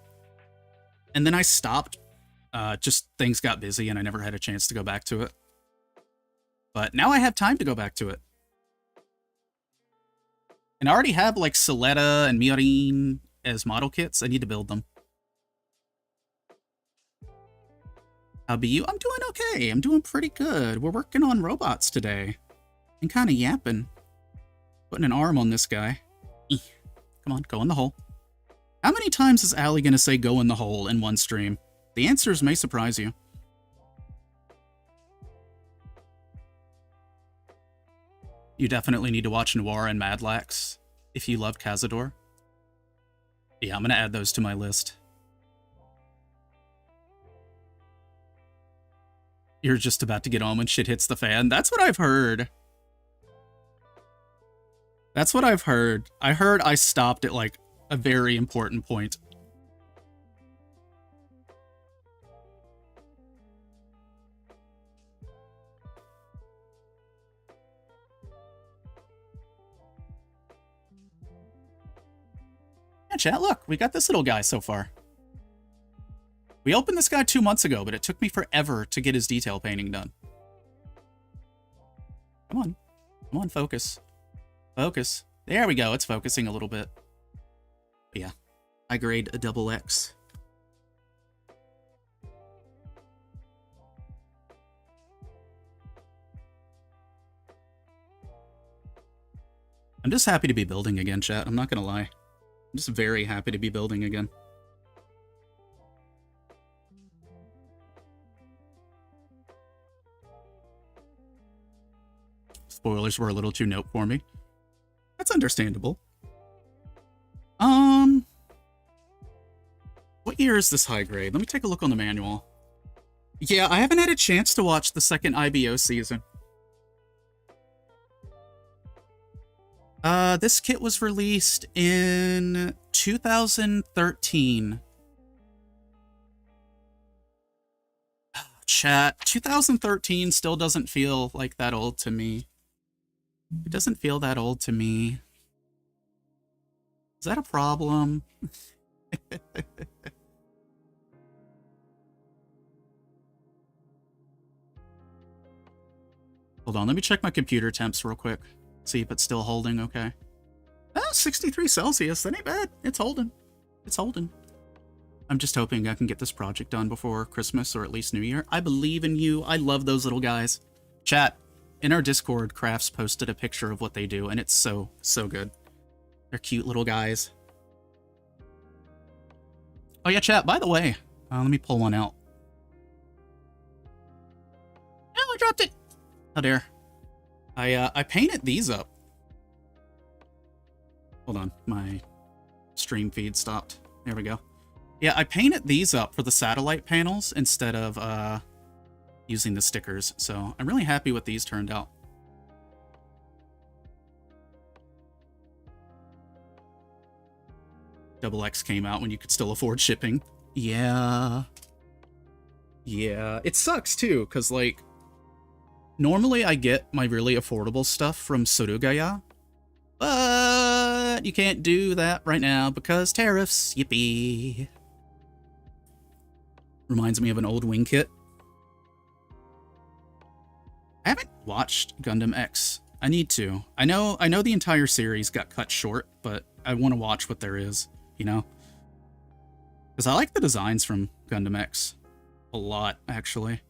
and then I stopped. Just things got busy, and I never had a chance to go back to it. But now I have time to go back to it. And I already have, like, Soletta and Mirin as model kits. I need to build them. How be you? I'm doing okay. I'm doing pretty good. We're working on robots today. And kind of yapping. Putting an arm on this guy. Come on, go in the hole. How many times is Allie going to say go in the hole in one stream? The answers may surprise you. You definitely need to watch Noir and Madlax if you love Cazador. Yeah, I'm going to add those to my list. You're just about to get on when shit hits the fan. That's what I've heard. That's what I've heard. I heard I stopped at, like, a very important point. Yeah, chat, look, we got this little guy so far. We opened this guy 2 months ago, but it took me forever to get his detail painting done. Come on. Come on, focus. Focus. There we go, it's focusing a little bit. But yeah, I grade a double X. I'm just happy to be building again, chat. I'm not gonna lie. I'm just very happy to be building again. Spoilers were a little too note for me. That's understandable. What year is this high grade? Let me take a look on the manual. Yeah, I haven't had a chance to watch the second IBO season. This kit was released in 2013. Chat, 2013 still doesn't feel like that old to me. It doesn't feel that old to me. Is that a problem? Hold on, let me check my computer temps real quick. See if it's still holding okay. Ah, 63 Celsius, that ain't bad. It's holding. It's holding. I'm just hoping I can get this project done before Christmas or at least New Year. I believe in you. I love those little guys. Chat, in our Discord, Crafts posted a picture of what they do, and it's so, so good. They're cute little guys. Oh yeah, chat, by the way, let me pull one out. Oh, I dropped it! How dare. I painted these up. Hold on, my stream feed stopped. There we go. Yeah, I painted these up for the satellite panels instead of using the stickers, so I'm really happy what these turned out. Double X came out when you could still afford shipping. Yeah. Yeah, it sucks too, because like, normally I get my really affordable stuff from Surugaya, but you can't do that right now because tariffs, yippee. Reminds me of an old wing kit. I haven't watched Gundam X. I need to. I know the entire series got cut short, but I want to watch what there is, you know? Because I like the designs from Gundam X a lot, actually.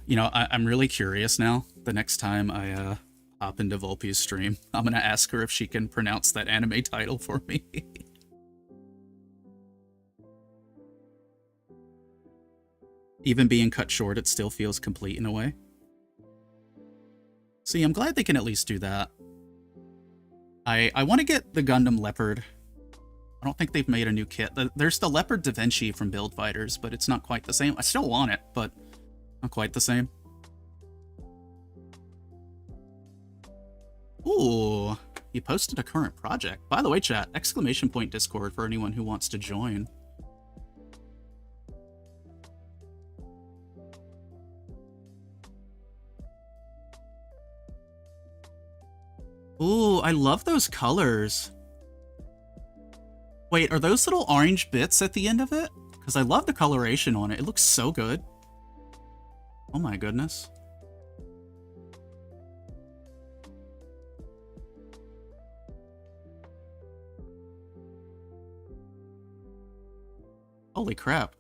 You know, I'm really curious now. The next time I hop into Volpe's stream, I'm gonna ask her if she can pronounce that anime title for me. Even being cut short, it still feels complete in a way. See, I'm glad they can at least do that. I want to get the Gundam Leopard. I don't think they've made a new kit. There's the Leopard Da Vinci from Build Fighters, but it's not quite the same. I still want it, but not quite the same. Ooh, you posted a current project. By the way, chat, exclamation point Discord for anyone who wants to join. Ooh, I love those colors. Wait, are those little orange bits at the end of it? Because I love the coloration on it. It looks so good. Oh my goodness. Holy crap.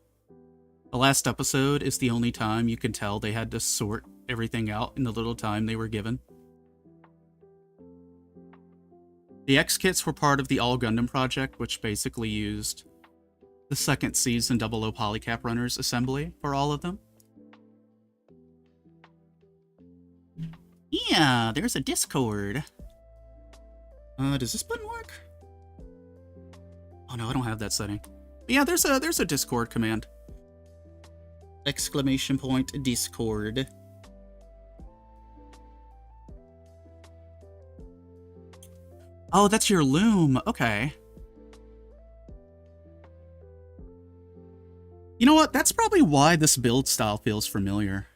The last episode is the only time you can tell they had to sort everything out in the little time they were given. The X kits were part of the All Gundam project, which basically used the second season 00 polycap runners assembly for all of them. Yeah, there's a Discord. Does this button work? Oh no, I don't have that setting. But yeah, there's a Discord command. Exclamation point Discord. Oh, that's your loom. Okay. You know what? That's probably why this build style feels familiar.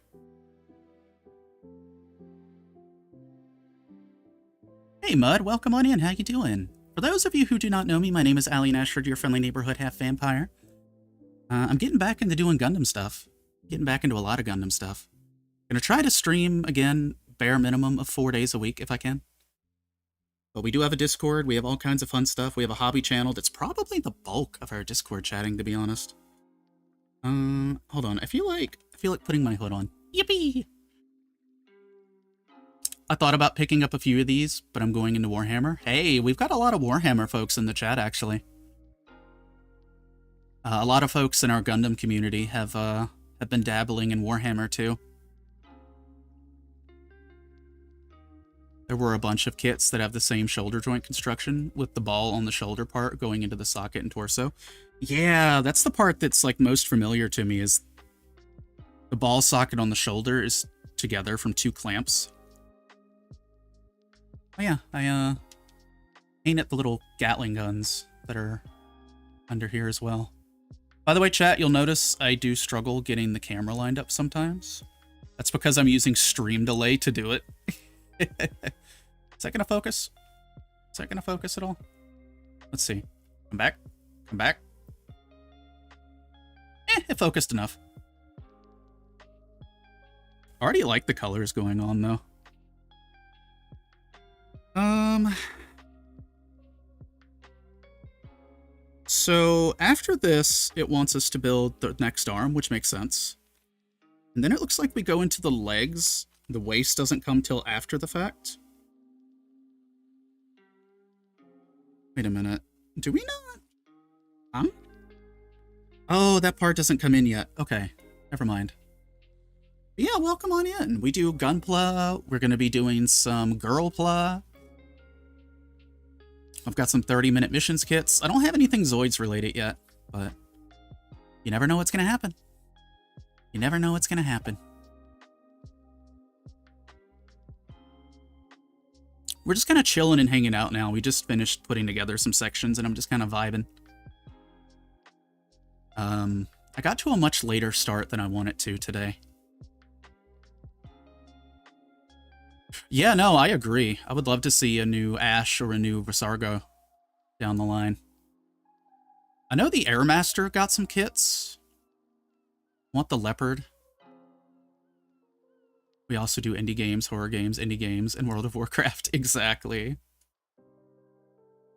Hey, Mud. Welcome on in. How you doing? For those of you who do not know me, my name is Allie Nashford, your friendly neighborhood half-vampire. I'm getting back into doing Gundam stuff. Getting back into a lot of Gundam stuff. Gonna try to stream, again, bare minimum of 4 days a week if I can. But we do have a Discord. We have all kinds of fun stuff. We have a hobby channel that's probably the bulk of our Discord chatting, to be honest. Hold on. I feel like putting my hood on. Yippee! I thought about picking up a few of these, but I'm going into Warhammer. Hey, we've got a lot of Warhammer folks in the chat, actually. A lot of folks in our Gundam community have been dabbling in Warhammer, too. There were a bunch of kits that have the same shoulder joint construction, with the ball on the shoulder part going into the socket and torso. Yeah, that's the part that's, like, most familiar to me, is the ball socket on the shoulder is together from 2 clamps. Oh yeah, I aim at the little Gatling guns that are under here as well. By the way, chat, you'll notice I do struggle getting the camera lined up sometimes. That's because I'm using stream delay to do it. Is that gonna focus? Is that gonna focus at all? Let's see. Come back. Come back. It focused enough. I already like the colors going on, though. So after this, it wants us to build the next arm, which makes sense. And then it looks like we go into the legs. The waist doesn't come till after the fact. Wait a minute. Do we not? Huh? Oh, that part doesn't come in yet. Okay, never mind. But yeah, welcome on in. We do Gunpla. We're going to be doing some Girlpla. I've got some 30-minute missions kits. I don't have anything Zoids related yet, but you never know what's going to happen. You never know what's going to happen. We're just kind of chilling and hanging out now. We just finished putting together some sections, and I'm just kind of vibing. I got to a much later start than I wanted to today. Yeah, no, I agree. I would love to see a new Ash or a new Visargo down the line. I know the Airmaster got some kits. Want the Leopard. We also do indie games, horror games, indie games, and World of Warcraft. Exactly.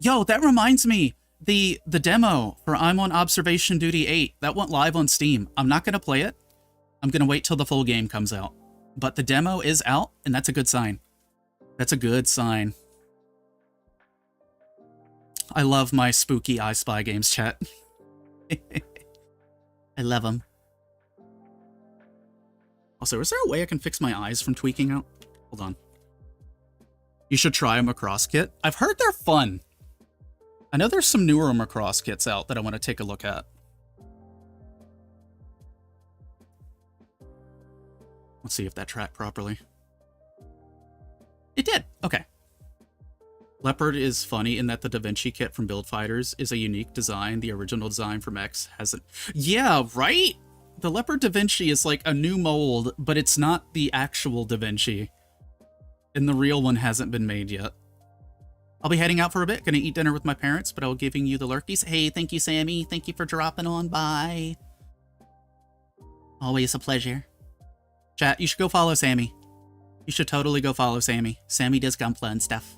Yo, that reminds me. The demo for I'm on Observation Duty 8, that went live on Steam. I'm not going to play it. I'm going to wait till the full game comes out. But the demo is out, and that's a good sign. That's a good sign. I love my spooky I Spy games, chat. I love them. Also, is there a way I can fix my eyes from tweaking out? Hold on. You should try a Macross kit. I've heard they're fun. I know there's some newer Macross kits out that I want to take a look at. Let's see if that tracked properly. It did. Okay. Leopard is funny in that the Da Vinci kit from Build Fighters is a unique design. The original design from X hasn't. Yeah, right? The Leopard Da Vinci is like a new mold, but it's not the actual Da Vinci. And the real one hasn't been made yet. I'll be heading out for a bit. Gonna eat dinner with my parents, but I'll giving you the lurkies. Hey, thank you, Sammy. Thank you for dropping on by. Always a pleasure. Chat, you should go follow Sammy. You should totally go follow Sammy. Sammy does Gunpla and stuff.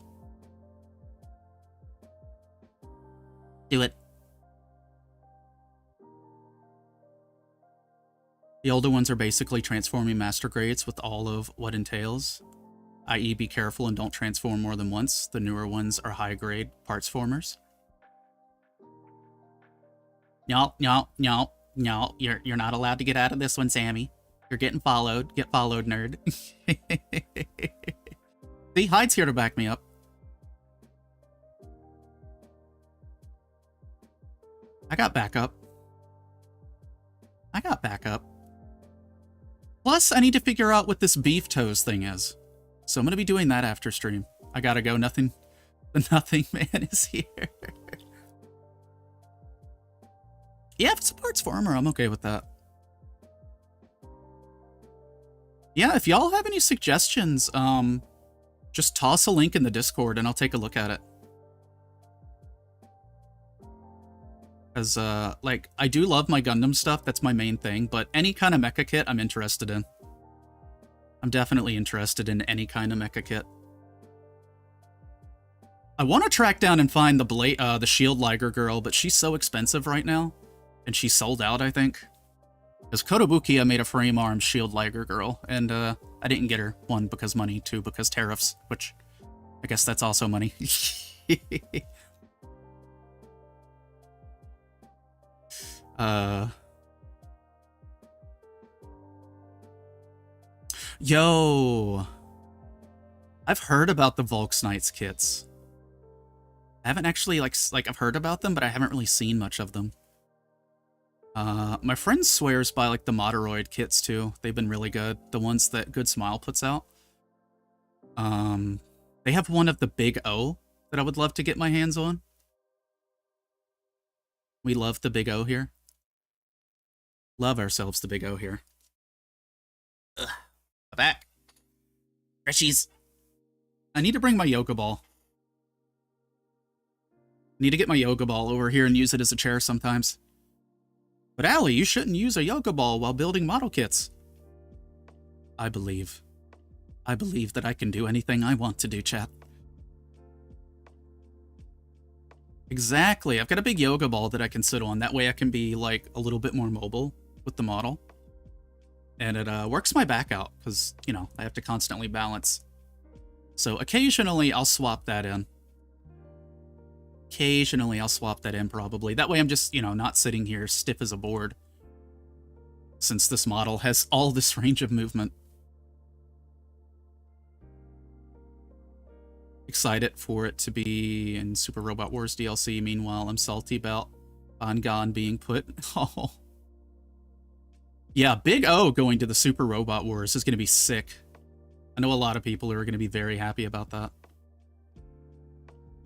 Do it. The older ones are basically transforming master grades with all of what entails. I.e. be careful and don't transform more than once. The newer ones are high grade parts formers. No, you're not allowed to get out of this one, Sammy. You're getting followed. Get followed, nerd. See, Hyde's here to back me up. I got backup. I got backup. Plus, I need to figure out what this beef toes thing is. So I'm going to be doing that after stream. I gotta go. Nothing man is here. Yeah, if it supports Farmer, I'm okay with that. Yeah, if y'all have any suggestions, just toss a link in the Discord and I'll take a look at it. Because, like, I do love my Gundam stuff, that's my main thing, but any kind of mecha kit I'm interested in. I'm definitely interested in any kind of mecha kit. I want to track down and find the Shield Liger girl, but she's so expensive right now. And she's sold out, I think. Because Kotobukiya made a frame arm Shield Liger girl, and I didn't get her. One, because money, two, because tariffs, which I guess that's also money. Yo, I've heard about the Volks Knights kits. I haven't actually, like I've heard about them, but I haven't really seen much of them. My friend swears by, like, the Moderoid kits, too. They've been really good. The ones that Good Smile puts out. They have one of the Big O that I would love to get my hands on. We love the Big O here. Love ourselves the Big O here. Ugh. I'm back. Freshies. I need to bring my Yoga Ball. Need to get my Yoga Ball over here and use it as a chair sometimes. But Allie, you shouldn't use a Yoga Ball while building model kits. I believe that I can do anything I want to do, chat. Exactly. I've got a big Yoga Ball that I can sit on. That way I can be, like, a little bit more mobile with the model. And it works my back out, because, you know, I have to constantly balance. So occasionally I'll swap that in. Occasionally I'll swap that in, probably. That way I'm just, you know, not sitting here stiff as a board. Since this model has all this range of movement. Excited for it to be in Super Robot Wars DLC. Meanwhile, I'm salty about Bangan being put. Oh. Yeah, Big O going to the Super Robot Wars is going to be sick. I know a lot of people are going to be very happy about that.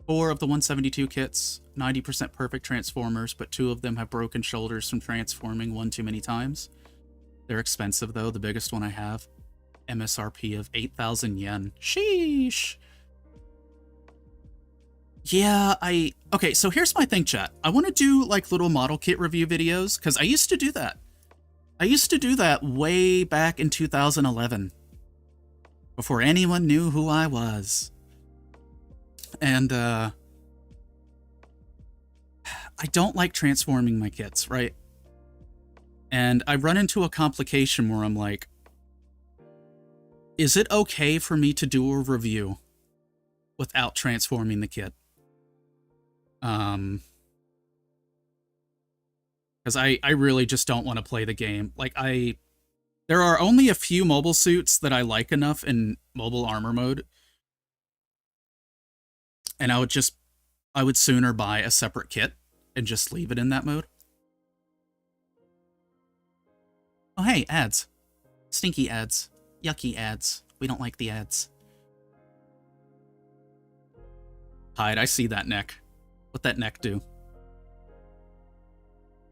4 of the 172 kits, 90% perfect Transformers, but 2 of them have broken shoulders from transforming one too many times. They're expensive, though. The biggest one I have, MSRP of 8,000 yen. Sheesh! Yeah, okay, so here's my thing, chat. I want to do, like, little model kit review videos, because I used to do that. I used to do that way back in 2011. Before anyone knew who I was. And, I don't like transforming my kits, right? And I run into a complication where I'm like, is it okay for me to do a review without transforming the kit? Because I really just don't want to play the game. Like, there are only a few mobile suits that I like enough in mobile armor mode. And I would sooner buy a separate kit and just leave it in that mode. Oh, hey, ads. Stinky ads. Yucky ads. We don't like the ads. Hyde, I see that neck. What that neck do?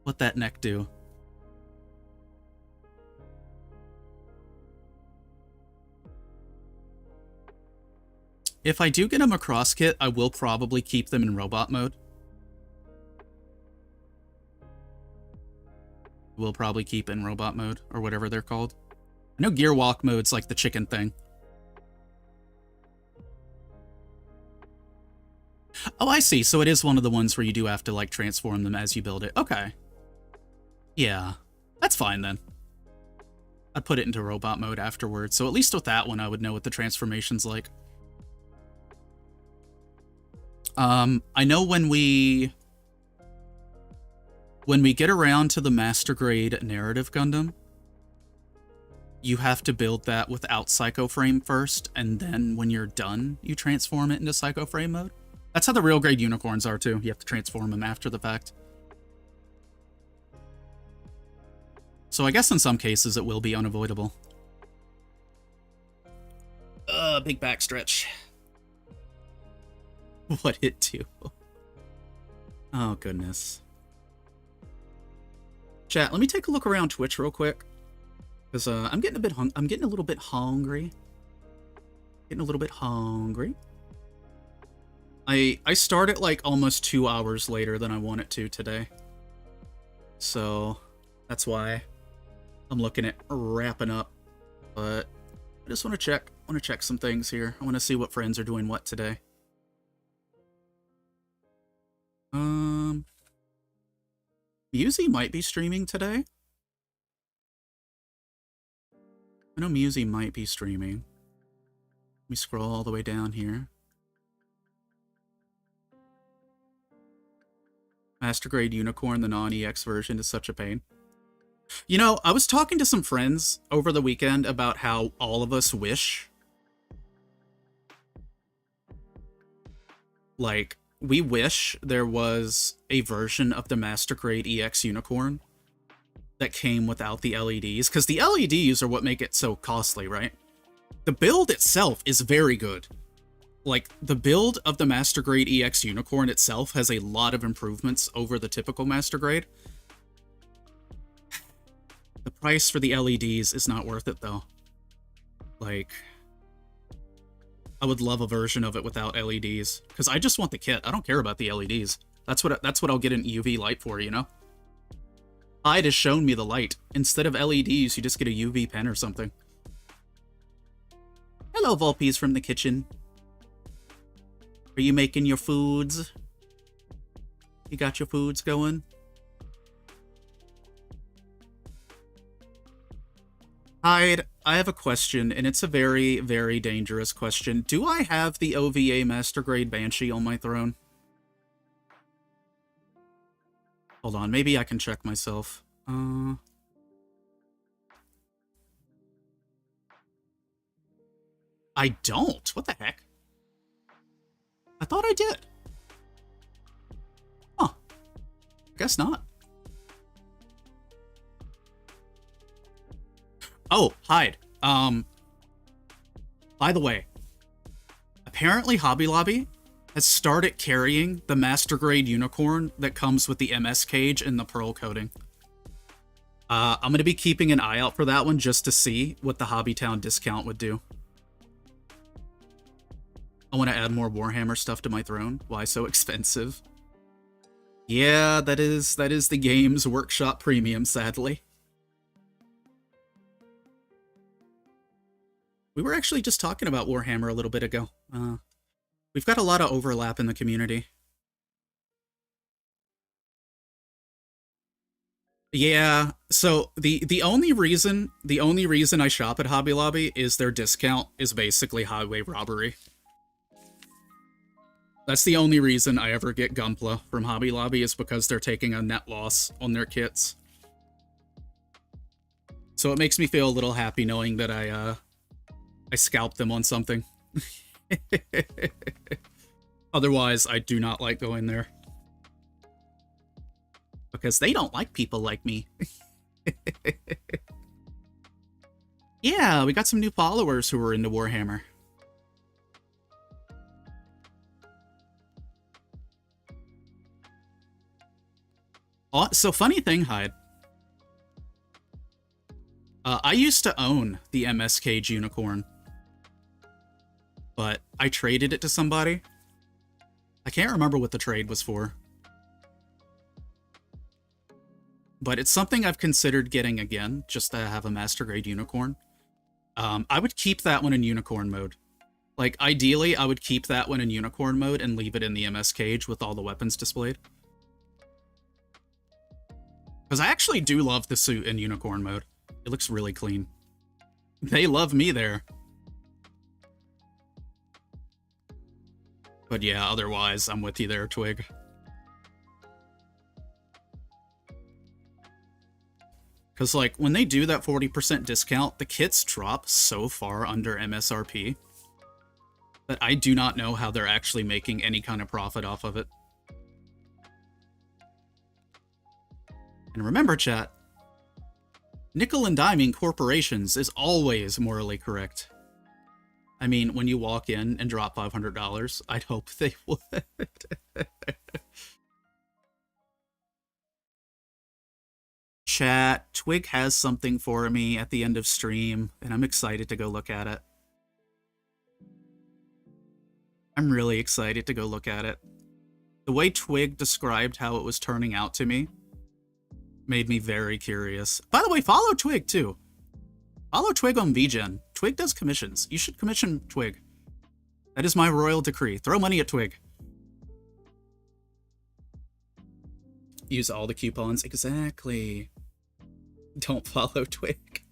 What that neck do? If I do get a Macross kit, I will probably keep them in robot mode. We'll probably keep in robot mode, or whatever they're called. I know gear walk mode's like the chicken thing. Oh, I see. So it is one of the ones where you do have to, like, transform them as you build it. Okay. Yeah. That's fine, then. I'd put it into robot mode afterwards. So at least with that one, I would know what the transformation's like. I know when we get around to the Master Grade Narrative Gundam, you have to build that without Psycho Frame first, and then when you're done, you transform it into Psycho Frame mode. That's how the real grade unicorns are, too. You have to transform them after the fact. So I guess in some cases it will be unavoidable. Big back stretch. What it do? Oh, goodness. Chat, let me take a look around Twitch real quick. Because I'm getting a little bit hungry. Getting a little bit hungry. I started like almost 2 hours later than I wanted to today. So that's why I'm looking at wrapping up. But I just want to check some things here. I want to see what friends are doing what today. Musi might be streaming today. I know Musi might be streaming. Let me scroll all the way down here. Master Grade Unicorn, the non-EX version, is such a pain. You know, I was talking to some friends over the weekend about how all of us wish, like, we wish there was a version of the Master Grade EX Unicorn that came without the LEDs, because the LEDs are what make it so costly, right? The build itself is very good. Like, the build of the Master Grade EX Unicorn itself has a lot of improvements over the typical Master Grade. The price for the LEDs is not worth it, though. Like, I would love a version of it without LEDs, because I just want the kit. I don't care about the LEDs. That's what I'll get an UV light for, you know? Hyde has shown me the light. Instead of LEDs, you just get a UV pen or something. Hello, Volpes from the kitchen. Are you making your foods? You got your foods going? Hyde, I have a question, and it's a very, very dangerous question. Do I have the OVA Master Grade Banshee on my throne? Hold on, maybe I can check myself. I don't. What the heck? I thought I did. Huh. Guess not. Oh, Hyde. By the way, apparently Hobby Lobby has started carrying the Master Grade Unicorn that comes with the MS cage and the pearl coating. I'm going to be keeping an eye out for that one just to see what the Hobbytown discount would do. I want to add more Warhammer stuff to my throne. Why so expensive? Yeah, that is the Games Workshop Premium, sadly. We were actually just talking about Warhammer a little bit ago. We've got a lot of overlap in the community. Yeah, so the only reason I shop at Hobby Lobby is their discount is basically highway robbery. That's the only reason I ever get Gunpla from Hobby Lobby, is because they're taking a net loss on their kits. So it makes me feel a little happy knowing that I scalped them on something. Otherwise, I do not like going there. Because they don't like people like me. Yeah, we got some new followers who are into Warhammer. Oh, so funny thing, Hyde. I used to own the MS Cage Unicorn. But I traded it to somebody. I can't remember what the trade was for. But it's something I've considered getting again, just to have a Master Grade Unicorn. I would keep that one in Unicorn mode. Like, ideally, I would keep that one in Unicorn mode and leave it in the MS Cage with all the weapons displayed. Because I actually do love the suit in Unicorn mode. It looks really clean. They love me there. But yeah, otherwise, I'm with you there, Twig. Because, like, when they do that 40% discount, the kits drop so far under MSRP that I do not know how they're actually making any kind of profit off of it. And remember, chat, nickel and diming corporations is always morally correct. I mean, when you walk in and drop $500, I'd hope they would. Chat, Twig has something for me at the end of stream, and I'm excited to go look at it. I'm really excited to go look at it. The way Twig described how it was turning out to me made me very curious. By the way, follow Twig, too. Follow Twig on VGen. Twig does commissions. You should commission Twig. That is my royal decree. Throw money at Twig. Use all the coupons. Exactly. Don't follow Twig.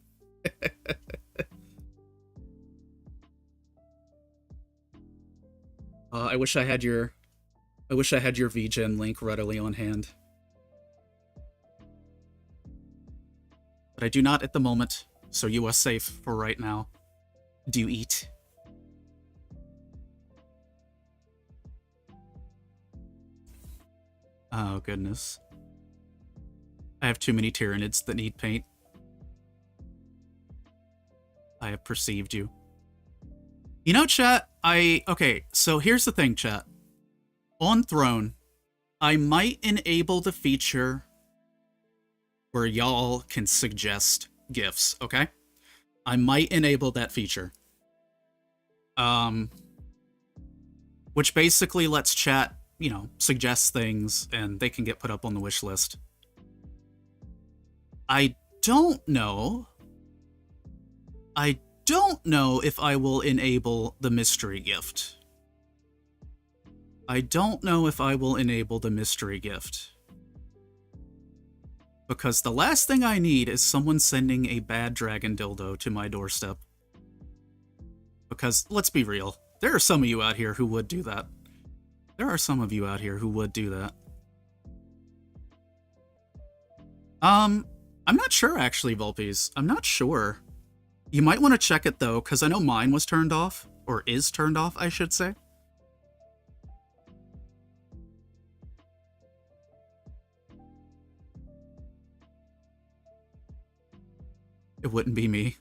I wish I had your VGen link readily on hand. But I do not at the moment, so you are safe for right now. Do you eat? Oh, goodness. I have too many Tyranids that need paint. I have perceived you. You know, chat, okay, so here's the thing, chat. On Throne, I might enable the feature where y'all can suggest GIFs, okay? I might enable that feature. Which basically lets chat, you know, suggest things and they can get put up on the wish list. I don't know if I will enable the mystery gift. Because the last thing I need is someone sending a bad dragon dildo to my doorstep. Because, let's be real, there are some of you out here who would do that. I'm not sure, actually, Vulpies. I'm not sure. You might want to check it, though, because I know mine was turned off. Or is turned off, I should say. It wouldn't be me.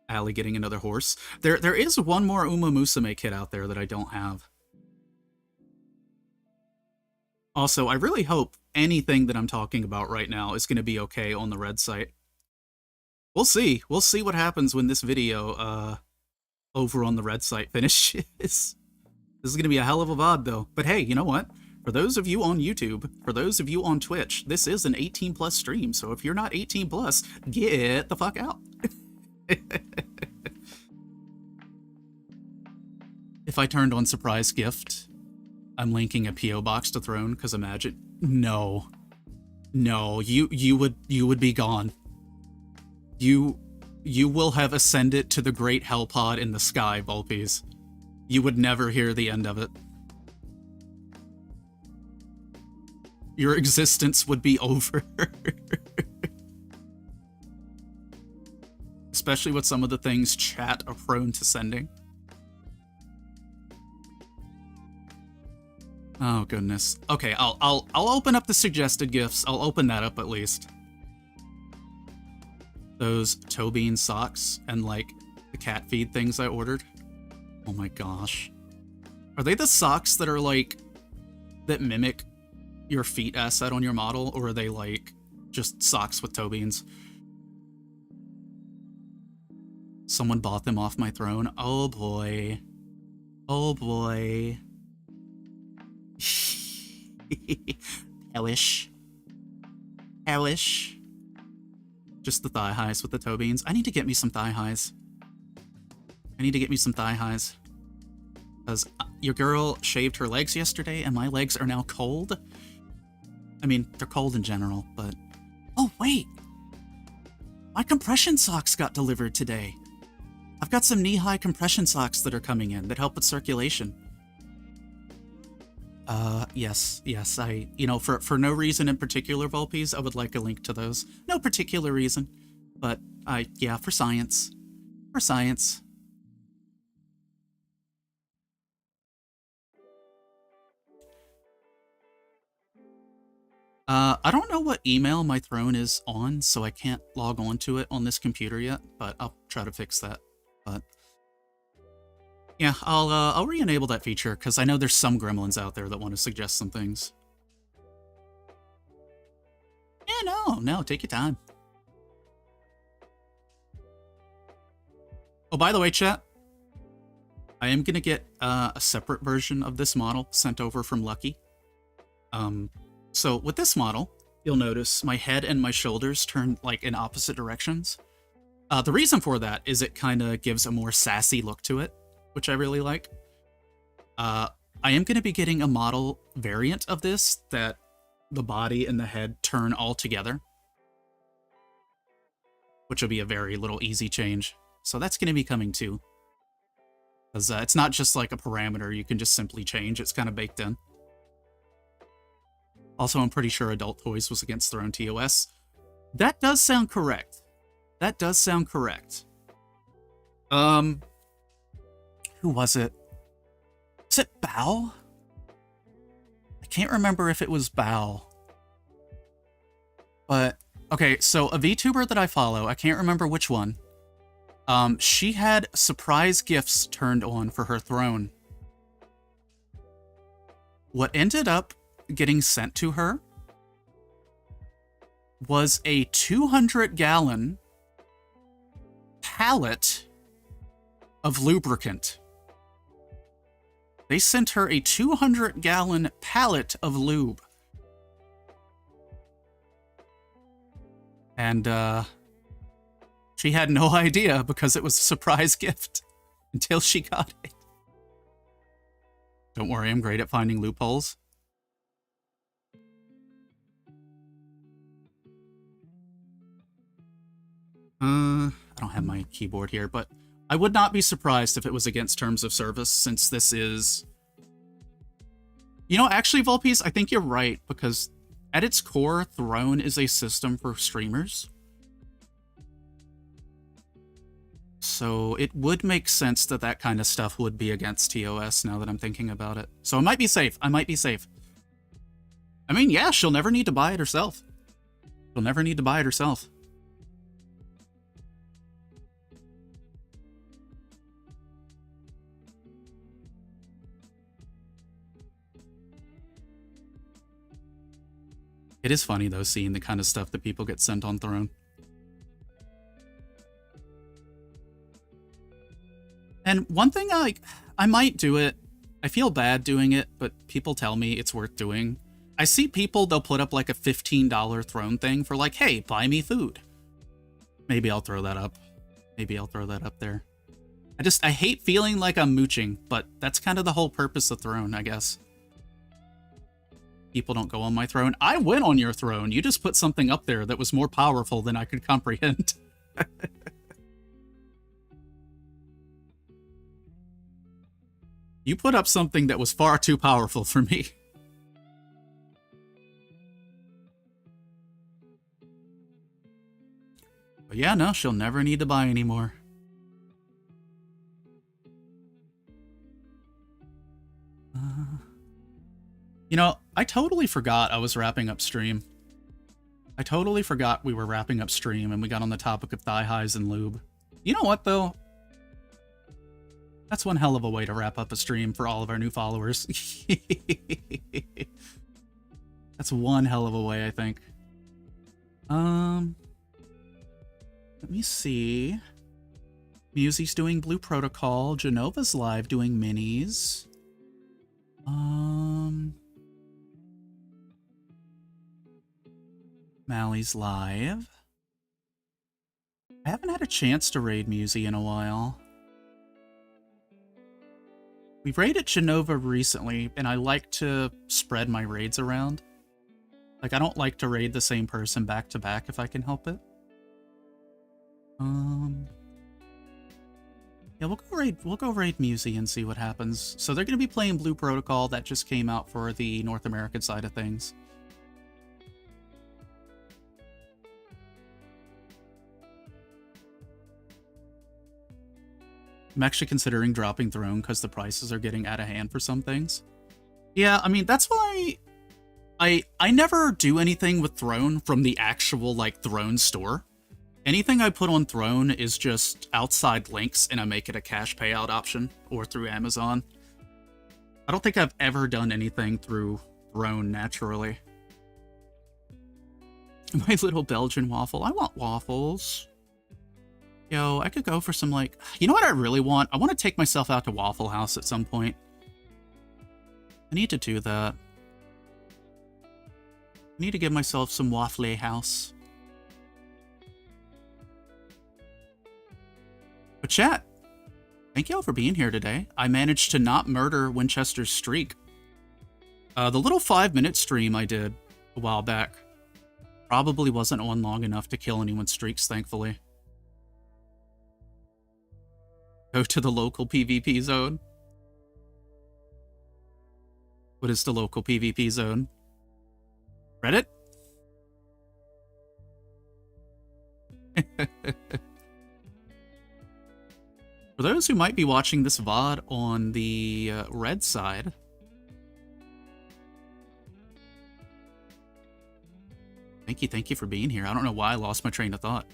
Allie getting another horse. There is one more Uma Musume kit out there that I don't have. Also, I really hope anything that I'm talking about right now is going to be okay on the red site. We'll see. We'll see what happens when this video over on the red site finishes. This is going to be a hell of a VOD, though. But hey, you know what? For those of you on YouTube, for those of you on Twitch, this is an 18+ stream, so if you're not 18+, get the fuck out. If I turned on surprise gift, I'm linking a PO box to Throne, because imagine... No. No, you would be gone. You will have ascended to the great hell pod in the sky, Vulpies. You would never hear the end of it. Your existence would be over. Especially with some of the things chat are prone to sending. Oh, goodness. Okay, I'll open up the suggested gifts. I'll open that up at least. Those toe bean socks and, like, the cat feed things I ordered. Oh my gosh. Are they the socks that are, like, that mimic your feet asset on your model, or are they, like, just socks with toe beans? Someone bought them off my throne. Oh boy. Oh boy. Hellish. Hellish. Just the thigh highs with the toe beans. I need to get me some thigh highs. Because your girl shaved her legs yesterday, and my legs are now cold. I mean, they're cold in general, but... Oh, wait! My compression socks got delivered today. I've got some knee-high compression socks that are coming in that help with circulation. Yes, you know, for no reason in particular, Vulpies, I would like a link to those. No particular reason. But yeah, for science. For science. I don't know what email my throne is on, so I can't log on to it on this computer yet, but I'll try to fix that. But yeah, I'll re-enable that feature, because I know there's some gremlins out there that want to suggest some things. Yeah, no, take your time. Oh, by the way, chat, I am gonna get a separate version of this model sent over from Lucky. So with this model, you'll notice my head and my shoulders turn like in opposite directions. The reason for that is it kind of gives a more sassy look to it, which I really like. I am going to be getting a model variant of this that the body and the head turn all together, which will be a very little easy change. So that's going to be coming too. Because it's not just like a parameter you can just simply change, it's kind of baked in. Also, I'm pretty sure Adult Toys was against their own TOS. That does sound correct. That does sound correct. Who was it? Is it Bao? I can't remember if it was Bao. But, okay, so a VTuber that I follow, I can't remember which one. She had surprise gifts turned on for her throne. What ended up getting sent to her was a 200-gallon pallet of lubricant. They sent her a 200-gallon pallet of lube. And, she had no idea because it was a surprise gift until she got it. Don't worry, I'm great at finding loopholes. I don't have my keyboard here, but I would not be surprised if it was against terms of service, since this is... You know, actually, Volpes, I think you're right, because at its core, Throne is a system for streamers. So it would make sense that that kind of stuff would be against TOS, now that I'm thinking about it. So I might be safe. I might be safe. I mean, yeah, she'll never need to buy it herself. She'll never need to buy it herself. It is funny, though, seeing the kind of stuff that people get sent on Throne. And one thing, I might do it. I feel bad doing it, but people tell me it's worth doing. I see people, they'll put up like a $15 Throne thing for like, hey, buy me food. Maybe I'll throw that up. Maybe I'll throw that up there. I hate feeling like I'm mooching, but that's kind of the whole purpose of Throne, I guess. People don't go on my throne. I went on your throne. You just put something up there that was more powerful than I could comprehend. You put up something that was far too powerful for me. But yeah, no, she'll never need to buy anymore. You know, I totally forgot I was wrapping up stream. I totally forgot we were wrapping up stream and we got on the topic of thigh highs and lube. You know what, though? That's one hell of a way to wrap up a stream for all of our new followers. That's one hell of a way, I think. Let me see. Musie's doing Blue Protocol. Genova's live doing minis. Mally's live. I haven't had a chance to raid Musie in a while. We've raided Genova recently, and I like to spread my raids around. Like, I don't like to raid the same person back to back if I can help it. Yeah, we'll go raid Musie and see what happens. So they're gonna be playing Blue Protocol. That just came out for the North American side of things. I'm actually considering dropping Throne because the prices are getting out of hand for some things. Yeah, I mean, that's why I never do anything with Throne from the actual, like, Throne store. Anything I put on Throne is just outside links, and I make it a cash payout option, or through Amazon. I don't think I've ever done anything through Throne naturally. My little Belgian waffle. I want waffles. Yo, I could go for some, like... You know what I really want? I want to take myself out to Waffle House at some point. I need to do that. I need to give myself some Waffle House. But chat, thank y'all for being here today. I managed to not murder Winchester's streak. The little 5-minute stream I did a while back probably wasn't on long enough to kill anyone's streaks, thankfully. Go to the local PvP zone. What is the local PvP zone? Reddit? For those who might be watching this VOD on the red side, thank you for being here. I don't know why I lost my train of thought.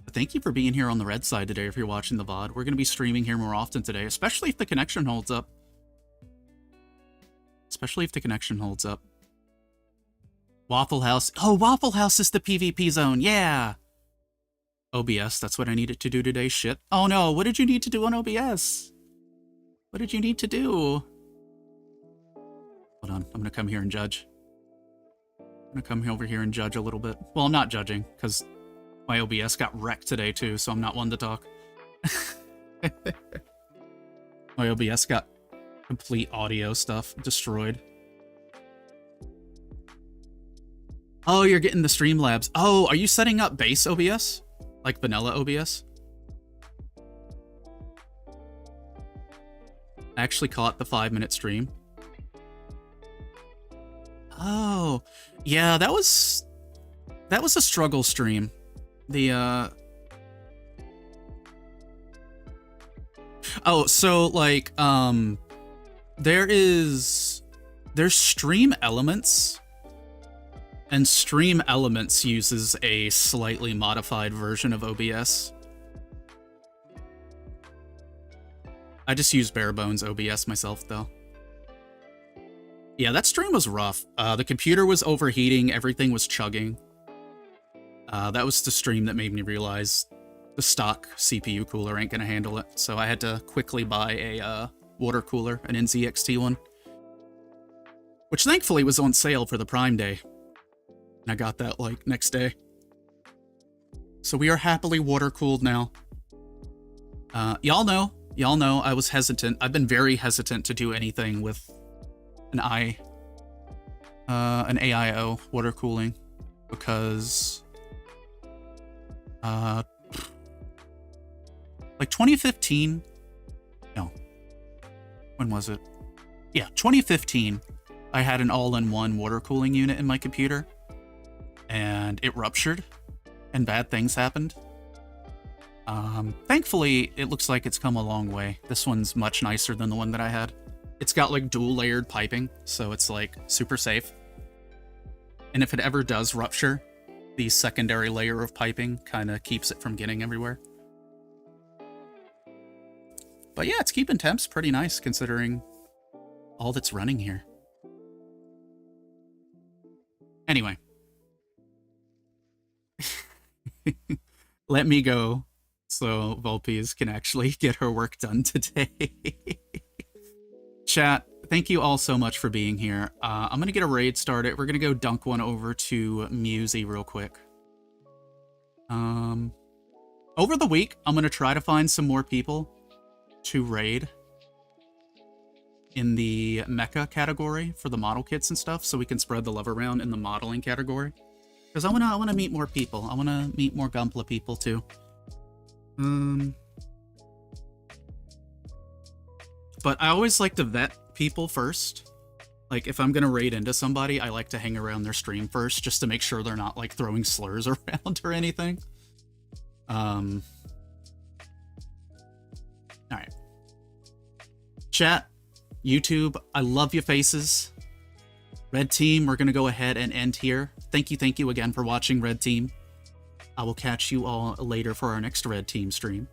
But thank you for being here on the red side today if you're watching the VOD. We're going to be streaming here more often today, especially if the connection holds up. Especially if the connection holds up. Waffle House. Oh, Waffle House is the PvP zone. Yeah. OBS, that's what I needed to do today. Shit. Oh no, what did you need to do on OBS? What did you need to do? Hold on, I'm gonna come here and judge. I'm gonna come over here and judge a little bit. Well, I'm not judging, because my OBS got wrecked today too, so I'm not one to talk. My OBS got complete audio stuff destroyed. Oh, you're getting the Streamlabs. Oh, are you setting up base OBS? Like vanilla OBS? I actually caught the 5-minute stream. Oh, yeah, that was a struggle stream. The oh, so like there's Stream Elements, and Stream Elements uses a slightly modified version of OBS. I just use bare bones OBS myself, though. Yeah, that stream was rough. The computer was overheating, everything was chugging. That was the stream that made me realize the stock CPU cooler ain't gonna handle it, so I had to quickly buy a water cooler, an NZXT one. Which thankfully was on sale for the Prime Day. And I got that, like, next day. So we are happily water-cooled now. Y'all know I was hesitant. I've been very hesitant to do anything with an AIO water cooling because like 2015, no, when was it? Yeah, 2015, I had an all-in-one water cooling unit in my computer, and it ruptured, and bad things happened. Thankfully, it looks like it's come a long way. This one's much nicer than the one that I had. It's got, like, dual-layered piping, so it's, like, super safe. And if it ever does rupture, the secondary layer of piping kind of keeps it from getting everywhere. But yeah, it's keeping temps pretty nice, considering all that's running here. Anyway. Let me go so Volpes can actually get her work done today. Chat, thank you all so much for being here. I'm going to get a raid started. We're going to go dunk one over to Musey real quick. Over the week, I'm going to try to find some more people to raid in the mecha category for the model kits and stuff, so we can spread the love around in the modeling category. Because I want to meet more people. I want to meet more Gunpla people too. But I always like to vet people first. Like, if I'm going to raid into somebody, I like to hang around their stream first, just to make sure they're not, like, throwing slurs around or anything. All right. Chat, YouTube, I love you faces. Red Team, we're going to go ahead and end here. Thank you again for watching, Red Team. I will catch you all later for our next Red Team stream.